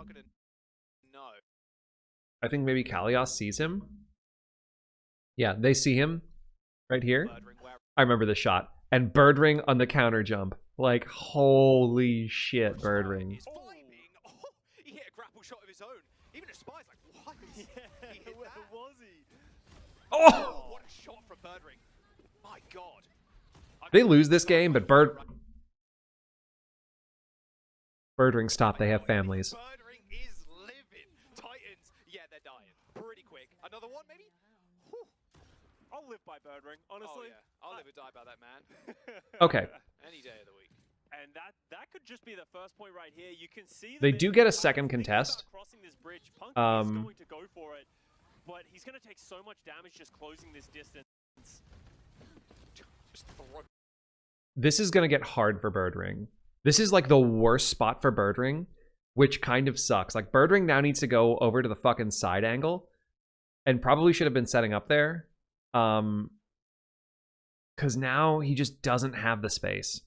No. I think maybe Kalios sees him. Yeah, they see him right here. I remember the shot. And Birdring on the counter jump. Like, holy shit, Birdring. He's flaming. Oh, he hit a grapple shot of his own. Even a spy's like, what? Yeah, He hit where that. was he? Oh! What a shot from Birdring. My god. They lose this game, but Birdring stop. They have families. Birdring is living. Titans, yeah, they're dying. Pretty quick. Another one, maybe? Whew. I'll live by Birdring, honestly. Oh, yeah. I'll live or die by that man. Okay. Any day of the week. And that could just be the first point right here. You can see They that do they're get a kind of second thinking contest. about crossing this bridge. Punk is going to go for it, but he's going to take so much damage just closing this distance. Just throw. This is going to get hard for Birdring. This is like the worst spot for Birdring, which kind of sucks. Like, Birdring now needs to go over to the fucking side angle and probably should have been setting up there. Because now he just doesn't have the space.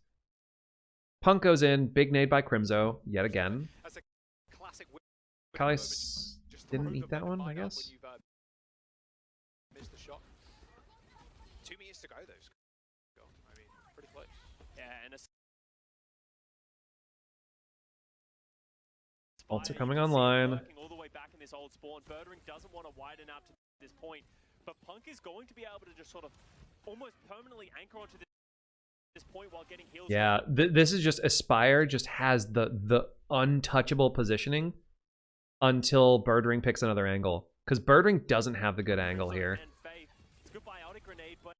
Punk goes in, big nade by Crimzo, yet again. That's a classic Kalios didn't eat that one, I guess. When you've, missed the shot. 2 meters to go, though. I mean, pretty close. Yeah, and a Ults are coming online. working all the way back in this old spawn. Birdring doesn't want to widen out to this point, but Punk is going to be able to just sort of almost permanently anchor onto this point while getting heals. Yeah, this is just Aspire just has the untouchable positioning until Birdring picks another angle. Because Birdring doesn't have the good angle here. And Faith. It's a good biotic grenade, but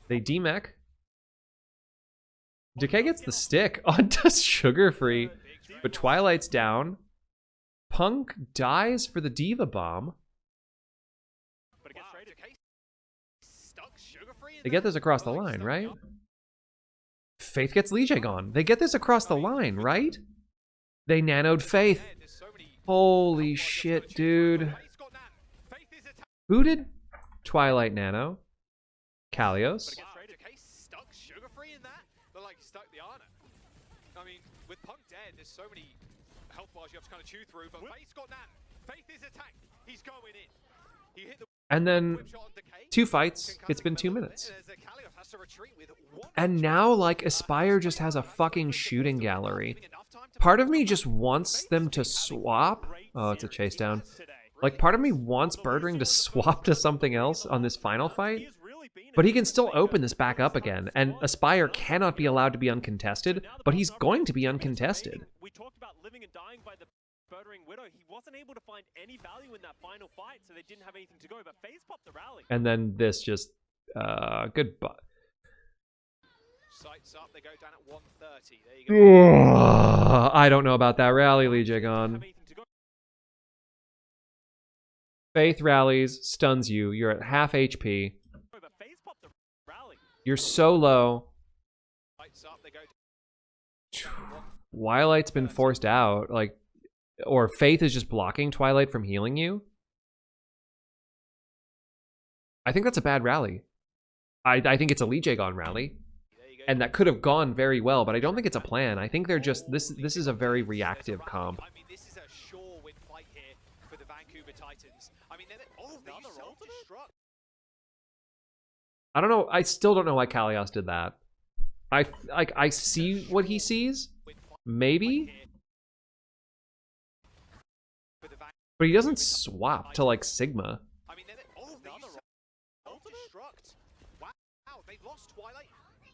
They demech. Decay gets the stick onto Sugarfree, but Twilight's down. Punk dies for the Diva Bomb. but it gets traded. Stuck Sugarfree in They get this across the there. line, Stuck right? up. Faith gets LeeJaeGon. They get this across the line, right? They nanoed Faith. Yeah, there's so many Holy counterparts shit, that dude. Faith's got Nan. Faith is attacked. Who did Twilight nano? Kalios. Wow, Decay stuck Sugarfree in that? They're like stuck the Ana. I mean, with Punk dead, there's so many health bars you have to kind of chew through, but Faith's got Nan. Faith is attacked. He's going in. He hit the And then whip shot on Decay. 2 fights. It's been 2 minutes. And now, like, Aspire just has a fucking shooting gallery. Part of me just wants them to swap. Oh, it's a chase down. Like, part of me wants Birdring to swap to something else on this final fight. But he can still open this back up again. And Aspire cannot be allowed to be uncontested, but he's going to be uncontested. We talked about living and dying by the Birdring Widow. He wasn't able to find any value in that final fight, so they didn't have anything to go. But FaZe popped the rally. And then this just, goodbye. Sights up, they go down at 130. There you go. I don't know about that rally, LeeJaeGon. Faith rallies, stuns you. You're at half HP. But FaZe popped the rally. You're so low. Sights up, they go down at Twilight's been forced out. Like, or Faith is just blocking Twilight from healing you. I think that's a bad rally. I think it's a LeeJaeGon rally. And that could have gone very well, but I don't think it's a plan. I think they're just... This is a very reactive comp. I mean, this is a sure win fight here for the Vancouver Titans. I mean, they self-destruct. I don't know. I still don't know why Kalios did that. I see what he sees. Maybe? But he doesn't swap to, like, Sigma. I mean, self-destruct. Wow, they've lost Twilight.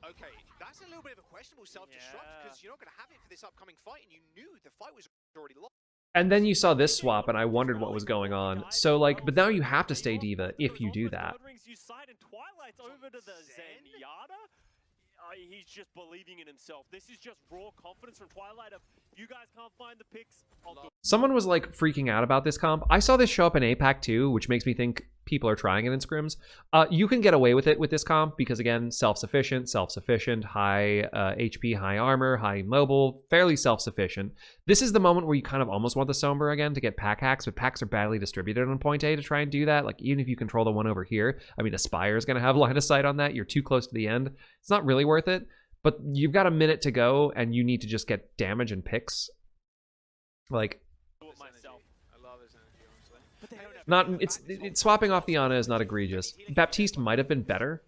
Okay, that's a little bit of a questionable self-destruct because you're not going to have it for this upcoming fight, and you knew the fight was already lost. And then you saw this swap, and I wondered what was going on. So, like, but now you have to stay Diva if you do that. He's just believing in himself. This is just raw confidence from Twilight of, you guys can't find the picks. Someone was, like, freaking out about this comp. I saw this show up in APAC too, which makes me think people are trying it in scrims. You can get away with it with this comp because, again, self-sufficient, high HP, high armor, high mobile, fairly self-sufficient. This is the moment where you kind of almost want the Sombra again to get pack hacks, but packs are badly distributed on point A to try and do that. Like, even if you control the one over here, I mean, Aspire is going to have line of sight on that. You're too close to the end. It's not really worth it, but you've got a minute to go, and you need to just get damage and picks. Like... Not it's swapping off the Ana is not egregious. Baptiste might have been better.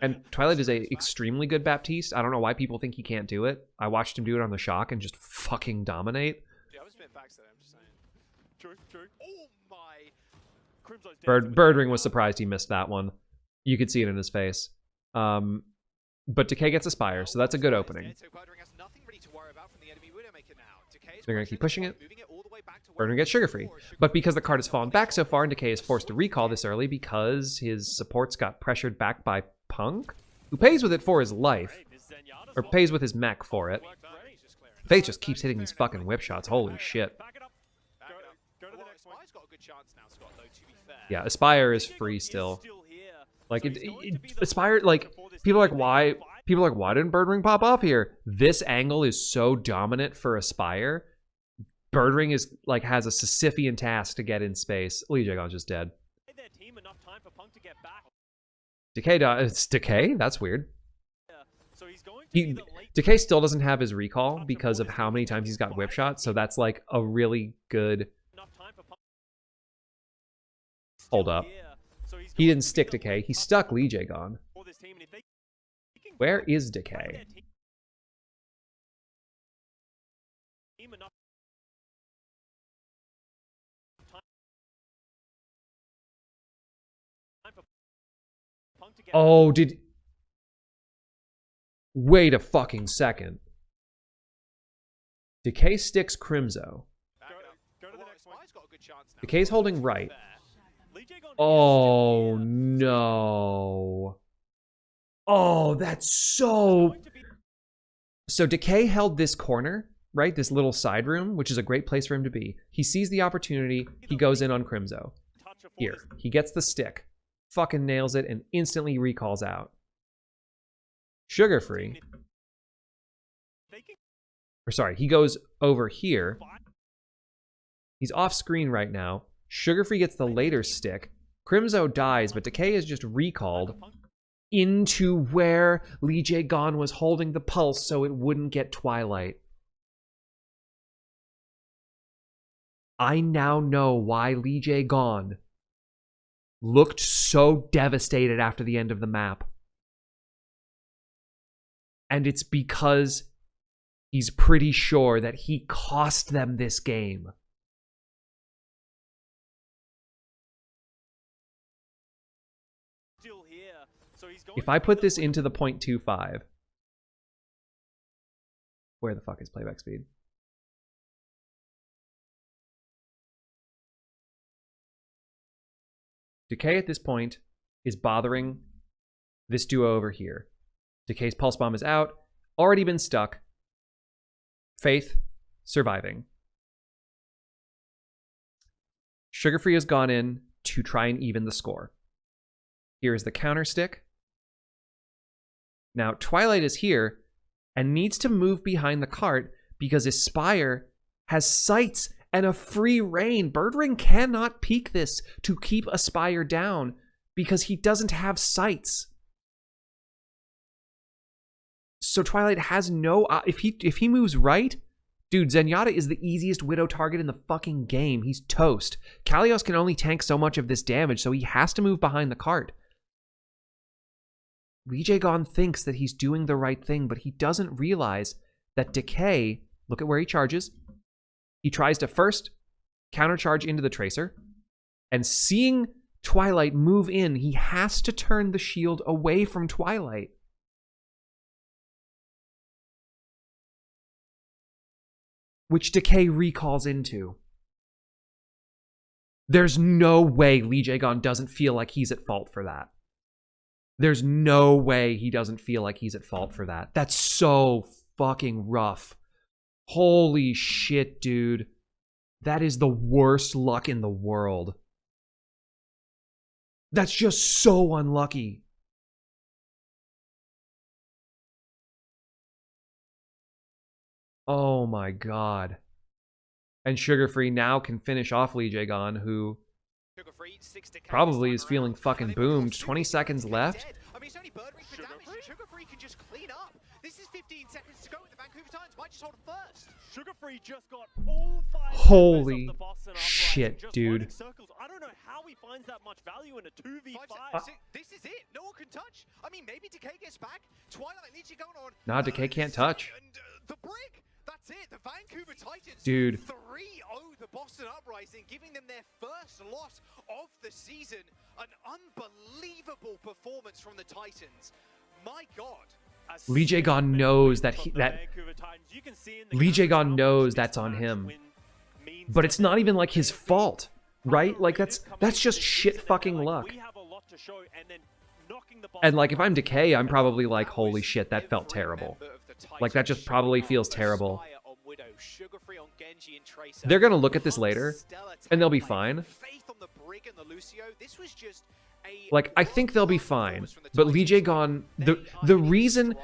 And Twilight is a extremely good Baptiste. I don't know why people think he can't do it. I watched him do it on the Shock and just fucking dominate. Yeah, I was a bit back to that, I'm just saying. True. Oh my. Birdring was surprised he missed that one. You could see it in his face. But Decay gets Aspire, so that's a good opening. They're going to keep pushing it. Birdring gets Sugarfree. But because the card has fallen back so far, and Decay is forced to recall this early because his supports got pressured back by Punk, who pays with it for his life. Or pays with his mech for it. Faith just keeps hitting these fucking whip shots. Holy shit. Yeah, Aspire is free still. Like, Aspire, like, people are like, why? People are like, why didn't Birdring pop off here? This angle is so dominant for Aspire. Birdring is like has a Sisyphean task to get in space. LeeJaeGon's just dead. Decay it's Decay? That's weird. Decay still doesn't have his recall because of how many times he's got whip shot, so that's like a really good... Hold up. He didn't stick Decay, he stuck LeeJaeGon. Where is Decay? Oh, did... Wait a fucking second. Decay sticks Crimzo. Decay's holding right. Oh, no. Oh, that's so... So Decay held this corner, right? This little side room, which is a great place for him to be. He sees the opportunity. He goes in on Crimzo. Here. He gets the stick. Fucking nails it and instantly recalls out. Sugarfree. Or sorry, he goes over here. He's off screen right now. Sugarfree gets the later stick. Crimzo dies, but Decay is just recalled into where LeeJaeGon was holding the pulse so it wouldn't get Twilight. I now know why LeeJaeGon looked so devastated after the end of the map. And it's because he's pretty sure that he cost them this game. If I put this into the 0.25, where the fuck is playback speed? Decay at this point is bothering this duo over here. Decay's Pulse Bomb is out, already been stuck. Faith, surviving. Sugarfree has gone in to try and even the score. Here is the counter stick. Now, Twilight is here and needs to move behind the cart because Aspire has sights and a free reign. Birdring cannot peek this to keep Aspire down because he doesn't have sights. So Twilight has no... if he moves right, dude, Zenyatta is the easiest Widow target in the fucking game. He's toast. Kalios can only tank so much of this damage, so he has to move behind the cart. LeeJaeGon thinks that he's doing the right thing, but he doesn't realize that Decay, look at where he charges. He tries to first countercharge into the Tracer, and seeing Twilight move in, he has to turn the shield away from Twilight. Which Decay recalls into. There's no way LeeJaeGon doesn't feel like he's at fault for that. There's no way he doesn't feel like he's at fault for that. That's so fucking rough. Holy shit, dude. That is the worst luck in the world. That's just so unlucky. Oh my god. And Sugarfree now can finish off LeeJaeGon, who probably is feeling fucking boomed. 20 seconds left. I mean, it's only Birdring for damage. Sugarfree can just clean up. This is 15 seconds to go with the Vancouver Titans. Might just hold it first. Sugarfree just got all 5 holy of the Boston shit, just dude. Circles. I don't know how he finds that much value in a 2v5. This is it. No one can touch. I mean, maybe Decay gets back. Twilight needs to go on. Nah, Decay can't touch. And the brick. That's it. The Vancouver Titans. Dude. 3-0 the Boston Uprising, giving them their first loss of the season. An unbelievable performance from the Titans. My God. LeeJaeGon knows that LeeJaeGon knows that's on him. But it's not even like his fault, right? Like that's just shit fucking luck. And like if I'm Decay, I'm probably like, holy shit, that felt terrible. Like that just probably feels terrible. They're gonna look at this later and they'll be fine. Like, I think they'll be fine. But LeeJaeGon, the reason...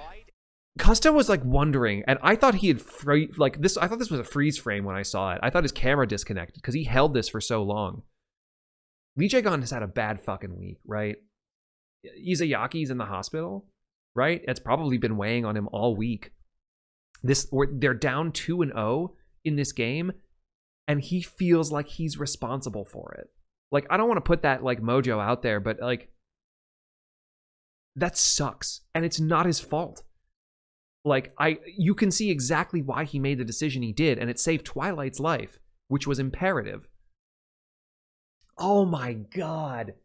Custa was, like, wondering, and I thought he had... I thought this was a freeze frame when I saw it. I thought his camera disconnected, because he held this for so long. LeeJaeGon has had a bad fucking week, right? Izayaki's in the hospital, right? It's probably been weighing on him all week. They're down 2-0 in this game, and he feels like he's responsible for it. Like, I don't want to put that, like, mojo out there, but, like, that sucks. And it's not his fault. Like, you can see exactly why he made the decision he did, and it saved Twilight's life, which was imperative. Oh my god.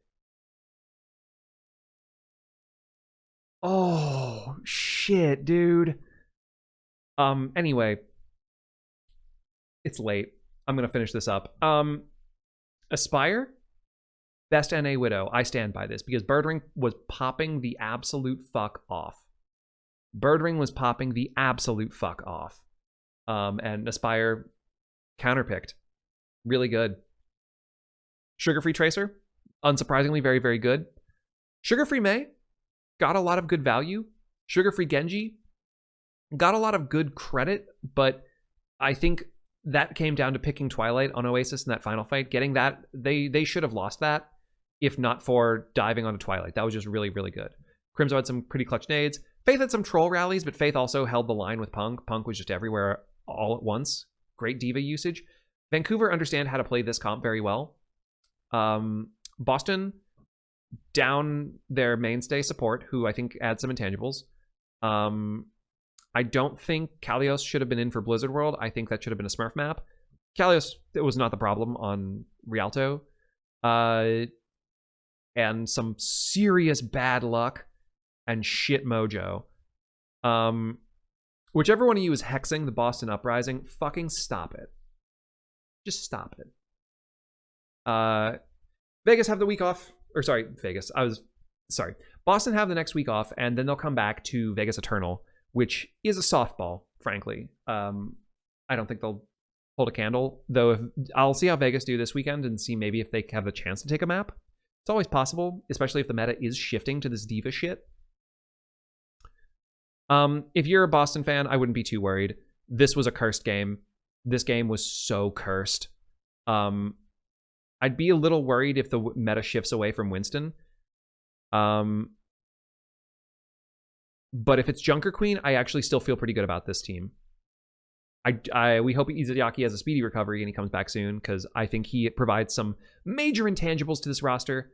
Oh, shit, dude. Anyway. It's late. I'm gonna finish this up. Aspire? Best NA Widow. I stand by this because Birdring was popping the absolute fuck off. Birdring was popping the absolute fuck off. And Aspire counterpicked. Really good. Sugarfree Tracer. Unsurprisingly, very, very good. Sugarfree Mei got a lot of good value. Sugarfree Genji got a lot of good credit, but I think that came down to picking Twilight on Oasis in that final fight. Getting that, they should have lost that if not for diving onto Twilight. That was just really, really good. Crimzo had some pretty clutch nades. Faith had some troll rallies, but Faith also held the line with Punk. Punk was just everywhere all at once. Great diva usage. Vancouver understand how to play this comp very well. Boston down their mainstay support, who I think adds some intangibles. I don't think Kalios should have been in for Blizzard World. I think that should have been a Smurf map. Kalios, it was not the problem on Rialto. And some serious bad luck and shit mojo. Whichever one of you is hexing the Boston Uprising, fucking stop it. Just stop it. Vegas have the week off. Or sorry, Vegas. Boston have the next week off, and then they'll come back to Vegas Eternal, which is a softball, frankly. I don't think they'll hold a candle, though. I'll see how Vegas do this weekend and see maybe if they have a chance to take a map. It's always possible, especially if the meta is shifting to this diva shit. If you're a Boston fan, I wouldn't be too worried. This was a cursed game. This game was so cursed. I'd be a little worried if the meta shifts away from Winston, But if it's Junker Queen, I actually still feel pretty good about this team. We hope Izayaki has a speedy recovery and he comes back soon, because I think he provides some major intangibles to this roster.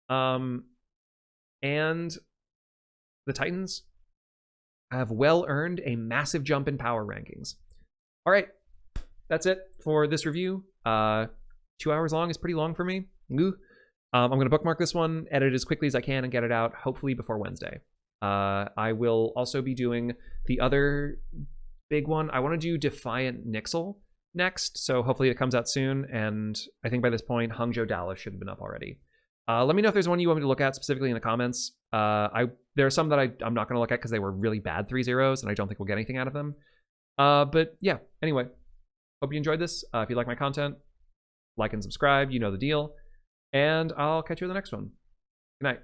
And the Titans have well earned a massive jump in power rankings. All right, that's it for this review. 2 hours long is pretty long for me. I'm going to bookmark this one, edit it as quickly as I can, and get it out hopefully before Wednesday. I will also be doing the other big one. I want to do Defiant Nixel next, so hopefully it comes out soon, and I think by this point Hangzhou Dallas should have been up already. Let me know if there's one you want me to look at specifically in the comments. There are some that I'm not going to look at because they were really bad 3-0s, and I don't think we'll get anything out of them. But yeah, anyway, hope you enjoyed this. If you like my content, like and subscribe, you know the deal. And I'll catch you in the next one. Good night.